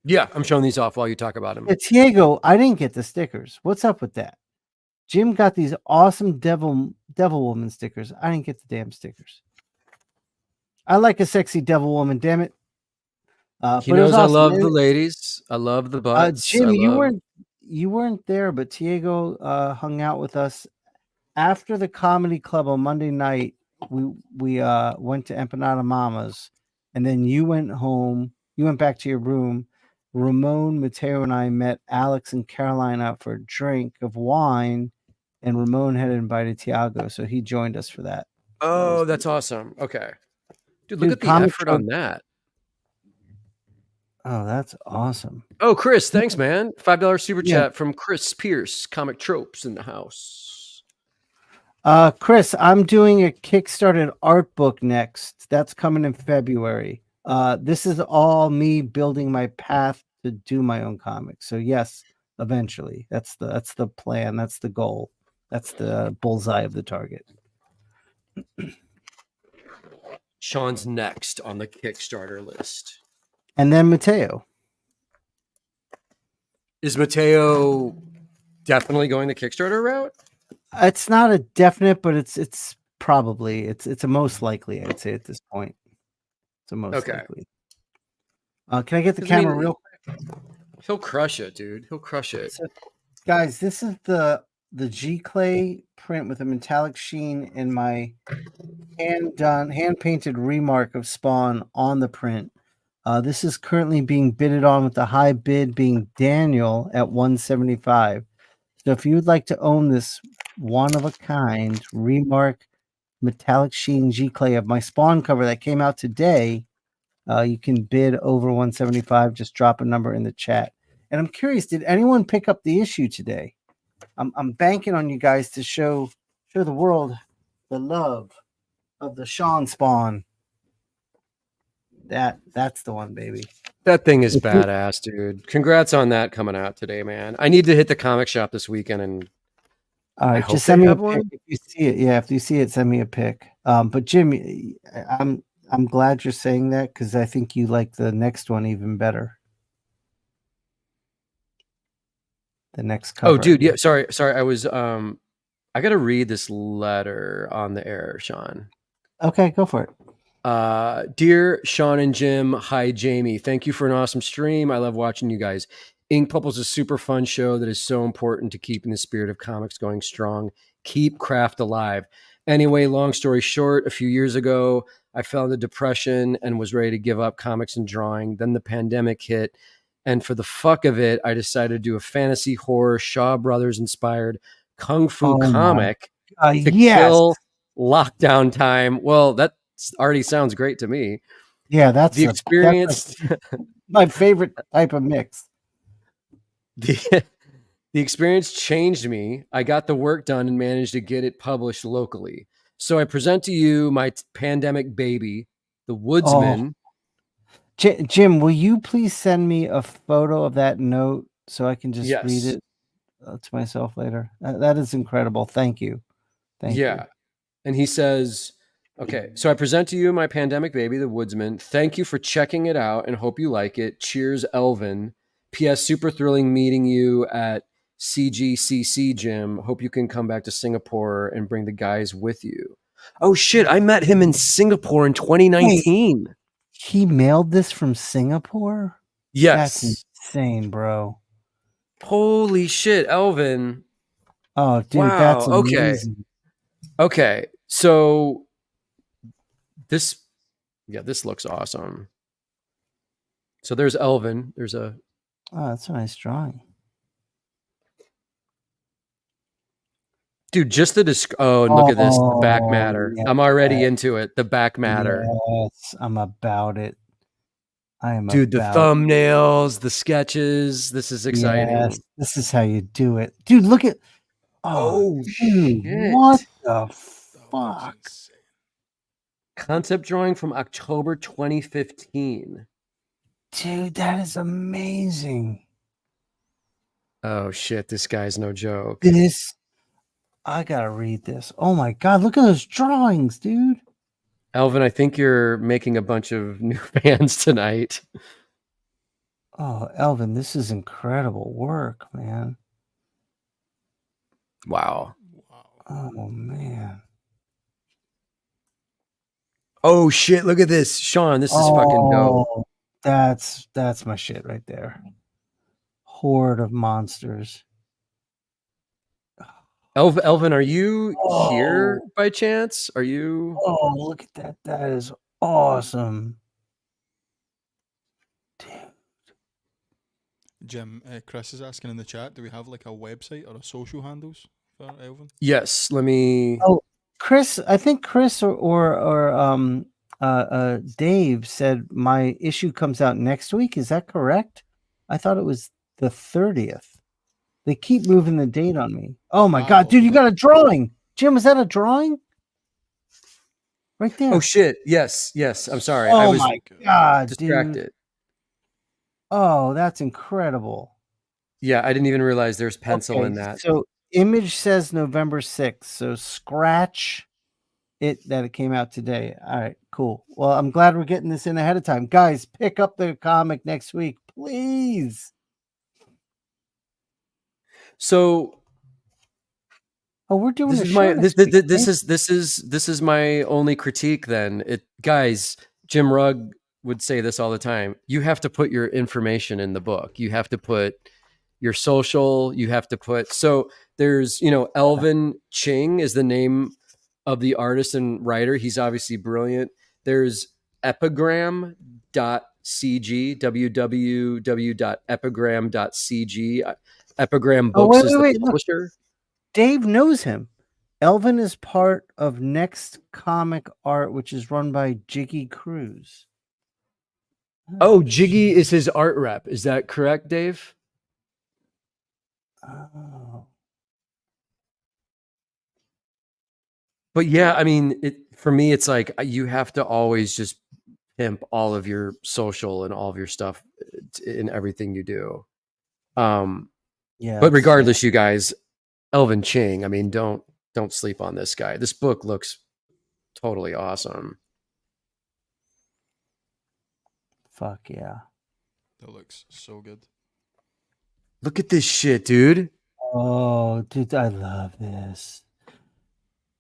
Yeah, I'm showing these off while you talk about him. Yeah, Tiago, I didn't get the stickers. What's up with that? Jim got these awesome devil woman stickers. I didn't get the damn stickers. I like a sexy devil woman, damn it. He knows awesome. I love the ladies. I love the butts. Jim, you weren't there, but Tiago hung out with us after the comedy club on Monday night. We went to Empanada Mama's, and then you went home. You went back to your room. Ramon, Mateo, and I met Alex and Caroline out for a drink of wine, and Ramon had invited Tiago, so he joined us for that. Oh, that's awesome. Okay. Dude, look at the effort on that. Oh, that's awesome. Oh, Chris, thanks, man. $5 super chat from Chris Pierce, Comic Tropes in the house. Chris, I'm doing a Kickstarted art book next. That's coming in February. This is all me building my path to do my own comics. So yes, eventually. That's the plan. That's the goal. That's the bullseye of the target. Sean's next on the Kickstarter list. And then Mateo. Is Mateo definitely going the Kickstarter route? It's not a definite, but it's probably it's a most likely, I'd say at this point. It's a most likely. Can I get the camera real quick? Hand crush it, dude. He'll crush it. So, guys, this is the G clay print with a metallic sheen and my hand painted remark of Spawn on the print. This is currently being bidded on with the high bid being Daniel at $175. So if you would like to own this one of a kind remark metallic sheen G clay of my Spawn cover that came out today, you can bid over $175. Just drop a number in the chat. And I'm curious, did anyone pick up the issue today? I'm banking on you guys to show the world the love of the Shawn Spawn. That's the one, baby. That thing is badass, dude. Congrats on that coming out today, man. I need to hit the comic shop this weekend, and all right, just send me a pic if you see it. Yeah, if you see it, send me a pic. But Jim, I'm glad you're saying that because I think you like the next one even better. the next cover. Oh, dude, yeah, sorry. I was I got to read this letter on the air, Sean. Okay, go for it. Dear Sean and Jim, hi Jamie. Thank you for an awesome stream. I love watching you guys. Inkpulp is a super fun show that is so important to keeping the spirit of comics going strong. Keep craft alive. Anyway, long story short, a few years ago, I fell into depression and was ready to give up comics and drawing. Then the pandemic hit, and for the fuck of it, I decided to do a fantasy horror Shaw Brothers inspired kung fu comic to yes. kill lockdown time. Well, that already sounds great to me. Yeah, that's the experience. My favorite type of mix. The experience changed me. I got the work done and managed to get it published locally. So I present to you my pandemic baby, The Woodsman. Jim, will you please send me a photo of that note so I can just read it to myself later? That is incredible. Thank you. Thank you. And he says, okay, so I present to you my pandemic baby, The Woodsman. Thank you for checking it out and hope you like it. Cheers, Elvin. P.S. Super thrilling meeting you at CGCC, Jim. Hope you can come back to Singapore and bring the guys with you. Oh, shit. I met him in Singapore in 2019. Wait, he mailed this from Singapore? Yes. That's insane, bro. Holy shit, Elvin. Oh, dude, wow. That's amazing. Okay. So this looks awesome. So there's Elvin. There's a... Oh, that's a nice drawing. Dude, just the look at this. The back matter. Yeah, I'm already into it. The back matter. Yes, I'm about it. I am. Dude, the thumbnails, the sketches. This is exciting. Yes, this is how you do it. Dude, look at... Oh, dude, shit. What the fuck? Concept drawing from October 2015. Dude, that is amazing. Oh, shit. This guy's no joke. I gotta read this. Oh my God, look at those drawings, dude. Elvin, I think you're making a bunch of new fans tonight. Oh, Elvin, this is incredible work, man. Wow. Oh, man. Oh, shit. Look at this. Sean, this is fucking dope. That's my shit right there. Horde of monsters. Elvin, are you here by chance? Are you? Oh, look at that. That is awesome. Dude. Jim, Chris is asking in the chat, do we have like a website or a social handles for Elvin? Yes, let me... Oh, Chris, I think Chris or Dave said my issue comes out next week. Is that correct? I thought it was the 30th. They keep moving the date on me. Oh my God, dude, you got a drawing. Jim, was that a drawing? Right there. Oh shit. Yes. I'm sorry. Oh I was my God, distracted. Dude. Oh, that's incredible. Yeah, I didn't even realize there's pencil in that. So image says November 6th. So scratch it that it came out today. All right, cool. Well, I'm glad we're getting this in ahead of time. Guys, pick up the comic next week, please. So we're doing this is my only critique then. Guys, Jim Rugg would say this all the time. You have to put your information in the book. You have to put your social, you have to put... So there's, Elvin Ching is the name of the artist and writer. He's obviously brilliant. There's epigram.cg, www.epigram.cg. Epigram Books is the publisher. Look, Dave knows him. Elvin is part of Next Comic Art, which is run by Jiggy Cruz. Oh, Jiggy is his art rep. Is that correct, Dave? Oh. But yeah, I mean, for me, it's like you have to always just pimp all of your social and all of your stuff in everything you do. Yeah. But regardless, you guys, Elvin Ching, I mean, don't sleep on this guy. This book looks totally awesome. Fuck yeah. That looks so good. Look at this shit, dude. Oh, dude, I love this.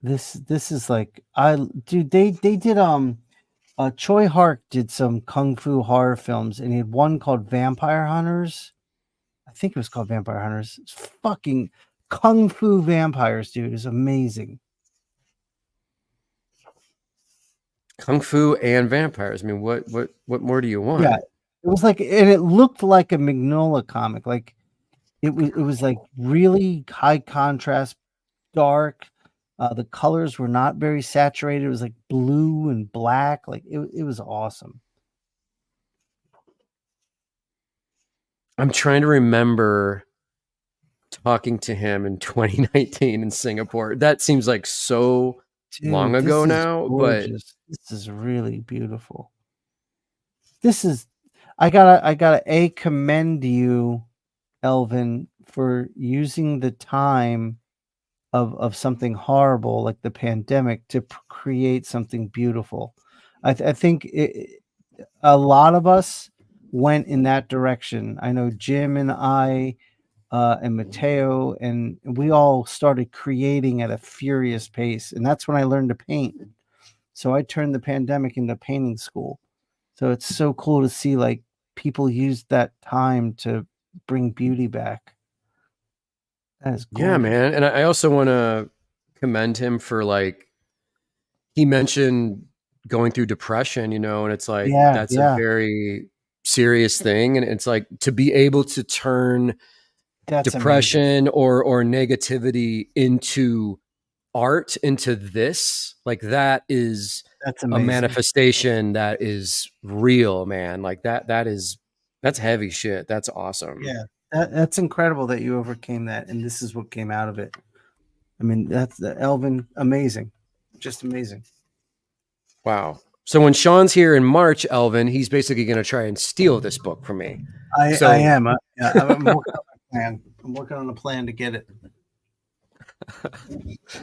This is like dude, they did Choi Hark did some kung fu horror films, and he had one called Vampire Hunters. I think it was called Vampire Hunters. It's fucking kung fu vampires, dude. It's amazing. Kung fu and vampires. I mean, what more do you want? Yeah, it was like, and it looked like a Mignola comic. Like it was like really high contrast, dark. The colors were not very saturated. It was like blue and black. Like it was awesome. I'm trying to remember talking to him in 2019 in Singapore. That seems like so long ago now, gorgeous. But this is really beautiful. This is I gotta commend you, Elvin, for using the time of something horrible like the pandemic to create something beautiful. I think a lot of us went in that direction. I know Jim and I and Mateo, and we all started creating at a furious pace. And that's when I learned to paint. So I turned the pandemic into painting school. So it's so cool to see like people use that time to bring beauty back. That is gorgeous. Yeah, man. And I also want to commend him for like, he mentioned going through depression, you know, and it's like, that's a very serious thing. And it's like to be able to turn depression or negativity into art, into this, like that is a manifestation that is real, man. Like that's heavy shit. That's awesome. Yeah, that's incredible that you overcame that, and this is what came out of it. I mean, that's Elvin, amazing, just amazing. Wow. So when Sean's here in March, Elvin, he's basically going to try and steal this book from me. I am. I'm working on a plan. I'm working on a plan to get it.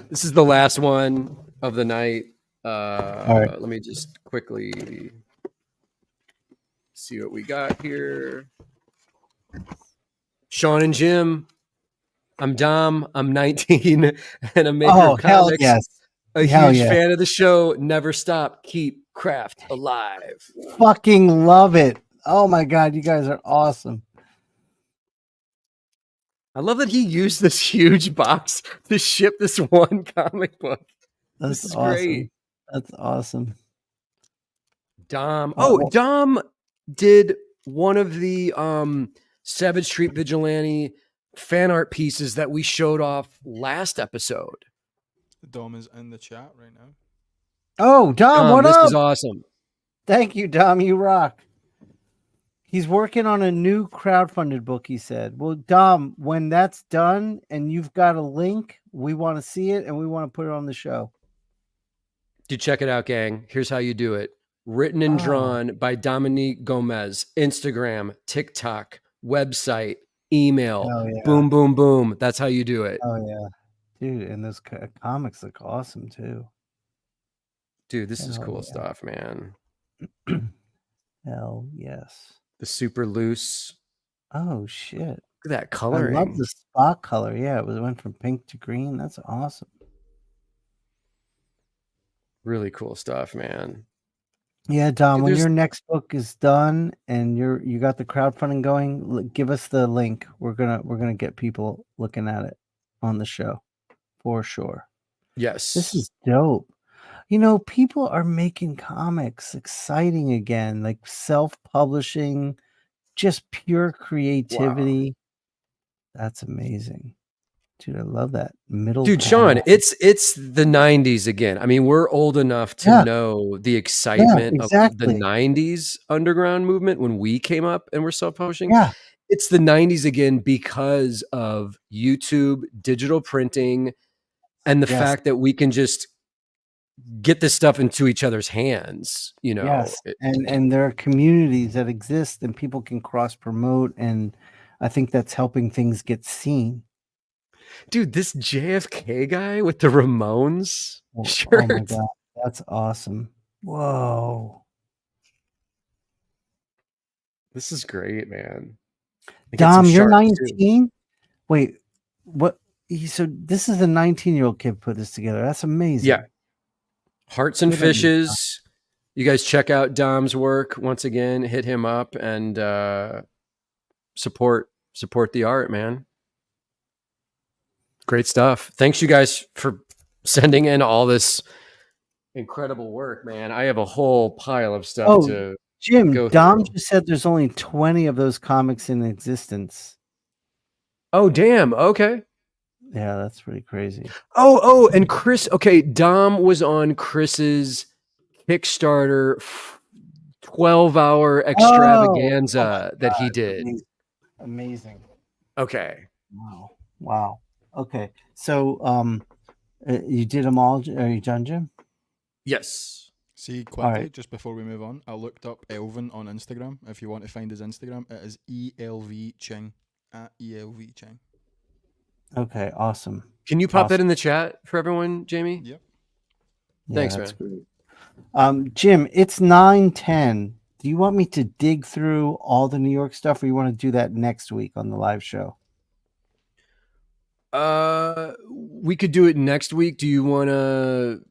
This is the last one of the night. All right. Let me just quickly see what we got here. Sean and Jim. I'm Dom. I'm 19 and a maker of comics. Hell yes. A huge fan of the show. Never stop. Keep craft alive. Fucking love it. Oh my God, you guys are awesome. I love that he used this huge box to ship this one comic book. This is awesome. Great. That's awesome. Dom. Dom did one of the Savage Street Vigilante fan art pieces that we showed off last episode. Dom is in the chat right now. Oh, Dom, what up? This is awesome. Thank you, Dom. You rock. He's working on a new crowdfunded book, he said. Well, Dom, when that's done and you've got a link, we want to see it and we want to put it on the show. Dude, check it out, gang. Here's how you do it. Written and drawn by Dominique Gomez. Instagram, TikTok, website, email. Boom, boom, boom. That's how you do it. Oh, yeah. Dude, and those comics look awesome, too. Dude, this is cool stuff, man. Hell yes. The super loose. Oh, shit. Look at that coloring. I love the spot color. Yeah, it went from pink to green. That's awesome. Really cool stuff, man. Yeah, Dom, when your next book is done and you got the crowdfunding going, give us the link. We're gonna get people looking at it on the show for sure. Yes. This is dope. You know, people are making comics exciting again, like self-publishing, just pure creativity. Wow. That's amazing. Dude, I love that middle. Dude, Sean, it's the 90s again. I mean, we're old enough to know the excitement of the 90s underground movement when we came up and were self-publishing. Yeah. It's the 90s again because of YouTube, digital printing, and the fact that we can just get this stuff into each other's hands, you know. Yes. And there are communities that exist and people can cross promote, and I think that's helping things get seen. Dude, this JFK guy with the Ramones shirt. Oh my God, that's awesome. Whoa. This is great, man. Dom, you're 19. Wait, what? So this is a 19-year-old kid put this together. That's amazing. Yeah. Hearts and Good idea, Fishes. You guys check out Dom's work once again. Hit him up and support the art, man. Great stuff. Thanks you guys for sending in all this incredible work, man. I have a whole pile of stuff to Jim, go Dom through. just said there's only 20 of those comics in existence. Oh, damn. Okay. Yeah, that's pretty crazy. Oh, and Chris. Okay, Dom was on Chris's Kickstarter 12-hour extravaganza that he did. Amazing. Okay. Wow. Okay. So, you did them all. Are you done, Jim? Yes. See, quickly, right. just before we move on, I looked up Elvin on Instagram. If you want to find his Instagram, it is ELV Ching, at ELV Ching. Okay, awesome. Can you pop that in the chat for everyone, Jamie? Yep. Thanks, man. Great. Jim, it's 9:10. Do you want me to dig through all the New York stuff, or you want to do that next week on the live show? We could do it next week. Do you want to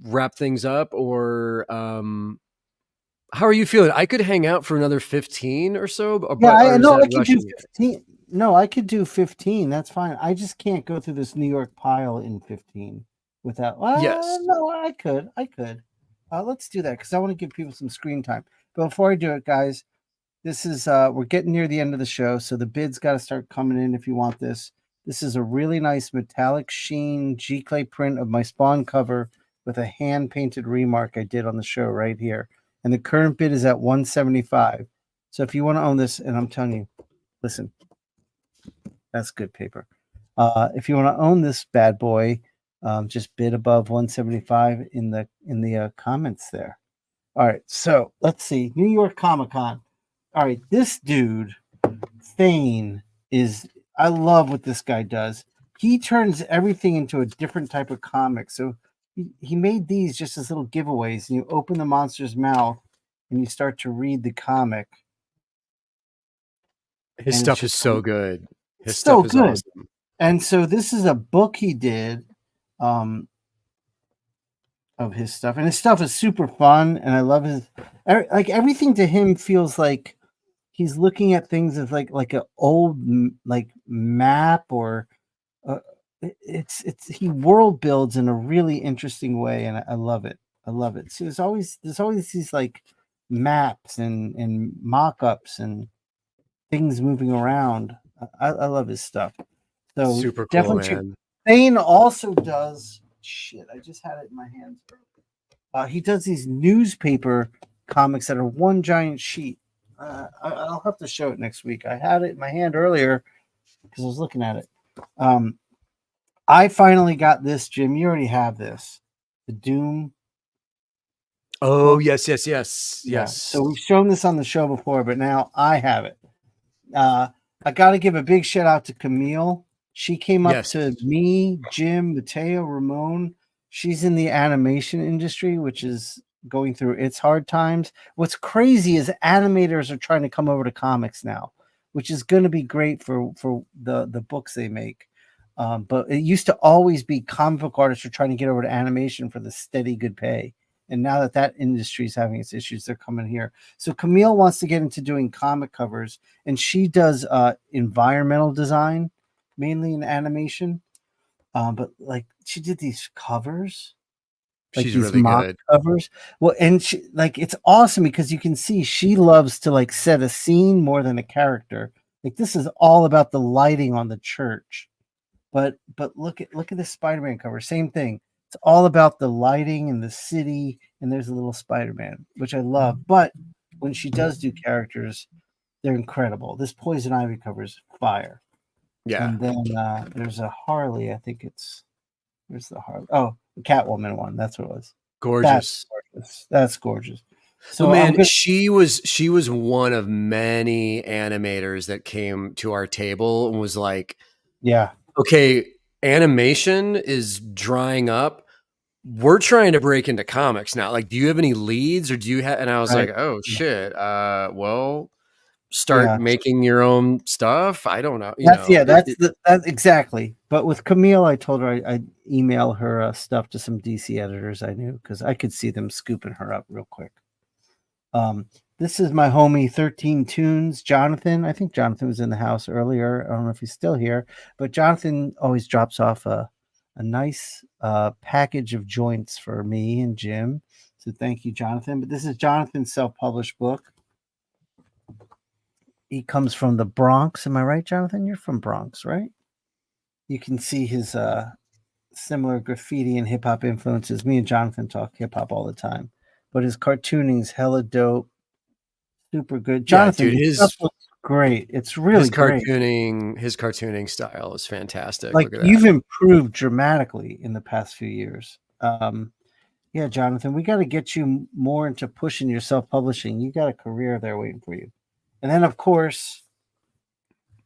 wrap things up, or how are you feeling? I could hang out for another 15 or so. Yeah, I could do 15. No, I could do 15. That's fine. I just can't go through this New York pile in 15 without. Yes. No, I could. Let's do that because I want to give people some screen time. But before I do it, guys, this is we're getting near the end of the show, so the bids got to start coming in if you want this. This is a really nice metallic sheen G-clay print of my Spawn cover with a hand-painted remark I did on the show right here. And the current bid is at $175. So if you want to own this, and I'm telling you, listen, that's good paper. If you want to own this bad boy, just bid above $175 in the comments there. All right, so let's see. New York Comic-Con. All right, this dude, Thane, I love what this guy does. He turns everything into a different type of comic. So he made these just as little giveaways, and you open the monster's mouth and you start to read the comic. His stuff is so good. His stuff is awesome. And so this is a book he did of his stuff, and his stuff is super fun, and I love his everything to him feels like he's looking at things as like an old map, or it's he world builds in a really interesting way, and I love it. So there's always these like maps and mock-ups and things moving around. I love his stuff. So super cool, man. Thane also does shit. I just had it in my hands. He does these newspaper comics that are one giant sheet. I'll have to show it next week. I had it in my hand earlier because I was looking at it. I finally got this, Jim. You already have this. The Doom. Oh, yes. Yeah. So we've shown this on the show before, but now I have it. I got to give a big shout out to Camille. She came up to me, Jim, Mateo, Ramon. She's in the animation industry, which is going through its hard times. What's crazy is animators are trying to come over to comics now, which is going to be great for the books they make. But it used to always be comic book artists are trying to get over to animation for the steady good pay. And now that industry is having its issues, they're coming here. So Camille wants to get into doing comic covers, and she does environmental design, mainly in animation. But like she did these covers. Like she's these really mock good covers. Well, and she it's awesome because you can see she loves to like set a scene more than a character. Like this is all about the lighting on the church. But look at this Spider-Man cover. Same thing. It's all about the lighting and the city, and there's a little Spider-Man, which I love. But when she does do characters, they're incredible. This Poison Ivy cover is fire. Yeah. And then there's a Harley. I think where's the Harley? Oh, the Catwoman one. That's what it was. Gorgeous. That's gorgeous. So man, she was one of many animators that came to our table and was like, yeah, okay, animation is drying up. We're trying to break into comics now. Like, do you have any leads, or do you have? And I was like, oh shit. Well, start making your own stuff. I don't know. That's exactly. But with Camille, I told her I'd email her stuff to some DC editors I knew because I could see them scooping her up real quick. This is my homie 13 Tunes, Jonathan. I think Jonathan was in the house earlier. I don't know if he's still here, but Jonathan always drops off a nice package of joints for me and Jim. So thank you, Jonathan. But this is Jonathan's self-published book. He comes from the Bronx. Am I right, Jonathan? You're from Bronx, right? You can see his similar graffiti and hip-hop influences. Me and Jonathan talk hip-hop all the time. But his cartooning's hella dope. Super good. Jonathan, dude, his stuff looks great. It's really great. His cartooning style is fantastic. Like, you've improved dramatically in the past few years. Yeah, Jonathan, we got to get you more into pushing your self-publishing. You got a career there waiting for you. And then, of course,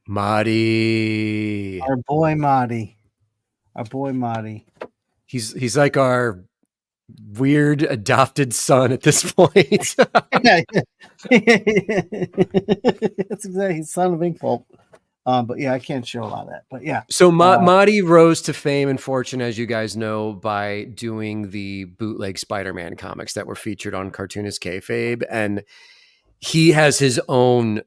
Marty. Our boy Marty. He's like our weird adopted son at this point. That's exactly, he's son of Inkpulp. But yeah, I can't show a lot of that. But yeah. So Marty rose to fame and fortune, as you guys know, by doing the bootleg Spider-Man comics that were featured on Cartoonist Kayfabe, and he has his own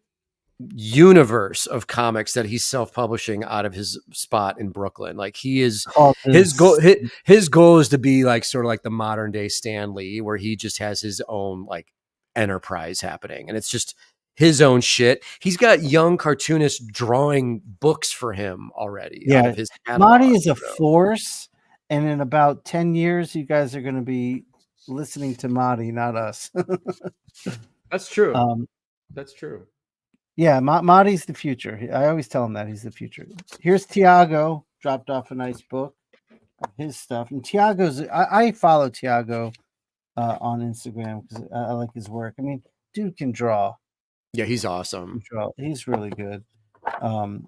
universe of comics that he's self-publishing out of his spot in Brooklyn. Like, he is his goal is to be like sort of like the modern day Stan Lee, where he just has his own like enterprise happening, and it's just his own shit. He's got young cartoonists drawing books for him already. Yeah, out of his catalog, Marty is a force, and in about 10 years, you guys are going to be listening to Marty, not us. That's true. That's true. Yeah, Marty's the future. I always tell him that he's the future. Here's Tiago, dropped off a nice book of his stuff. And Tiago's, I follow Tiago on Instagram because I like his work. I mean, dude can draw. Yeah, he's awesome. He's really good.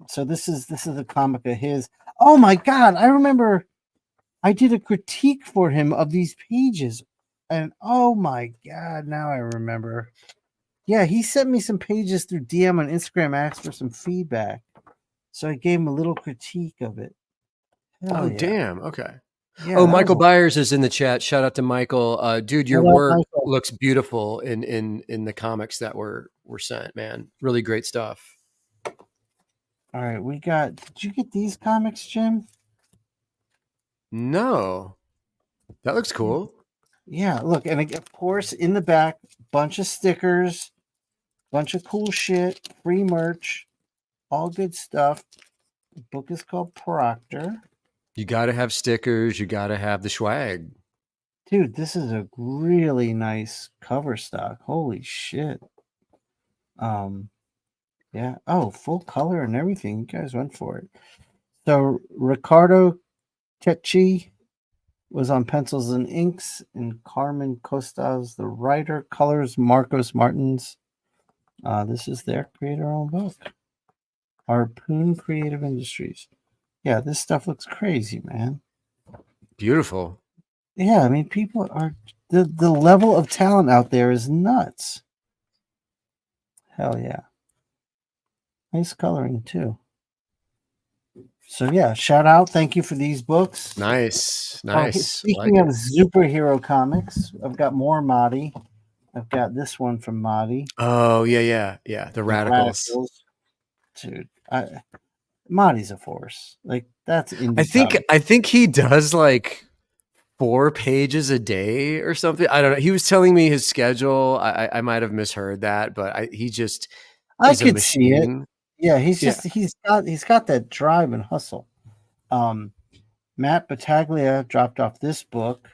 So this is a comic of his. Oh my God, I remember I did a critique for him of these pages. And oh my God, now I remember. Yeah, he sent me some pages through DM on Instagram, asked for some feedback. So I gave him a little critique of it. Hell yeah. Damn. Okay. Yeah, Michael Byers is in the chat. Shout out to Michael. Dude, your work looks beautiful in the comics that were sent, man. Really great stuff. All right, did you get these comics, Jim? No. That looks cool. Yeah, look, and of course, in the back, bunch of stickers, bunch of cool shit, free merch, all good stuff. The book is called Proctor. You got to have stickers. You got to have the swag. Dude, this is a really nice cover stock. Holy shit. Yeah. Oh, full color and everything. You guys went for it. So Ricardo Tecci was on pencils and inks, and Carmen Costas, the writer, colors Marcos Martins. This is their creator-owned book. Harpoon Creative Industries. Yeah, this stuff looks crazy, man. Beautiful. Yeah, I mean, people are the level of talent out there is nuts. Hell yeah. Nice coloring too. So yeah, shout out. Thank you for these books. Nice. Speaking of superhero comics, I've got more Marty. I've got this one from Marty. Oh, yeah. The Radicals. Dude, Marty's a force. Like, that's I think he does like 4 pages a day or something. I don't know. He was telling me his schedule. I might have misheard that, but I could see it. Yeah, he's got that drive and hustle. Matt Battaglia dropped off this book.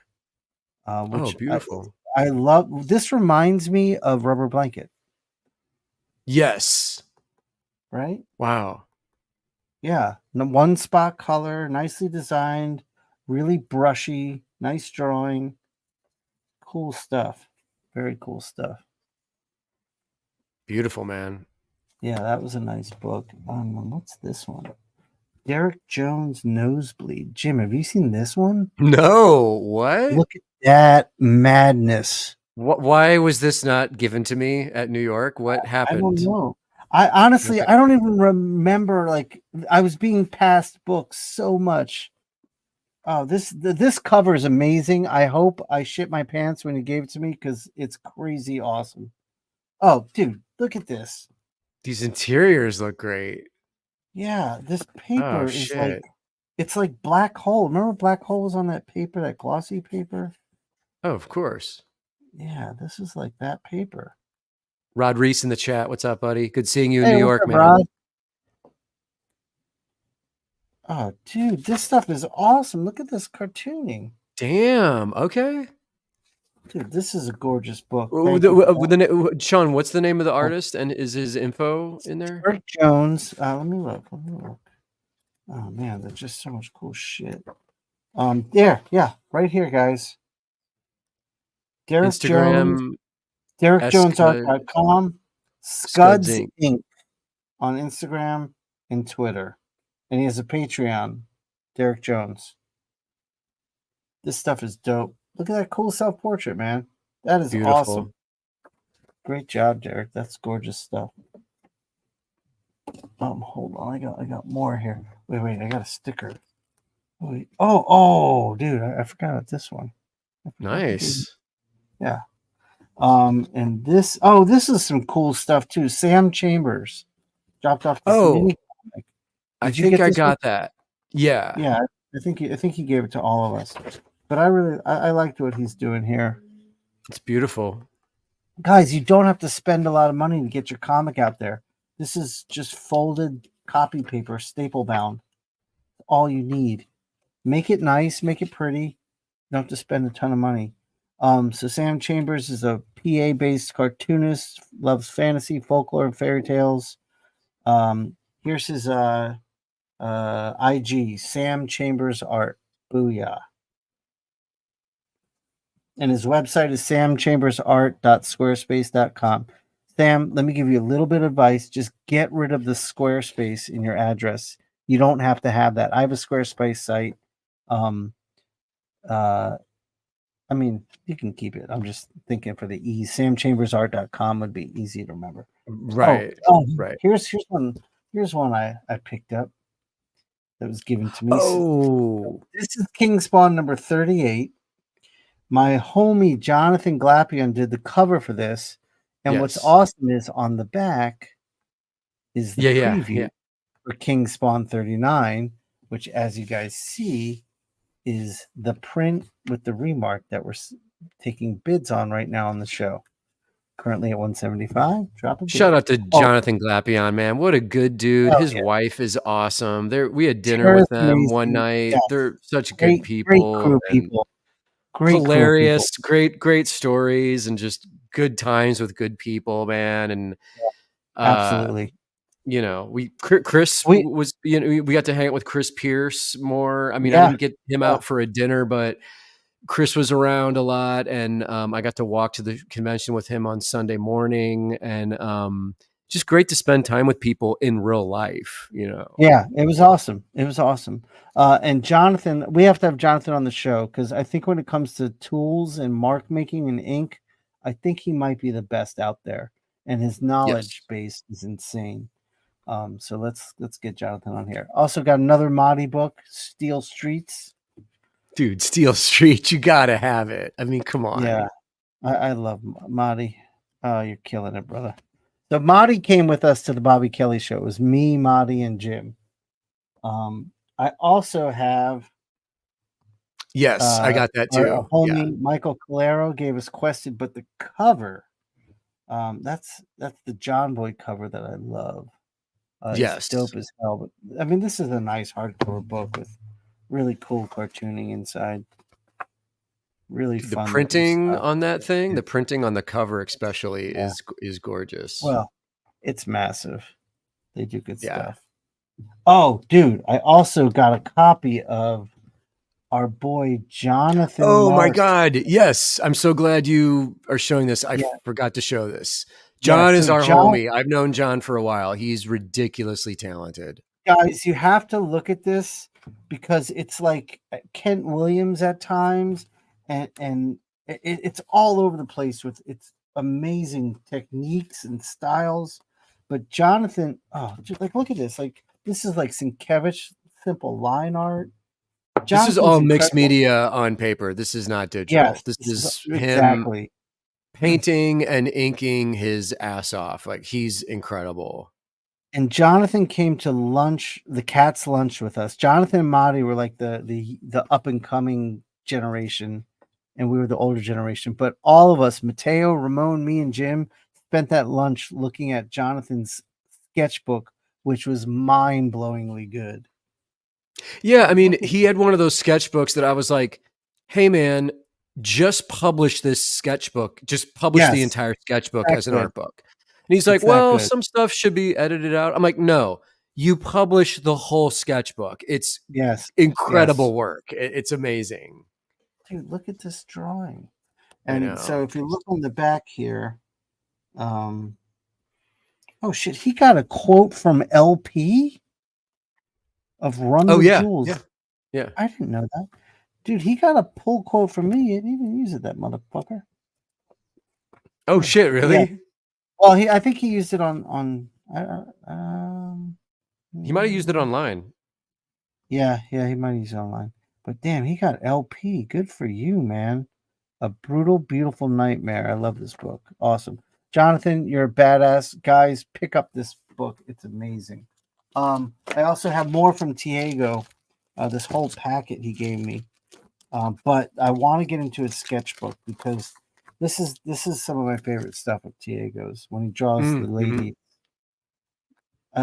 Which beautiful. I love. This reminds me of Rubber Blanket. Yes. Right? Wow. Yeah. One spot color, nicely designed, really brushy, nice drawing. Cool stuff. Very cool stuff. Beautiful, man. Yeah, that was a nice book. What's this one? Derek Jones Nosebleed. Jim, have you seen this one? No. What? Look at that madness. Why was this not given to me at New York? What happened? I don't know. I honestly, Okay. I don't even remember. Like, I was being passed books so much. Oh, this cover is amazing. I hope I shit my pants when you gave it to me because it's crazy awesome. Oh, dude, look at this. These interiors look great. Yeah, this Oh paper is like, shit. it's like black hole. Remember black holes on that paper, that glossy paper? Oh, of course. Yeah, this is like that paper. Rod Reese in the chat. What's up, buddy? Good seeing you in Hey, New what's York, up, man. Rod? Oh, dude, this stuff is awesome. Look at this cartooning. Damn. Okay. Dude, this is a gorgeous book. With Thank the- you for with Sean, what's the name of the artist and is his info in there? Eric Jones. Let me look. Oh man, there's just so much cool shit. Yeah, right here, guys. Derek Jones, Instagram, DerekJonesArt.com, Scuds Scuds Inc. Inc. on Instagram and Twitter. And he has a Patreon, Derek Jones. This stuff is dope. Look at that cool self-portrait, man. That is awesome. Beautiful. Great job, Derek. That's gorgeous stuff. Hold on. I got more here. Wait, I got a sticker. Wait. Oh, dude, I forgot about this one. Nice. Yeah. And this is some cool stuff too. Sam Chambers dropped off this mini comic. I Did you think get I this one? got that. Yeah. Yeah, I think he gave it to all of us. But I liked what he's doing here. It's beautiful. Guys, you don't have to spend a lot of money to get your comic out there. This is just folded copy paper, staple bound. All you need. Make it nice, make it pretty. You don't have to spend a ton of money. So Sam Chambers is a PA-based cartoonist, loves fantasy, folklore, and fairy tales. Here's his IG, Sam Chambers Art. Booyah. And his website is samchambersart.squarespace.com. Sam, let me give you a little bit of advice. Just get rid of the Squarespace in your address. You don't have to have that. I have a Squarespace site. I mean, you can keep it. I'm just thinking for the ease. samchambersart.com would be easy to remember. Right. Right. Here's one I picked up that was given to me. Oh. This is King Spawn number 38. My homie Jonathan Glapion did the cover for this. And what's awesome is on the back is the preview for King Spawn 39, which, as you guys see, is the print with the remark that we're taking bids on right now on the show. Currently at 175. Drop a bid. Shout out to Jonathan Glapion, man. What a good dude. His wife is awesome. We had dinner with them one night. Yes. They're such good people. Great crew people. Hilarious, great stories and just good times with good people, man. And absolutely. You know, Chris was, you know, we got to hang out with Chris Pierce more. I mean, I didn't get him out for a dinner, but Chris was around a lot, and I got to walk to the convention with him on Sunday morning, and just great to spend time with people in real life, you know. Yeah, it was awesome. And Jonathan, we have to have Jonathan on the show because I think when it comes to tools and mark making and ink, I think he might be the best out there, and his knowledge base is insane. So let's get Jonathan on here. Also got another Mahdi book, Steel Streets. Dude, Steel Street, you gotta have it. I mean, come on. Yeah, I love Mahdi. Oh, you're killing it, brother. So Mahdi came with us to the Bobby Kelly show. It was me, Mahdi, and Jim. I also have. Yes, I got that too. Our homie Michael Calero gave us Quested, but the cover, that's the John Boy cover that I love. It's dope as hell. But I mean, this is a nice hardcover book with really cool cartooning inside. Really fun. The printing on that thing, the printing on the cover especially is gorgeous. Well, it's massive. They do good stuff. Oh, dude, I also got a copy of our boy Jonathan. Oh my God. Yes. I'm so glad you are showing this. I forgot to show this. John is our homie. I've known John for a while. He's ridiculously talented. Guys, you have to look at this because it's like Kent Williams at times, and it's all over the place with its amazing techniques and styles. But Jonathan, just like look at this. Like this is like Sienkiewicz simple line art. This is all mixed incredible. media on paper. This is not digital. Yes, This is him exactly painting and inking his ass off. Like he's incredible. And Jonathan came to lunch, the Cat's lunch with us. Jonathan and Marty were like the up and coming generation, and we were the older generation. But all of us, Mateo, Ramon, me, and Jim, spent that lunch looking at Jonathan's sketchbook, which was mind-blowingly good. Yeah, I mean, he had one of those sketchbooks that I was like, "Hey, man, just publish this sketchbook. Just publish the entire sketchbook as an art book." And he's like, "Well, some stuff should be edited out." I'm like, "No, you publish the whole sketchbook. It's incredible work. It's amazing." Dude, look at this drawing. And so if you look on the back here, oh shit, he got a quote from LP of Run the Jewels. Yeah. I didn't know that. Dude, he got a pull quote from me. He didn't even use it, that motherfucker. Oh shit, really? Yeah. Well, I think he used it on he might have used it online. Yeah, he might use it online. But damn, he got LP. Good for you, man. A Brutal, Beautiful Nightmare. I love this book. Awesome. Jonathan, you're a badass. Guys, pick up this book. It's amazing. I also have more from Diego. This whole packet he gave me. But I want to get into his sketchbook because this is some of my favorite stuff of Diego's when he draws the lady.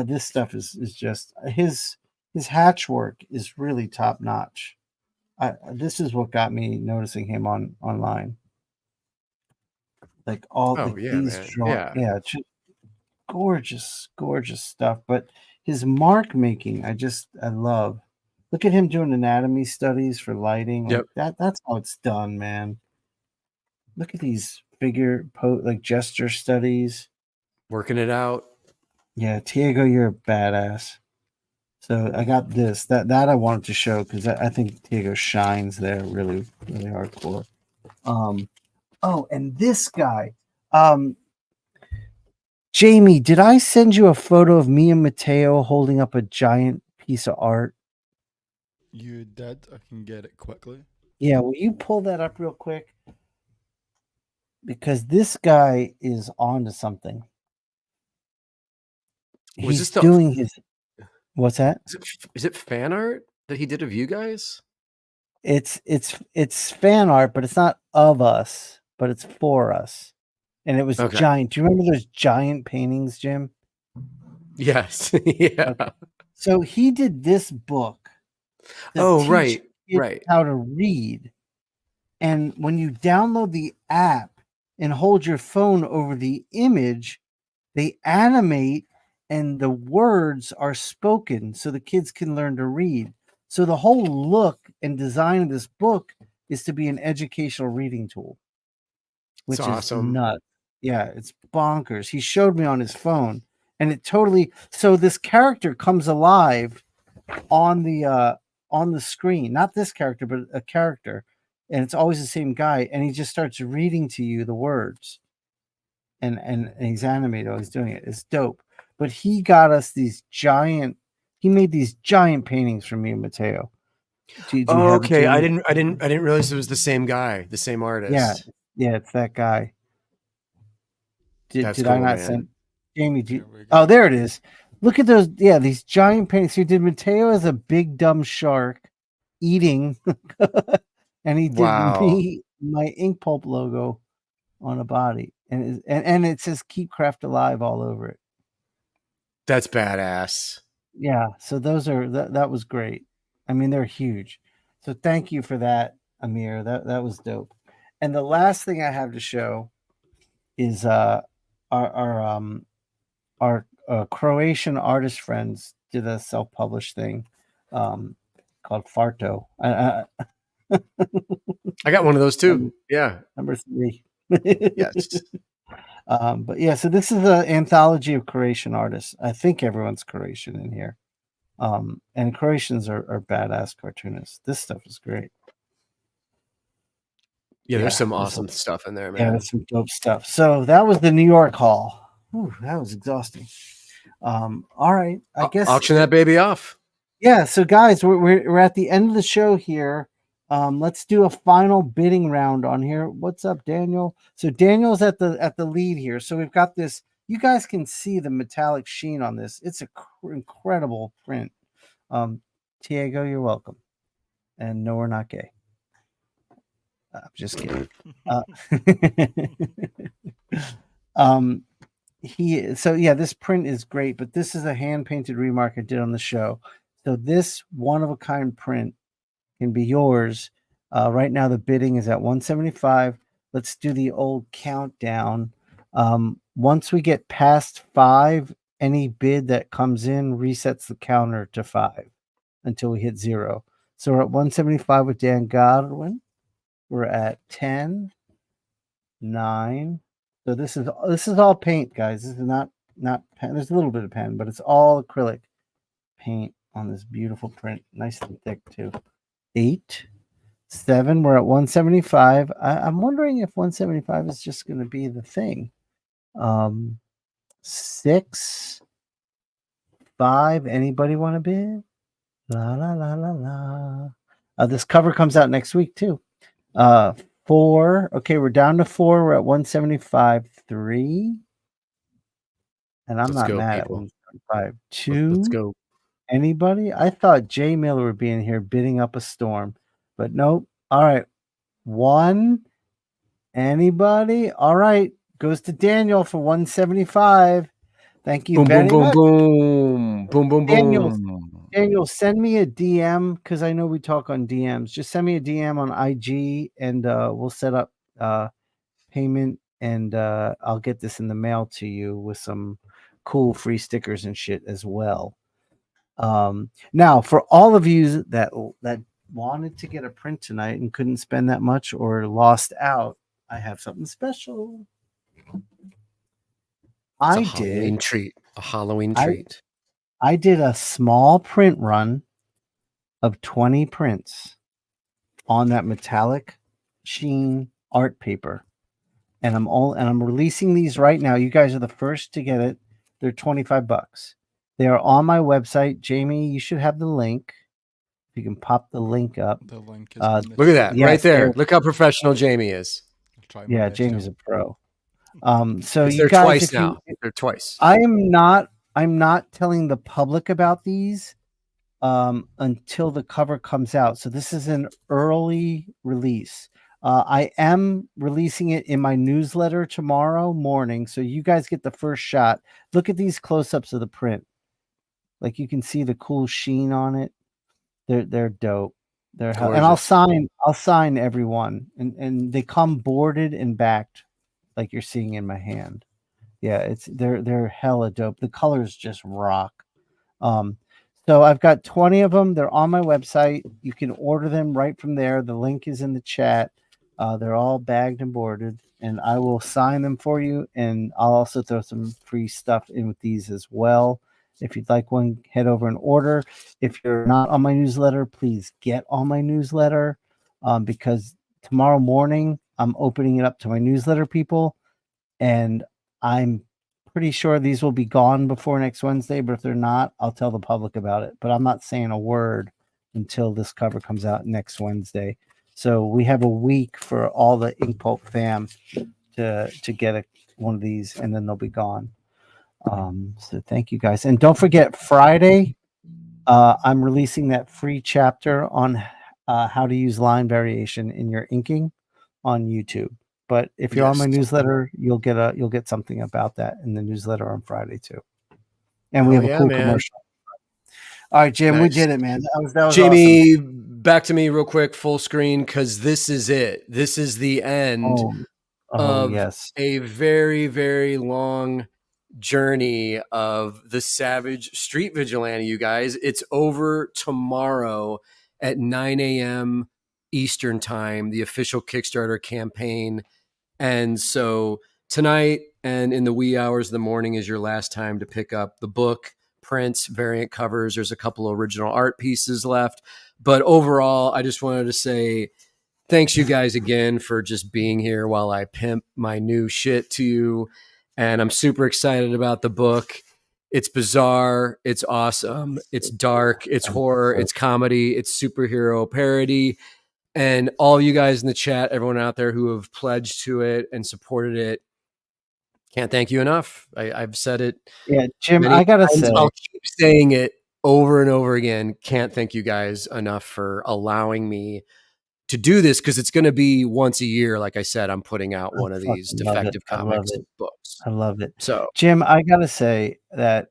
This stuff is just his hatch work is really top notch. This is what got me noticing him online. Like all these drawings, just gorgeous stuff. But his mark making, I love. Look at him doing anatomy studies for lighting. Like that's how it's done, man. Look at these gesture studies. Working it out. Yeah, Diego, you're a badass. So I got this. That I wanted to show because I think Diego shines there really, really hardcore. And this guy. Jamie, did I send you a photo of me and Mateo holding up a giant piece of art? You did. I can get it quickly. Yeah, will you pull that up real quick? Because this guy is on to something. He's doing his... What's that? Is it fan art that he did of you guys? It's fan art, but it's not of us, but it's for us. And it was giant. Do you remember those giant paintings, Jim? Yes. Yeah. Okay. So he did this book. Right. How to read. And when you download the app and hold your phone over the image, they animate and the words are spoken so the kids can learn to read. So the whole look and design of this book is to be an educational reading tool, which is awesome. Nuts. Yeah, it's bonkers. He showed me on his phone, and it totally... So this character comes alive on the screen. Not this character, but a character, and it's always the same guy, and he just starts reading to you the words. And he's animated while he's doing it. It's dope. But he got us these giant... He made these giant paintings for me and Mateo. Okay. I didn't realize it was the same guy, the same artist. Yeah, it's that guy. Did cool, I not send Jamie? There it is. Look at those. Yeah, these giant paintings. He did Mateo as a big dumb shark eating, and he did me my Inkpulp logo on a body, and it says "Keep Craft Alive" all over it. That's badass. Yeah, so those are that was great. I mean, they're huge. So thank you for that, Amir. That was dope. And the last thing I have to show is our Croatian artist friends did a self-published thing called Farto. I got one of those too. Number 3. Yes. But yeah, so this is an anthology of Croatian artists. I think everyone's Croatian in here. And Croatians are badass cartoonists. This stuff is great. Yeah, there's some awesome stuff in there, man. Yeah, there's some dope stuff. So that was the New York haul. Whew, that was exhausting. All right, I guess auction that baby off. Yeah, so guys, we're at the end of the show here. Let's do a final bidding round on here. What's up, Daniel? So Daniel's at the lead here. So we've got this. You guys can see the metallic sheen on this. It's a incredible print. Tiago, you're welcome. And no, we're not gay. I'm just kidding. This print is great, but this is a hand painted remark I did on the show. So this one of a kind print can be yours. Right now the bidding is at 175. Let's do the old countdown. Once we get past 5, any bid that comes in resets the counter to 5 until we hit 0. So we're at 175 with Dan Godwin. We're at 10, 9. So this is all paint, guys. This is not pen. There's a little bit of pen, but it's all acrylic paint on this beautiful print. Nice and thick too. 8, 7. We're at 175. I'm wondering if 175 is just going to be the thing. 6, 5. Anybody want to bid? La la la la la. This cover comes out next week too. 4. Okay, we're down to 4. We're at 175. 3. And I'm not mad at 175. 2. Let's go. Anybody? I thought Jay Miller would be in here bidding up a storm, but nope. All right. 1. Anybody? All right. Goes to Daniel for 175. Thank you very much. Boom, boom, boom, boom. Daniel, send me a DM because I know we talk on DMs. Just send me a DM on IG and we'll set up payment and I'll get this in the mail to you with some cool free stickers and shit as well. Now for all of you that wanted to get a print tonight and couldn't spend that much or lost out, I have something special. A Halloween treat. I did a small print run of 20 prints on that metallic sheen art paper. And I'm releasing these right now. You guys are the first to get it. They're $25. They are on my website. Jamie, you should have the link. If you can pop the link up. The link is look at that right there. Look how professional Jamie is. Yeah, Jamie's a pro. So it's you there guys, twice now. They're twice. I'm not telling the public about these until the cover comes out. So this is an early release. I am releasing it in my newsletter tomorrow morning. So you guys get the first shot. Look at these close-ups of the print. Like you can see the cool sheen on it. They're dope. And I'll sign everyone. And they come boarded and backed like you're seeing in my hand. Yeah, they're hella dope. The colors just rock. So I've got 20 of them. They're on my website. You can order them right from there. The link is in the chat. They're all bagged and boarded, and I will sign them for you. And I'll also throw some free stuff in with these as well. If you'd like one, head over and order. If you're not on my newsletter, please get on my newsletter because tomorrow morning I'm opening it up to my newsletter people, and I'm pretty sure these will be gone before next Wednesday, but if they're not, I'll tell the public about it. But I'm not saying a word until this cover comes out next Wednesday. So we have a week for all the Inkpulp fam to get one of these, and then they'll be gone. So thank you guys. And don't forget, Friday, I'm releasing that free chapter on how to use line variation in your inking on YouTube. But if you're on my newsletter, you'll get something about that in the newsletter on Friday too. And we have a cool commercial. All right, Jim, we did it, man. That was Jamie, awesome. back to me real quick, full screen, because this is it. This is the end of a very, very long journey of the Savage Street Vigilante, you guys. It's over tomorrow at 9 a.m. Eastern time, the official Kickstarter campaign. And so tonight and in the wee hours of the morning is your last time to pick up the book, prints, variant covers. There's a couple of original art pieces left. But overall, I just wanted to say thanks you guys again for just being here while I pimp my new shit to you. and I'm super excited about the book. It's bizarre. It's awesome. It's dark. It's horror. It's comedy. It's superhero parody. And all you guys in the chat, everyone out there who have pledged to it and supported it, can't thank you enough. I've said it. Yeah, Jim, I gotta say, I'll keep saying it over and over again. Can't thank you guys enough for allowing me to do this, because it's going to be once a year. Like I said, I'm putting out one of these Defective Comics books. I love it. So, Jim, I gotta say that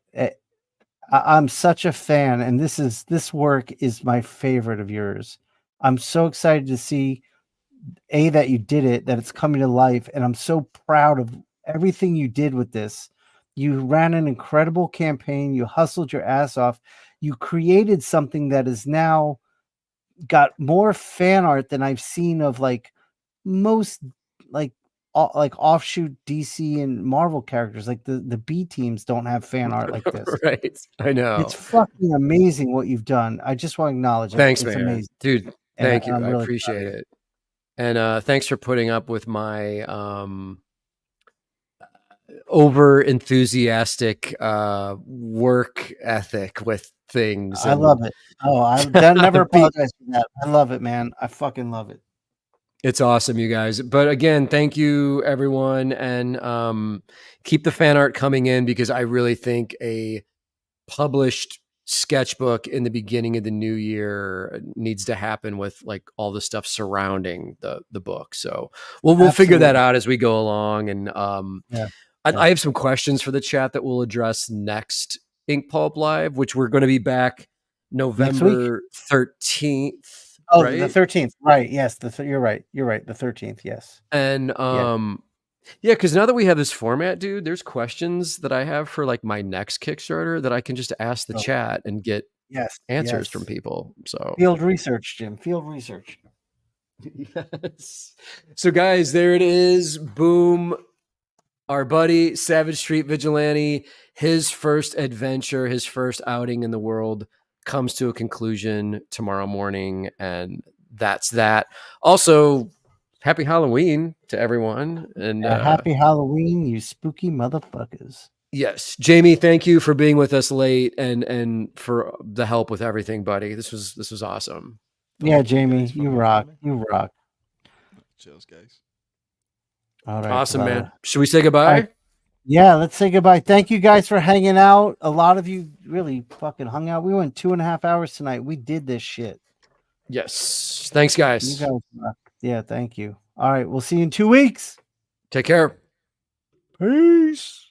I'm such a fan, and this work is my favorite of yours. I'm so excited to see that you did it, that it's coming to life, and I'm so proud of everything you did with this. You ran an incredible campaign. You hustled your ass off. You created something that is now got more fan art than I've seen of like most like offshoot DC and Marvel characters. Like the B teams don't have fan art like this. right. I know. It's fucking amazing what you've done. I just want to acknowledge it. Thanks, it's man. Amazing. Dude, thank you. I really appreciate it. And thanks for putting up with my over enthusiastic work ethic with things. I love it. Oh, I never apologize for that. I love it, man. I fucking love it. It's awesome, you guys. But again, thank you, everyone, and keep the fan art coming in, because I really think a published sketchbook in the beginning of the new year needs to happen with like all the stuff surrounding the book. So we'll figure that out as we go along. And I have some questions for the chat that we'll address next Inkpulp Live, which we're going to be back November 13th. Oh, right? The 13th. Right. Yes. You're right. You're right. The 13th. Yes. And yeah, because now that we have this format, dude, there's questions that I have for like my next Kickstarter that I can just ask the chat and get answers from people. So field research, Jim. Field research. Yes. So guys, there it is. Boom. Our buddy Savage Street Vigilante, his first adventure, his first outing in the world comes to a conclusion tomorrow morning, and that's that. Also, happy Halloween to everyone, and happy Halloween, you spooky motherfuckers. Yes, Jamie, thank you for being with us late and for the help with everything, buddy. This was awesome. Yeah, Jamie, you rock. You rock. Cheers, guys. All right, awesome, man. Should we say goodbye? Yeah, let's say goodbye. Thank you guys for hanging out. A lot of you really fucking hung out. We went 2.5 hours tonight. We did this shit. Yes. Thanks, guys. You guys, yeah, thank you. All right, we'll see you in 2 weeks. Take care. Peace.